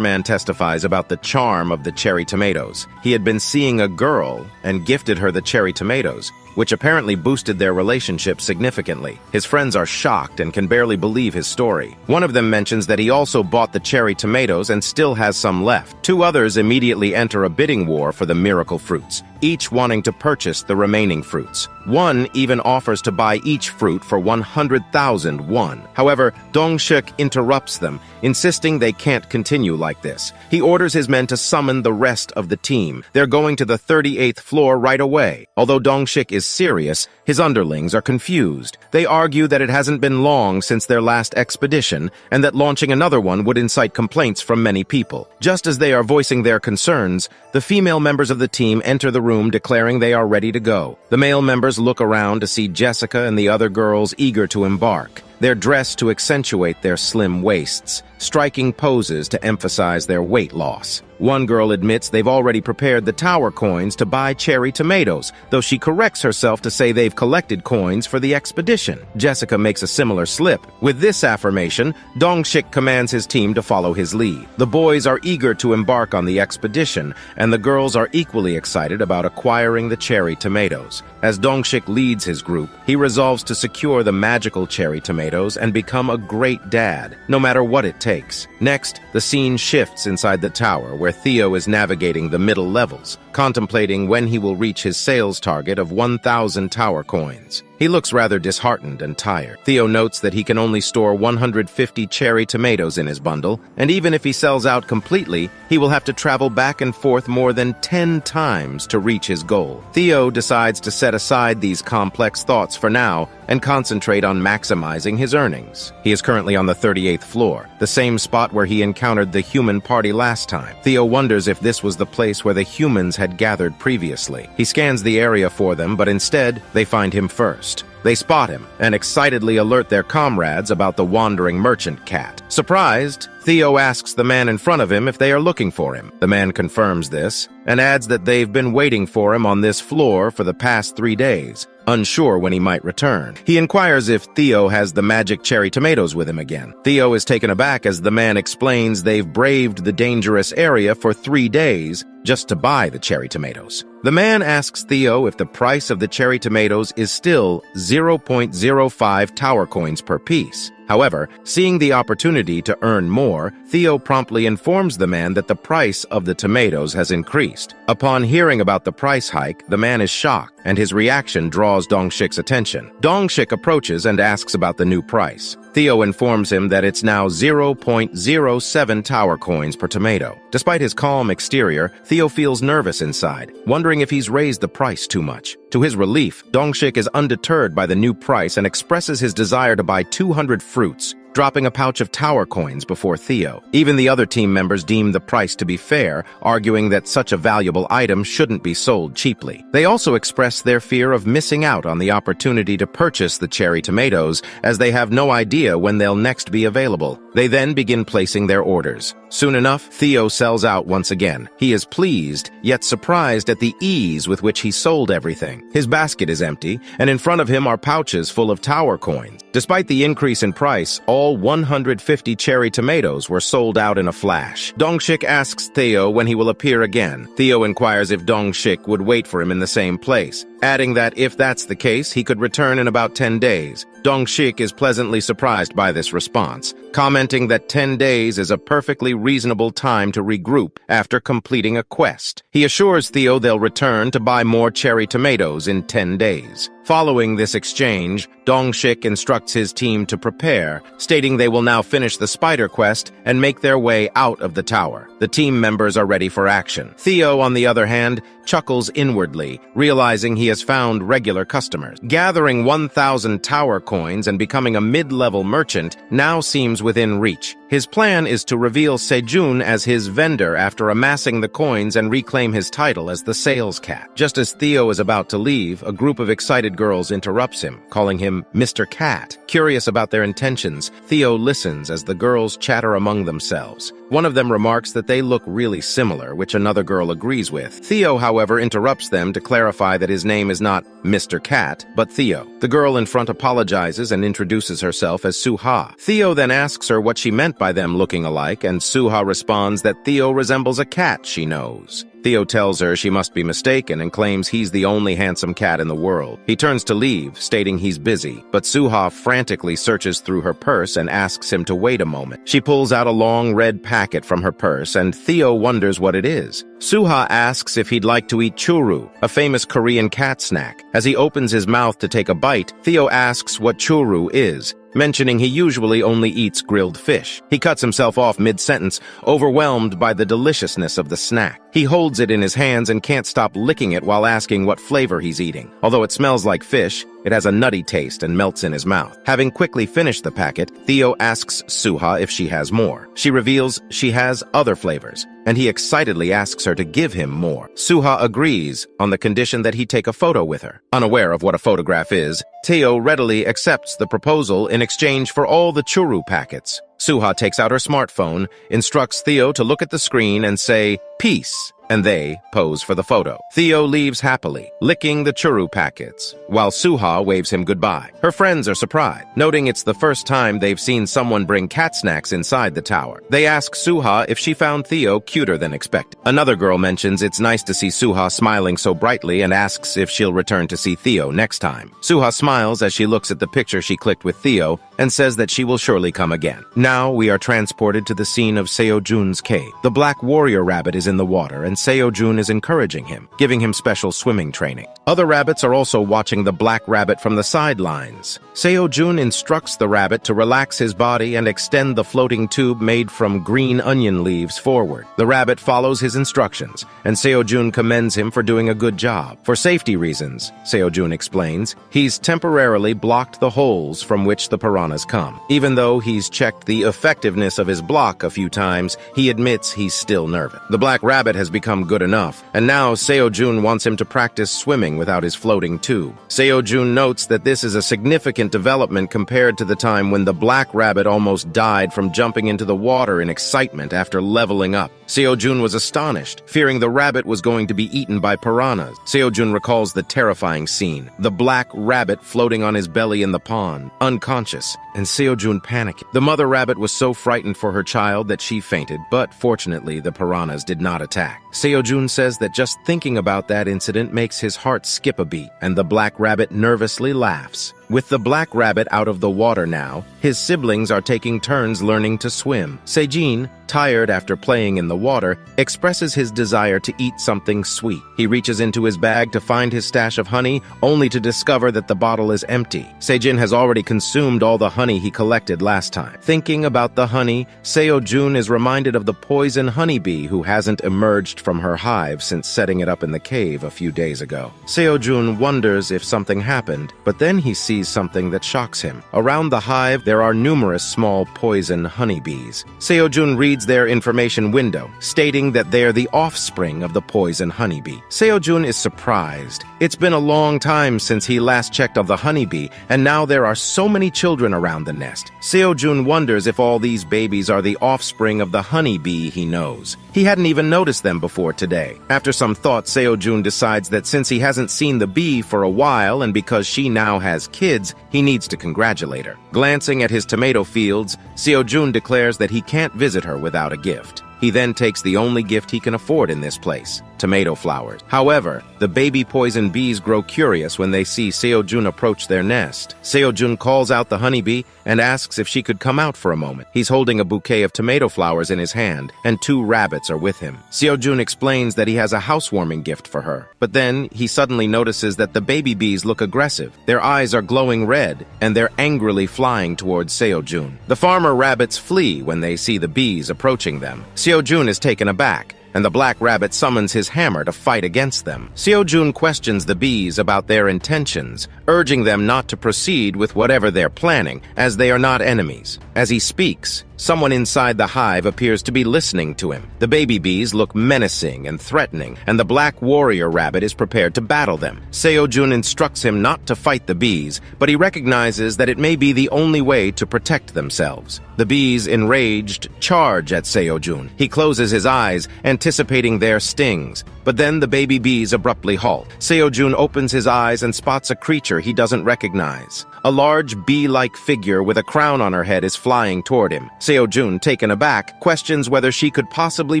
man testifies about the charm of the cherry tomatoes. He had been seeing a girl and gifted her the cherry tomatoes, which apparently boosted their relationship significantly. His friends are shocked and can barely believe his story. One of them mentions that he also bought the cherry tomatoes and still has some left. Two others immediately enter a bidding war for the miracle fruits, each wanting to purchase the remaining fruits. One even offers to buy each fruit for 100,000 won. However, Dong-shik interrupts them, insisting they can't continue like this. He orders his men to summon the rest of the team. They're going to the 38th floor right away. Although Dong-shik is serious, his underlings are confused. They argue that it hasn't been long since their last expedition, and that launching another one would incite complaints from many people. Just as they are voicing their concerns, the female members of the team enter the room declaring they are ready to go. The male members look around to see Jessica and the other girls eager to embark. They're dressed to accentuate their slim waists, striking poses to emphasize their weight loss. One girl admits they've already prepared the tower coins to buy cherry tomatoes, though she corrects herself to say they've collected coins for the expedition. Jessica makes a similar slip. With this affirmation, Dong-shik commands his team to follow his lead. The boys are eager to embark on the expedition, and the girls are equally excited about acquiring the cherry tomatoes. As Dong-shik leads his group, he resolves to secure the magical cherry tomatoes and become a great dad, no matter what it takes. Next, the scene shifts inside the tower, where Theo is navigating the middle levels, contemplating when he will reach his sales target of 1,000 tower coins. He looks rather disheartened and tired. Theo notes that he can only store 150 cherry tomatoes in his bundle, and even if he sells out completely, he will have to travel back and forth more than 10 times to reach his goal. Theo decides to set aside these complex thoughts for now and concentrate on maximizing his earnings. He is currently on the 38th floor, the same spot where he encountered the human party last time. Theo wonders if this was the place where the humans had gathered previously. He scans the area for them, but instead, they find him first. They spot him and excitedly alert their comrades about the wandering merchant cat. Surprised, Theo asks the man in front of him if they are looking for him. The man confirms this and adds that they've been waiting for him on this floor for the past 3 days, unsure when he might return. He inquires if Theo has the magic cherry tomatoes with him again. Theo is taken aback as the man explains they've braved the dangerous area for 3 days just to buy the cherry tomatoes. The man asks Theo if the price of the cherry tomatoes is still 0.05 tower coins per piece. However, seeing the opportunity to earn more, Theo promptly informs the man that the price of the tomatoes has increased. Upon hearing about the price hike, the man is shocked, and his reaction draws Dong-shik's attention. Dong-shik approaches and asks about the new price. Theo informs him that it's now 0.07 tower coins per tomato. Despite his calm exterior, Theo feels nervous inside, wondering if he's raised the price too much. To his relief, Dong-shik is undeterred by the new price and expresses his desire to buy 200 fruits, dropping a pouch of tower coins before Theo. Even the other team members deem the price to be fair, arguing that such a valuable item shouldn't be sold cheaply. They also express their fear of missing out on the opportunity to purchase the cherry tomatoes, as they have no idea when they'll next be available. They then begin placing their orders. Soon enough, Theo sells out once again. He is pleased, yet surprised at the ease with which he sold everything. His basket is empty, and in front of him are pouches full of tower coins. Despite the increase in price, all 150 cherry tomatoes were sold out in a flash. Dong-shik asks Theo when he will appear again. Theo inquires if Dong-shik would wait for him in the same place, adding that if that's the case, he could return in about 10 days. Dong-shik is pleasantly surprised by this response, commenting that 10 days is a perfectly reasonable time to regroup after completing a quest. He assures Theo they'll return to buy more cherry tomatoes in 10 days. Following this exchange, Dongshik instructs his team to prepare, stating they will now finish the spider quest and make their way out of the tower. The team members are ready for action. Theo, on the other hand, chuckles inwardly, realizing he has found regular customers. Gathering 1,000 tower coins and becoming a mid-level merchant now seems within reach. His plan is to reveal Sejun as his vendor after amassing the coins and reclaim his title as the sales cat. Just as Theo is about to leave, a group of excited girls interrupts him, calling him Mr. Cat. Curious about their intentions, Theo listens as the girls chatter among themselves. One of them remarks that they look really similar, which another girl agrees with. Theo, however, interrupts them to clarify that his name is not Mr. Cat, but Theo. The girl in front apologizes and introduces herself as Suha. Theo then asks her what she meant by them looking alike, and Suha responds that Theo resembles a cat she knows. Theo tells her she must be mistaken and claims he's the only handsome cat in the world. He turns to leave, stating he's busy, but Suha frantically searches through her purse and asks him to wait a moment. She pulls out a long red packet from her purse, and Theo wonders what it is. Suha asks if he'd like to eat churu, a famous Korean cat snack. As he opens his mouth to take a bite, Theo asks what churu is, mentioning he usually only eats grilled fish. He cuts himself off mid-sentence, overwhelmed by the deliciousness of the snack. He holds it in his hands and can't stop licking it while asking what flavor he's eating. Although it smells like fish, it has a nutty taste and melts in his mouth. Having quickly finished the packet, Theo asks Suha if she has more. She reveals she has other flavors, and he excitedly asks her to give him more. Suha agrees on the condition that he take a photo with her. Unaware of what a photograph is, Theo readily accepts the proposal in exchange for all the churu packets. Suha takes out her smartphone, instructs Theo to look at the screen and say, "Peace," and they pose for the photo. Theo leaves happily, licking the churu packets, while Suha waves him goodbye. Her friends are surprised, noting it's the first time they've seen someone bring cat snacks inside the tower. They ask Suha if she found Theo cuter than expected. Another girl mentions it's nice to see Suha smiling so brightly and asks if she'll return to see Theo next time. Suha smiles as she looks at the picture she clicked with Theo and says that she will surely come again. Now we are transported to the scene of Seo-jun's cave. The black warrior rabbit is in the water, and Seo-jun is encouraging him, giving him special swimming training. Other rabbits are also watching the black rabbit from the sidelines. Seo-jun instructs the rabbit to relax his body and extend the floating tube made from green onion leaves forward. The rabbit follows his instructions, and Seo-jun commends him for doing a good job. For safety reasons, Seo-jun explains, he's temporarily blocked the holes from which the piranhas come. Even though he's checked the effectiveness of his block a few times, he admits he's still nervous. The black rabbit has become good enough, and now Seo-jun wants him to practice swimming without his floating tube. Seo-jun notes that this is a significant development compared to the time when the black rabbit almost died from jumping into the water in excitement after leveling up. Seo-jun was astonished, fearing the rabbit was going to be eaten by piranhas. Seo-jun recalls the terrifying scene, the black rabbit floating on his belly in the pond, unconscious, and Seo-jun panicked. The mother rabbit was so frightened for her child that she fainted, but fortunately the piranhas did not attack. Seo-jun says that just thinking about that incident makes his heart skip a beat, and the black rabbit nervously laughs. With the black rabbit out of the water now, his siblings are taking turns learning to swim. Sejin, tired after playing in the water, expresses his desire to eat something sweet. He reaches into his bag to find his stash of honey, only to discover that the bottle is empty. Sejin has already consumed all the honey he collected last time. Thinking about the honey, Seo-jun is reminded of the poison honeybee who hasn't emerged from her hive since setting it up in the cave a few days ago. Seo-jun wonders if something happened, but then he sees something that shocks him. Around the hive, there are numerous small poison honeybees. Seo-jun reads their information window, stating that they're the offspring of the poison honeybee. Seo-jun is surprised. It's been a long time since he last checked on the honeybee, and now there are so many children around the nest. Seo-jun wonders if all these babies are the offspring of the honeybee he knows. He hadn't even noticed them before today. After some thought, Seo-jun decides that since he hasn't seen the bee for a while and because she now has kids, he needs to congratulate her. Glancing at his tomato fields, Seo-jun declares that he can't visit her without a gift. He then takes the only gift he can afford in this place, tomato flowers. However, the baby poison bees grow curious when they see Seo-jun approach their nest. Seo-jun calls out the honeybee and asks if she could come out for a moment. He's holding a bouquet of tomato flowers in his hand, and 2 rabbits are with him. Seo-jun explains that he has a housewarming gift for her. But then, he suddenly notices that the baby bees look aggressive. Their eyes are glowing red, and they're angrily flying towards Seo-jun. The farmer rabbits flee when they see the bees approaching them. Seo-jun is taken aback, and the black rabbit summons his hammer to fight against them. Seo-jun questions the bees about their intentions, urging them not to proceed with whatever they're planning, as they are not enemies. As he speaks, someone inside the hive appears to be listening to him. The baby bees look menacing and threatening, and the black warrior rabbit is prepared to battle them. Seo-jun instructs him not to fight the bees, but he recognizes that it may be the only way to protect themselves. The bees, enraged, charge at Seo-jun. He closes his eyes, anticipating their stings. But then the baby bees abruptly halt. Seo-jun opens his eyes and spots a creature he doesn't recognize. A large bee-like figure with a crown on her head is flying toward him. Seo-jun, taken aback, questions whether she could possibly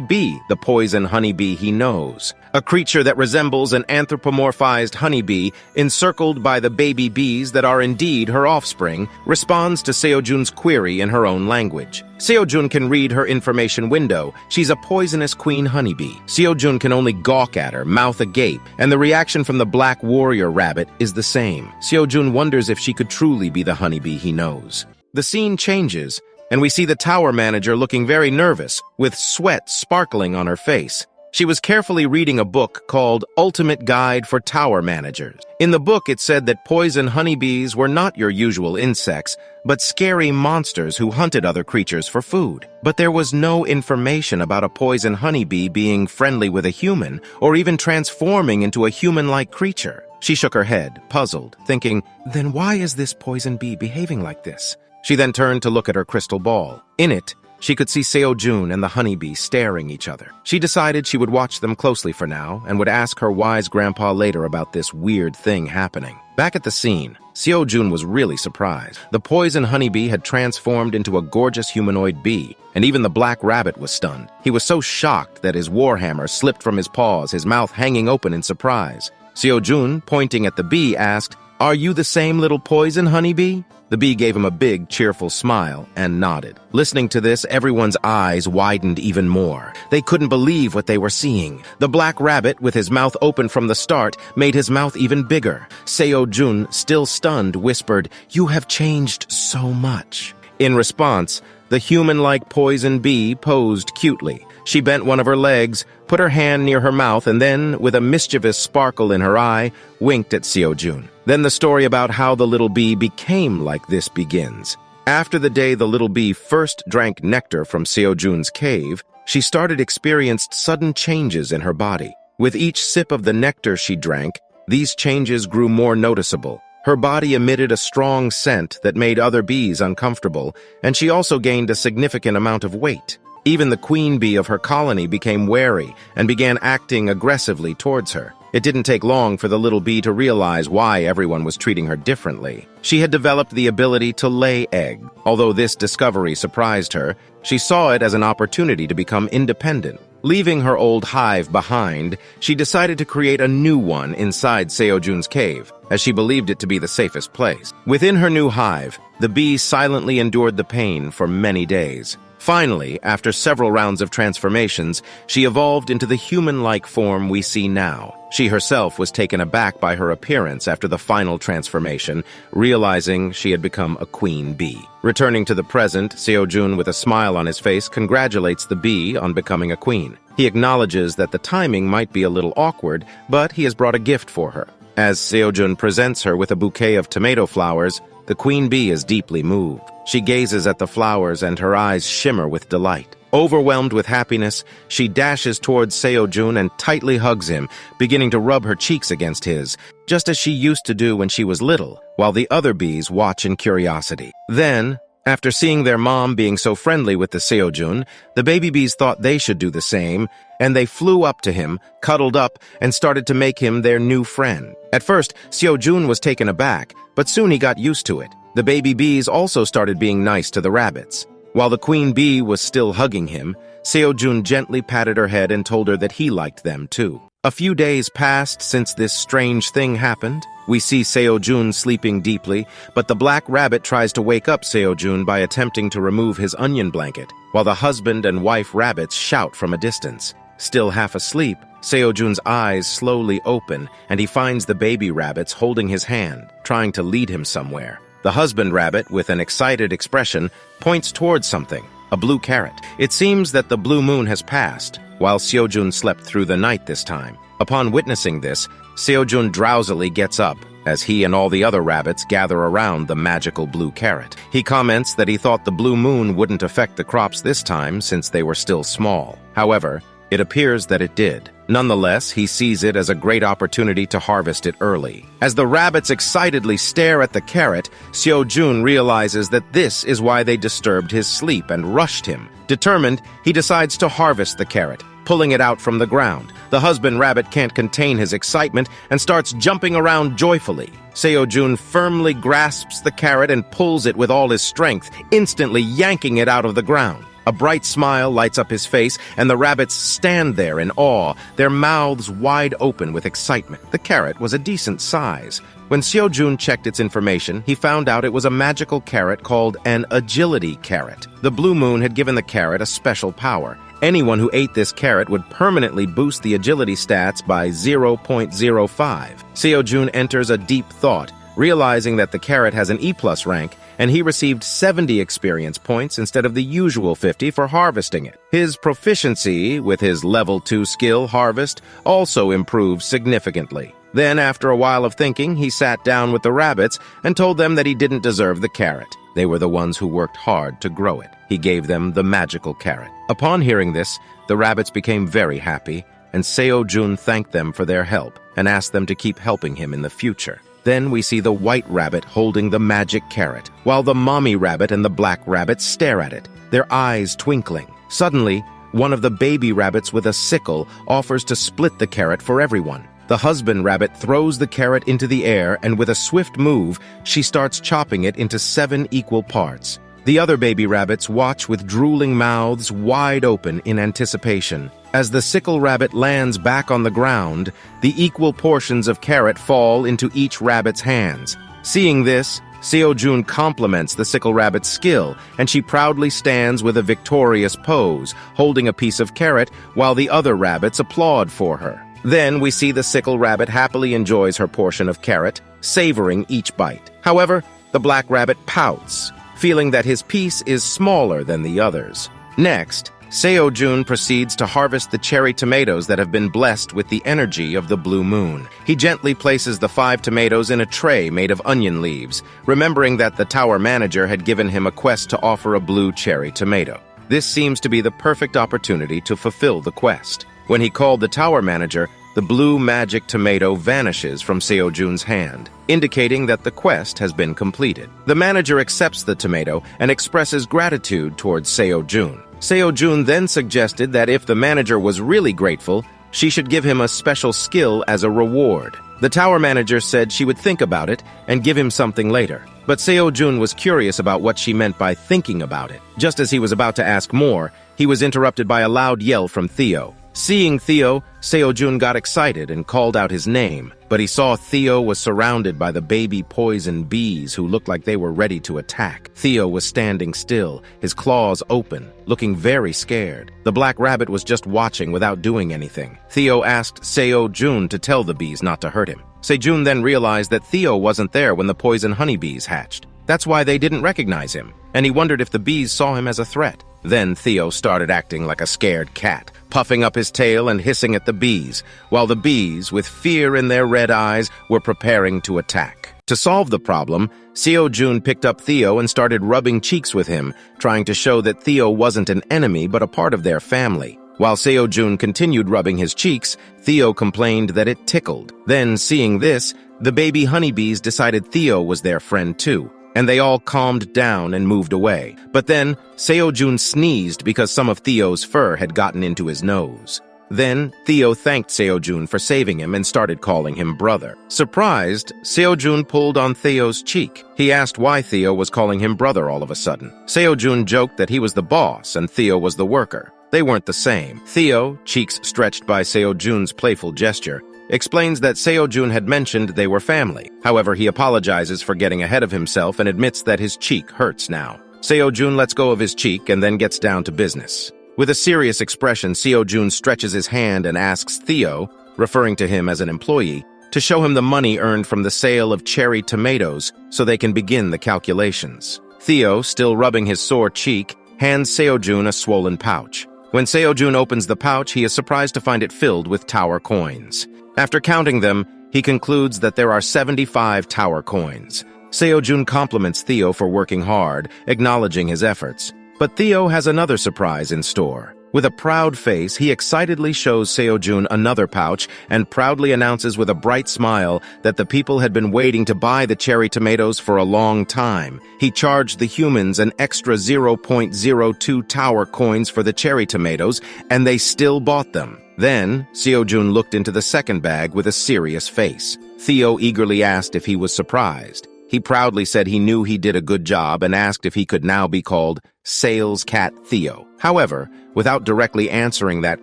be the poison honeybee he knows. A creature that resembles an anthropomorphized honeybee, encircled by the baby bees that are indeed her offspring, responds to Seo-jun's query in her own language. Seo-jun can read her information window. She's a poisonous queen honeybee. Seo-jun can only gawk at her, mouth agape, and the reaction from the black warrior rabbit is the same. Seo-jun wonders if she could truly be the honeybee he knows. The scene changes, and we see the tower manager looking very nervous, with sweat sparkling on her face. She was carefully reading a book called Ultimate Guide for Tower Managers. In the book, it said that poison honeybees were not your usual insects, but scary monsters who hunted other creatures for food. But there was no information about a poison honeybee being friendly with a human, or even transforming into a human-like creature. She shook her head, puzzled, thinking, then why is this poison bee behaving like this? She then turned to look at her crystal ball. In it, she could see Seo-jun and the honeybee staring each other. She decided she would watch them closely for now and would ask her wise grandpa later about this weird thing happening. Back at the scene, Seo-jun was really surprised. The poison honeybee had transformed into a gorgeous humanoid bee, and even the black rabbit was stunned. He was so shocked that his warhammer slipped from his paws, his mouth hanging open in surprise. Seo-jun, pointing at the bee, asked, "Are you the same little poison honeybee?" The bee gave him a big, cheerful smile and nodded. Listening to this, everyone's eyes widened even more. They couldn't believe what they were seeing. The black rabbit, with his mouth open from the start, made his mouth even bigger. Seo-jun, still stunned, whispered, "You have changed so much." In response, the human-like poison bee posed cutely. She bent one of her legs, put her hand near her mouth, and then, with a mischievous sparkle in her eye, winked at Seo-jun. Then the story about how the little bee became like this begins. After the day the little bee first drank nectar from Seo-jun's cave, she started experienced sudden changes in her body. With each sip of the nectar she drank, these changes grew more noticeable. Her body emitted a strong scent that made other bees uncomfortable, and she also gained a significant amount of weight. Even the queen bee of her colony became wary and began acting aggressively towards her. It didn't take long for the little bee to realize why everyone was treating her differently. She had developed the ability to lay eggs. Although this discovery surprised her, she saw it as an opportunity to become independent. Leaving her old hive behind, she decided to create a new one inside Seo-jun's cave, as she believed it to be the safest place. Within her new hive, the bee silently endured the pain for many days. Finally, after several rounds of transformations, she evolved into the human-like form we see now. She herself was taken aback by her appearance after the final transformation, realizing she had become a queen bee. Returning to the present, Seo-jun, with a smile on his face, congratulates the bee on becoming a queen. He acknowledges that the timing might be a little awkward, but he has brought a gift for her. As Seo-jun presents her with a bouquet of tomato flowers, the queen bee is deeply moved. She gazes at the flowers and her eyes shimmer with delight. Overwhelmed with happiness, she dashes towards Seo-jun and tightly hugs him, beginning to rub her cheeks against his, just as she used to do when she was little, while the other bees watch in curiosity. Then, after seeing their mom being so friendly with the Seo-jun, the baby bees thought they should do the same, and they flew up to him, cuddled up, and started to make him their new friend. At first, Seo-jun was taken aback, but soon he got used to it. The baby bees also started being nice to the rabbits. While the queen bee was still hugging him, Seo-jun gently patted her head and told her that he liked them too. A few days passed since this strange thing happened. We see Seo-jun sleeping deeply, but the black rabbit tries to wake up Seo-jun by attempting to remove his onion blanket, while the husband and wife rabbits shout from a distance. Still half asleep, Seo-jun's eyes slowly open, and he finds the baby rabbits holding his hand, trying to lead him somewhere. The husband rabbit, with an excited expression, points towards something, a blue carrot. It seems that the blue moon has passed, while Seo-jun slept through the night this time. Upon witnessing this, Seo-jun drowsily gets up, as he and all the other rabbits gather around the magical blue carrot. He comments that he thought the blue moon wouldn't affect the crops this time since they were still small. However, it appears that it did. Nonetheless, he sees it as a great opportunity to harvest it early. As the rabbits excitedly stare at the carrot, Seo-jun realizes that this is why they disturbed his sleep and rushed him. Determined, he decides to harvest the carrot, pulling it out from the ground. The husband rabbit can't contain his excitement and starts jumping around joyfully. Seo-jun firmly grasps the carrot and pulls it with all his strength, instantly yanking it out of the ground. A bright smile lights up his face, and the rabbits stand there in awe, their mouths wide open with excitement. The carrot was a decent size. When Seo-jun checked its information, he found out it was a magical carrot called an agility carrot. The blue moon had given the carrot a special power. Anyone who ate this carrot would permanently boost the agility stats by 0.05. Seo-jun enters a deep thought, realizing that the carrot has an E+ rank, and he received 70 experience points instead of the usual 50 for harvesting it. His proficiency with his level 2 skill harvest also improved significantly. Then, after a while of thinking, he sat down with the rabbits and told them that he didn't deserve the carrot. They were the ones who worked hard to grow it. He gave them the magical carrot. Upon hearing this, the rabbits became very happy, and Seo-jun thanked them for their help and asked them to keep helping him in the future. Then we see the white rabbit holding the magic carrot, while the mommy rabbit and the black rabbit stare at it, their eyes twinkling. Suddenly, one of the baby rabbits with a sickle offers to split the carrot for everyone. The husband rabbit throws the carrot into the air, and with a swift move, she starts chopping it into 7 equal parts. The other baby rabbits watch with drooling mouths wide open in anticipation. As the sickle rabbit lands back on the ground, the equal portions of carrot fall into each rabbit's hands. Seeing this, Seo-jun compliments the sickle rabbit's skill, and she proudly stands with a victorious pose, holding a piece of carrot while the other rabbits applaud for her. Then we see the sickle rabbit happily enjoys her portion of carrot, savoring each bite. However, the black rabbit pouts, feeling that his piece is smaller than the others. Next, Seo-jun proceeds to harvest the cherry tomatoes that have been blessed with the energy of the blue moon. He gently places the 5 tomatoes in a tray made of onion leaves, remembering that the tower manager had given him a quest to offer a blue cherry tomato. This seems to be the perfect opportunity to fulfill the quest. When he called the tower manager, the blue magic tomato vanishes from Seo-jun's hand, indicating that the quest has been completed. The manager accepts the tomato and expresses gratitude towards Seo-jun. Seo-jun then suggested that if the manager was really grateful, she should give him a special skill as a reward. The tower manager said she would think about it and give him something later. But Seo-jun was curious about what she meant by thinking about it. Just as he was about to ask more, he was interrupted by a loud yell from Theo. Seeing Theo, Seo-jun got excited and called out his name, but he saw Theo was surrounded by the baby poison bees who looked like they were ready to attack. Theo was standing still, his claws open, looking very scared. The black rabbit was just watching without doing anything. Theo asked Seo-jun to tell the bees not to hurt him. Seo-jun then realized that Theo wasn't there when the poison honeybees hatched. That's why they didn't recognize him, and he wondered if the bees saw him as a threat. Then Theo started acting like a scared cat, puffing up his tail and hissing at the bees, while the bees, with fear in their red eyes, were preparing to attack. To solve the problem, Seo-jun picked up Theo and started rubbing cheeks with him, trying to show that Theo wasn't an enemy but a part of their family. While Seo-jun continued rubbing his cheeks, Theo complained that it tickled. Then, seeing this, the baby honeybees decided Theo was their friend too, and they all calmed down and moved away. But then, Seo-jun sneezed because some of Theo's fur had gotten into his nose. Then, Theo thanked Seo-jun for saving him and started calling him brother. Surprised, Seo-jun pulled on Theo's cheek. He asked why Theo was calling him brother all of a sudden. Seo-jun joked that he was the boss and Theo was the worker. They weren't the same. Theo, cheeks stretched by Seo-jun's playful gesture, explains that Seo-jun had mentioned they were family. However, he apologizes for getting ahead of himself and admits that his cheek hurts now. Seo-jun lets go of his cheek and then gets down to business. With a serious expression, Seo-jun stretches his hand and asks Theo, referring to him as an employee, to show him the money earned from the sale of cherry tomatoes so they can begin the calculations. Theo, still rubbing his sore cheek, hands Seo-jun a swollen pouch. When Seo-jun opens the pouch, he is surprised to find it filled with tower coins. After counting them, he concludes that there are 75 tower coins. Seo-jun compliments Theo for working hard, acknowledging his efforts. But Theo has another surprise in store. With a proud face, he excitedly shows Seo-jun another pouch and proudly announces with a bright smile that the people had been waiting to buy the cherry tomatoes for a long time. He charged the humans an extra 0.02 tower coins for the cherry tomatoes, and they still bought them. Then, Seo-jun looked into the second bag with a serious face. Theo eagerly asked if he was surprised. He proudly said he knew he did a good job and asked if he could now be called Sales Cat Theo. However, without directly answering that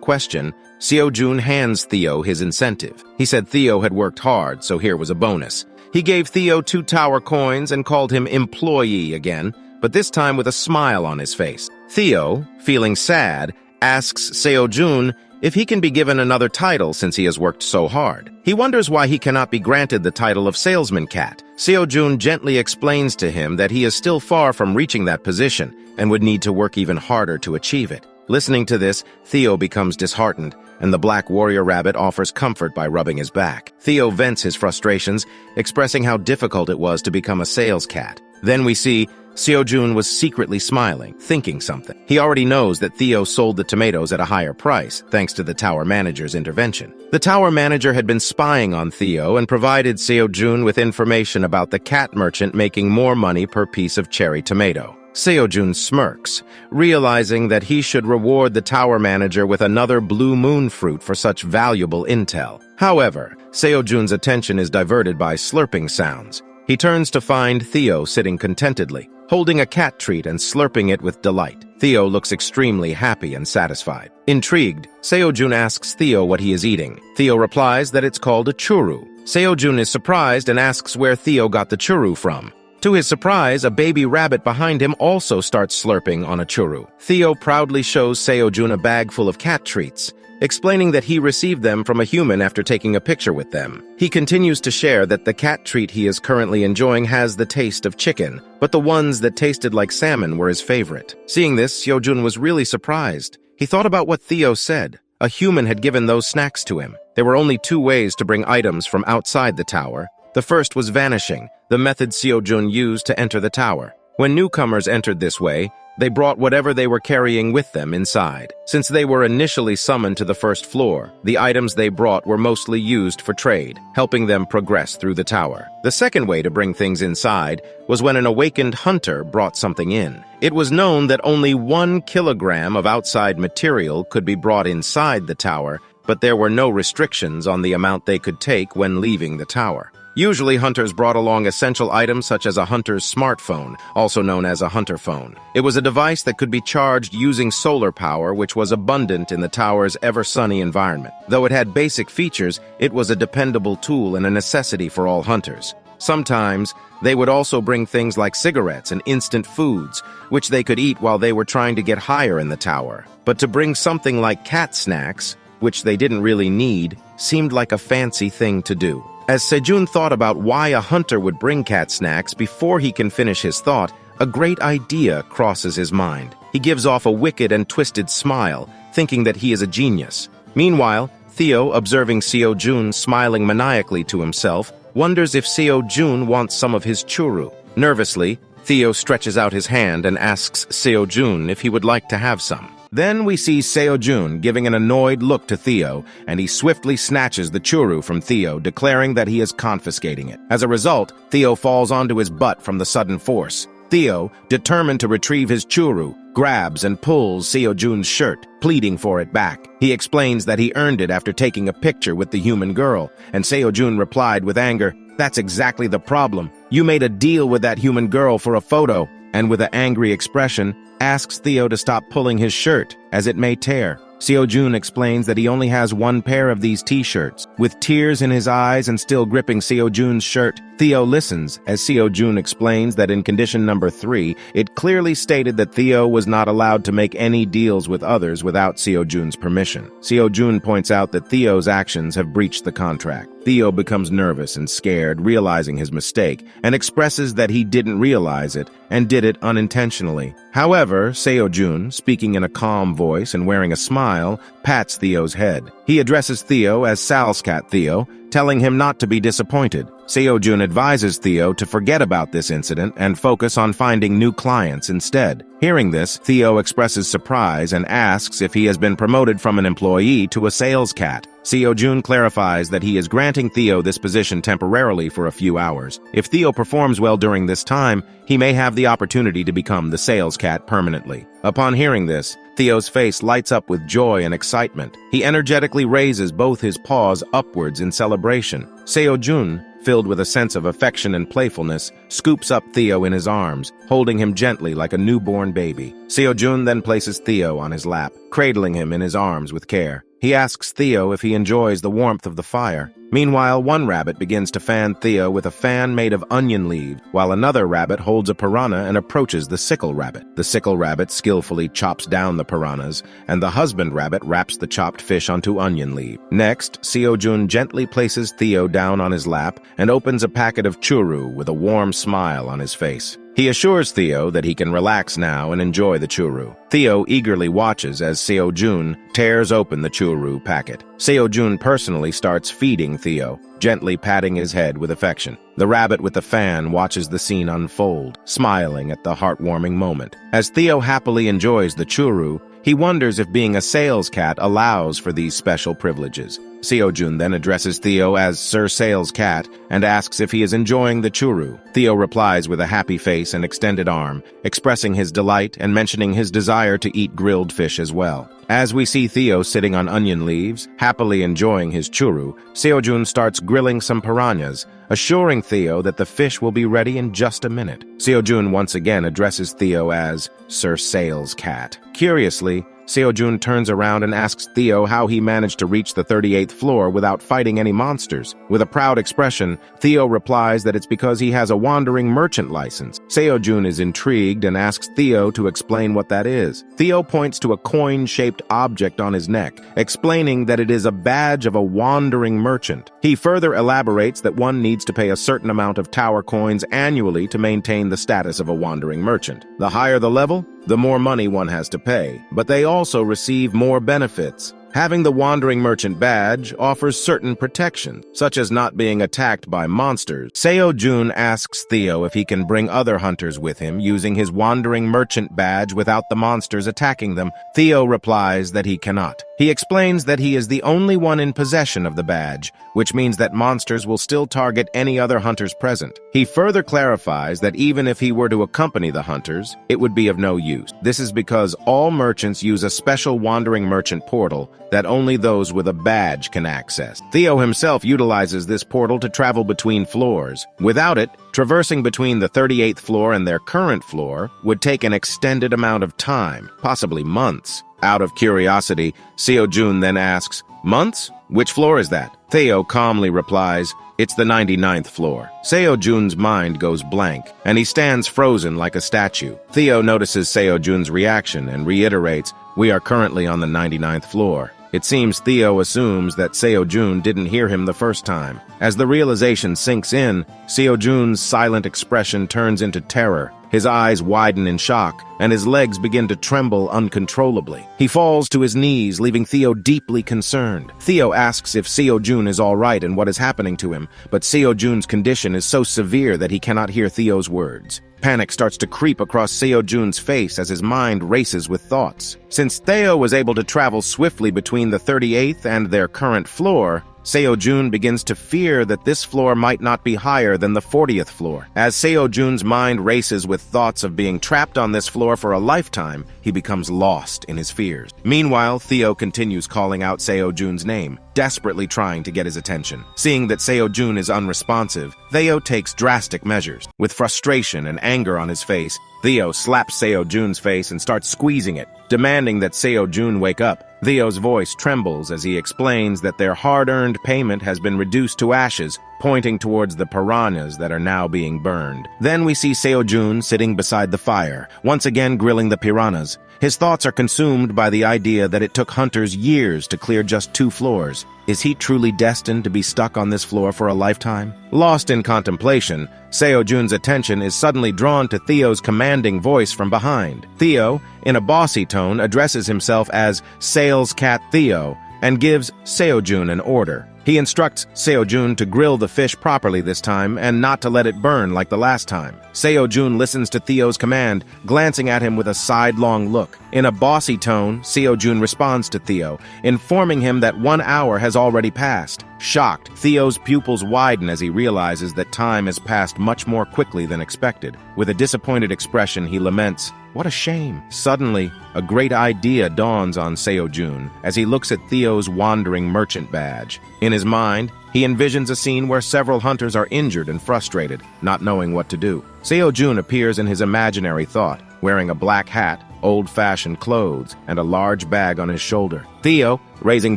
question, Seo-jun hands Theo his incentive. He said Theo had worked hard, so here was a bonus. He gave Theo 2 tower coins and called him employee again, but this time with a smile on his face. Theo, feeling sad, asks Seo-jun if he can be given another title since he has worked so hard. He wonders why he cannot be granted the title of Salesman Cat. Seo-jun gently explains to him that he is still far from reaching that position and would need to work even harder to achieve it. Listening to this, Theo becomes disheartened, and the Black Warrior Rabbit offers comfort by rubbing his back. Theo vents his frustrations, expressing how difficult it was to become a sales cat. Then we see Seo-jun was secretly smiling, thinking something. He already knows that Theo sold the tomatoes at a higher price, thanks to the tower manager's intervention. The tower manager had been spying on Theo and provided Seo-jun with information about the cat merchant making more money per piece of cherry tomato. Seo-jun smirks, realizing that he should reward the tower manager with another blue moon fruit for such valuable intel. However, Seo-jun's attention is diverted by slurping sounds. He turns to find Theo sitting contentedly, holding a cat treat and slurping it with delight. Theo looks extremely happy and satisfied. Intrigued, Seo-jun asks Theo what he is eating. Theo replies that it's called a churu. Seo-jun is surprised and asks where Theo got the churu from. To his surprise, a baby rabbit behind him also starts slurping on a churu. Theo proudly shows Seo-jun a bag full of cat treats, explaining that he received them from a human after taking a picture with them. He continues to share that the cat treat he is currently enjoying has the taste of chicken, but the ones that tasted like salmon were his favorite. Seeing this, Seo-jun was really surprised. He thought about what Theo said. A human had given those snacks to him. There were only 2 ways to bring items from outside the tower. The first was vanishing, the method Seo-jun used to enter the tower. When newcomers entered this way, they brought whatever they were carrying with them inside. Since they were initially summoned to the first floor, the items they brought were mostly used for trade, helping them progress through the tower. The second way to bring things inside was when an awakened hunter brought something in. It was known that only 1 kilogram of outside material could be brought inside the tower, but there were no restrictions on the amount they could take when leaving the tower. Usually, hunters brought along essential items such as a hunter's smartphone, also known as a hunter phone. It was a device that could be charged using solar power, which was abundant in the tower's ever-sunny environment. Though it had basic features, it was a dependable tool and a necessity for all hunters. Sometimes, they would also bring things like cigarettes and instant foods, which they could eat while they were trying to get higher in the tower. But to bring something like cat snacks, which they didn't really need, seemed like a fancy thing to do. As Sejun thought about why a hunter would bring cat snacks before he can finish his thought, a great idea crosses his mind. He gives off a wicked and twisted smile, thinking that he is a genius. Meanwhile, Theo, observing Seo-jun smiling maniacally to himself, wonders if Seo-jun wants some of his churu. Nervously, Theo stretches out his hand and asks Seo-jun if he would like to have some. Then we see Seo-jun giving an annoyed look to Theo, and he swiftly snatches the churu from Theo, declaring that he is confiscating it. As a result, Theo falls onto his butt from the sudden force. Theo, determined to retrieve his churu, grabs and pulls Seo-jun's shirt, pleading for it back. He explains that he earned it after taking a picture with the human girl, and Seo-jun replied with anger, "That's exactly the problem. You made a deal with that human girl for a photo," and with an angry expression, asks Theo to stop pulling his shirt, as it may tear. Seo-jun explains that he only has one pair of these t-shirts. With tears in his eyes and still gripping Seo-jun's shirt, Theo listens as Seo-jun explains that in condition number 3, it clearly stated that Theo was not allowed to make any deals with others without Seo-jun's permission. Seo-jun points out that Theo's actions have breached the contract. Theo becomes nervous and scared, realizing his mistake, and expresses that he didn't realize it and did it unintentionally. However, Seo-jun, speaking in a calm voice and wearing a smile, pats Theo's head. He addresses Theo as Sal's cat Theo, telling him not to be disappointed. Seo-jun advises Theo to forget about this incident and focus on finding new clients instead. Hearing this, Theo expresses surprise and asks if he has been promoted from an employee to a sales cat. Seo-jun clarifies that he is granting Theo this position temporarily for a few hours. If Theo performs well during this time, he may have the opportunity to become the sales cat permanently. Upon hearing this, Theo's face lights up with joy and excitement. He energetically raises both his paws upwards in celebration. Seo-jun, filled with a sense of affection and playfulness, scoops up Theo in his arms, holding him gently like a newborn baby. Seo-jun then places Theo on his lap, cradling him in his arms with care. He asks Theo if he enjoys the warmth of the fire. Meanwhile, one rabbit begins to fan Theo with a fan made of onion leaves, while another rabbit holds a piranha and approaches the sickle rabbit. The sickle rabbit skillfully chops down the piranhas, and the husband rabbit wraps the chopped fish onto onion leaf. Next, Seo-jun gently places Theo down on his lap and opens a packet of churu with a warm smile on his face. He assures Theo that he can relax now and enjoy the churu. Theo eagerly watches as Seo-jun tears open the churu packet. Seo-jun personally starts feeding Theo, gently patting his head with affection. The rabbit with the fan watches the scene unfold, smiling at the heartwarming moment. As Theo happily enjoys the churu, he wonders if being a sales cat allows for these special privileges. Seo-jun then addresses Theo as Sir Sales Cat and asks if he is enjoying the churu. Theo replies with a happy face and extended arm, expressing his delight and mentioning his desire to eat grilled fish as well. As we see Theo sitting on onion leaves, happily enjoying his churu, Seo-jun starts grilling some piranhas, assuring Theo that the fish will be ready in just a minute. Seo-jun once again addresses Theo as Sir Sales Cat. Curiously, Seo-jun turns around and asks Theo how he managed to reach the 38th floor without fighting any monsters. With a proud expression, Theo replies that it's because he has a wandering merchant license. Seo-jun is intrigued and asks Theo to explain what that is. Theo points to a coin-shaped object on his neck, explaining that it is a badge of a wandering merchant. He further elaborates that one needs to pay a certain amount of tower coins annually to maintain the status of a wandering merchant. The higher the level, the more money one has to pay, but they also receive more benefits. Having the Wandering Merchant badge offers certain protections, such as not being attacked by monsters. Seo-jun asks Theo if he can bring other hunters with him using his Wandering Merchant badge without the monsters attacking them. Theo replies that he cannot. He explains that he is the only one in possession of the badge, which means that monsters will still target any other hunters present. He further clarifies that even if he were to accompany the hunters, it would be of no use. This is because all merchants use a special Wandering Merchant portal that only those with a badge can access. Theo himself utilizes this portal to travel between floors. Without it, traversing between the 38th floor and their current floor would take an extended amount of time, possibly months. Out of curiosity, Seo-jun then asks, "Months? Which floor is that?" Theo calmly replies, "It's the 99th floor." Seo-jun's mind goes blank, and he stands frozen like a statue. Theo notices Seo-jun's reaction and reiterates, "We are currently on the 99th floor." It seems Theo assumes that Seo-jun didn't hear him the first time. As the realization sinks in, Seo-jun's silent expression turns into terror. His eyes widen in shock, and his legs begin to tremble uncontrollably. He falls to his knees, leaving Theo deeply concerned. Theo asks if Seo-jun is all right and what is happening to him, but Seo-jun's condition is so severe that he cannot hear Theo's words. Panic starts to creep across Seo-jun's face as his mind races with thoughts. Since Theo was able to travel swiftly between the 38th and their current floor, Seo-jun begins to fear that this floor might not be higher than the 40th floor. As Seo-jun's mind races with thoughts of being trapped on this floor for a lifetime, he becomes lost in his fears. Meanwhile, Theo continues calling out Seo-jun's name, desperately trying to get his attention. Seeing that Seo-jun is unresponsive, Theo takes drastic measures. With frustration and anger on his face, Theo slaps Seo-jun's face and starts squeezing it, demanding that Seo-jun wake up. Theo's voice trembles as he explains that their hard-earned payment has been reduced to ashes, pointing towards the piranhas that are now being burned. Then we see Seo-jun sitting beside the fire, once again grilling the piranhas. His thoughts are consumed by the idea that it took hunters years to clear just 2 floors. Is he truly destined to be stuck on this floor for a lifetime? Lost in contemplation, Seo-jun's attention is suddenly drawn to Theo's commanding voice from behind. Theo, in a bossy tone, addresses himself as Sales Cat Theo and gives Seo-jun an order. He instructs Seo-jun to grill the fish properly this time and not to let it burn like the last time. Seo-jun listens to Theo's command, glancing at him with a sidelong look. In a bossy tone, Seo-jun responds to Theo, informing him that 1 hour has already passed. Shocked, Theo's pupils widen as he realizes that time has passed much more quickly than expected. With a disappointed expression, he laments, "What a shame." Suddenly, a great idea dawns on Seo-jun as he looks at Theo's wandering merchant badge. In his mind, he envisions a scene where several hunters are injured and frustrated, not knowing what to do. Seo-jun appears in his imaginary thought, wearing a black hat, old-fashioned clothes, and a large bag on his shoulder. Theo, raising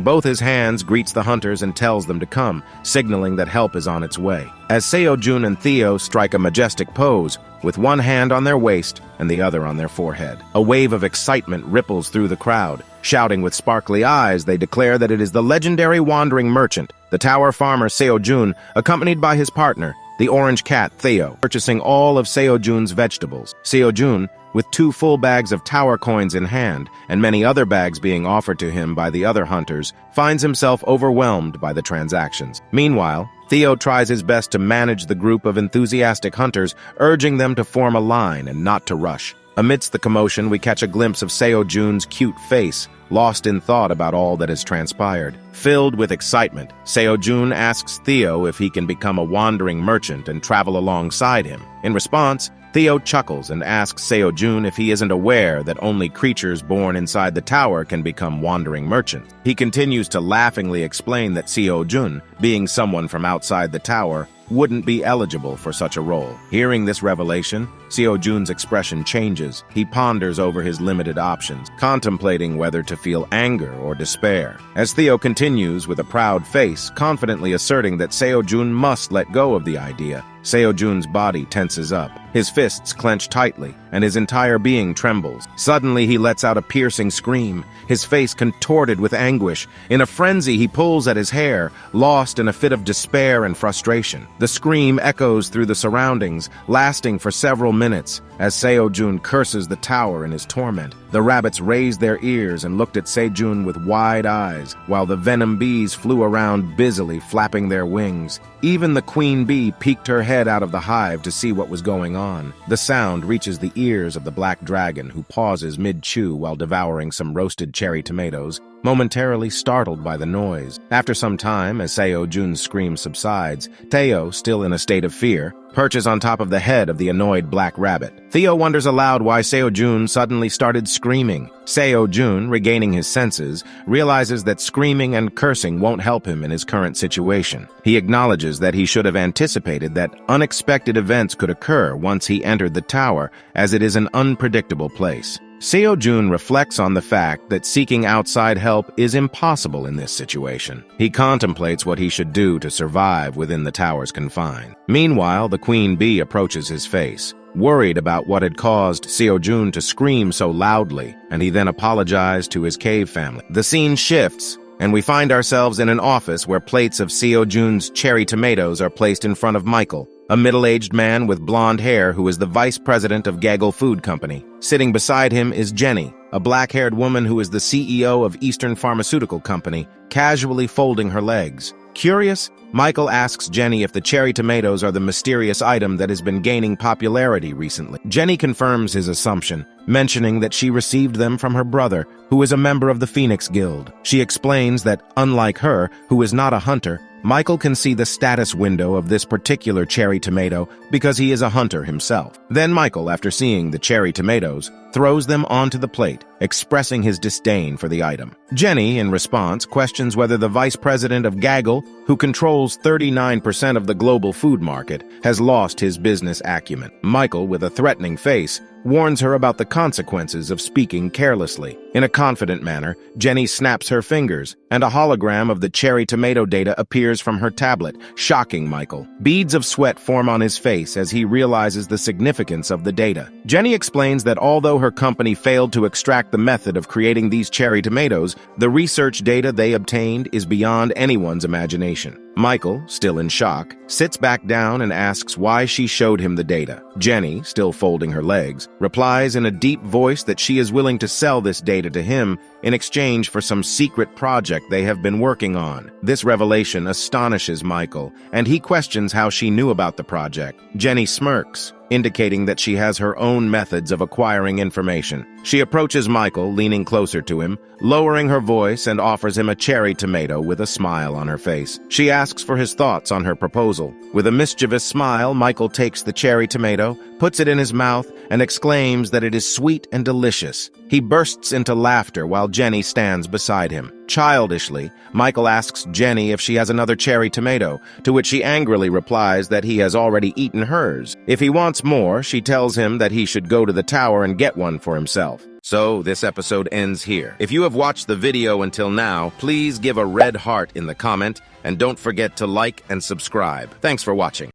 both his hands, greets the hunters and tells them to come, signaling that help is on its way. As Seo-jun and Theo strike a majestic pose, with one hand on their waist and the other on their forehead. A wave of excitement ripples through the crowd. Shouting with sparkly eyes, they declare that it is the legendary wandering merchant, the tower farmer Seo-jun, accompanied by his partner, the orange cat Theo, purchasing all of Seo-jun's vegetables. Seo-jun, with 2 full bags of tower coins in hand and many other bags being offered to him by the other hunters, finds himself overwhelmed by the transactions. Meanwhile, Theo tries his best to manage the group of enthusiastic hunters, urging them to form a line and not to rush. Amidst the commotion, we catch a glimpse of Seo-jun's cute face, lost in thought about all that has transpired. Filled with excitement, Seo-jun asks Theo if he can become a wandering merchant and travel alongside him. In response, Theo chuckles and asks Seo-jun if he isn't aware that only creatures born inside the tower can become wandering merchants. He continues to laughingly explain that Seo-jun, being someone from outside the tower, wouldn't be eligible for such a role. Hearing this revelation, Seo-jun's expression changes. He ponders over his limited options, contemplating whether to feel anger or despair. As Theo continues with a proud face, confidently asserting that Seo-jun must let go of the idea, Seo-jun's body tenses up. His fists clench tightly, and his entire being trembles. Suddenly, he lets out a piercing scream, his face contorted with anguish. In a frenzy, he pulls at his hair, lost in a fit of despair and frustration. The scream echoes through the surroundings, lasting for several minutes, as Seo-jun curses the tower in his torment. The rabbits raised their ears and looked at Seo-jun with wide eyes, while the venom bees flew around busily, flapping their wings. Even the queen bee peeked her head out of the hive to see what was going on. The sound reaches the ears of the black dragon, who pauses mid-chew while devouring some roasted cherry tomatoes, momentarily startled by the noise. After some time, as Seo-jun's scream subsides, Theo, still in a state of fear, perches on top of the head of the annoyed black rabbit. Theo wonders aloud why Seo-jun suddenly started screaming. Seo-jun, regaining his senses, realizes that screaming and cursing won't help him in his current situation. He acknowledges that he should have anticipated that unexpected events could occur once he entered the tower, as it is an unpredictable place. Seo-jun reflects on the fact that seeking outside help is impossible in this situation. He contemplates what he should do to survive within the tower's confines. Meanwhile, the queen bee approaches his face, worried about what had caused Seo-jun to scream so loudly, and he then apologized to his cave family. The scene shifts, and we find ourselves in an office where plates of Seo-jun's cherry tomatoes are placed in front of Michael, a middle-aged man with blonde hair who is the vice president of Gaggle Food Company. Sitting beside him is Jenny, a black-haired woman who is the CEO of Eastern Pharmaceutical Company, casually folding her legs. Curious, Michael asks Jenny if the cherry tomatoes are the mysterious item that has been gaining popularity recently. Jenny confirms his assumption, mentioning that she received them from her brother, who is a member of the Phoenix Guild. She explains that, unlike her, who is not a hunter, Michael can see the status window of this particular cherry tomato because he is a hunter himself. Then Michael, after seeing the cherry tomatoes, throws them onto the plate, expressing his disdain for the item. Jenny, in response, questions whether the vice president of Gaggle, who controls 39% of the global food market, has lost his business acumen. Michael, with a threatening face, warns her about the consequences of speaking carelessly. In a confident manner, Jenny snaps her fingers, and a hologram of the cherry tomato data appears from her tablet, shocking Michael. Beads of sweat form on his face as he realizes the significance of the data. Jenny explains that although her company failed to extract the method of creating these cherry tomatoes, the research data they obtained is beyond anyone's imagination. Michael, still in shock, sits back down and asks why she showed him the data. Jenny, still folding her legs, replies in a deep voice that she is willing to sell this data to him in exchange for some secret project they have been working on. This revelation astonishes Michael, and he questions how she knew about the project. Jenny smirks, indicating that she has her own methods of acquiring information. She approaches Michael, leaning closer to him, lowering her voice, and offers him a cherry tomato with a smile on her face. She asks for his thoughts on her proposal. With a mischievous smile, Michael takes the cherry tomato, puts it in his mouth, and exclaims that it is sweet and delicious. He bursts into laughter while Jenny stands beside him. Childishly, Michael asks Jenny if she has another cherry tomato, to which she angrily replies that he has already eaten hers. If he wants more, she tells him that he should go to the tower and get one for himself. So, this episode ends here. If you have watched the video until now, please give a red heart in the comment, and don't forget to like and subscribe. Thanks for watching.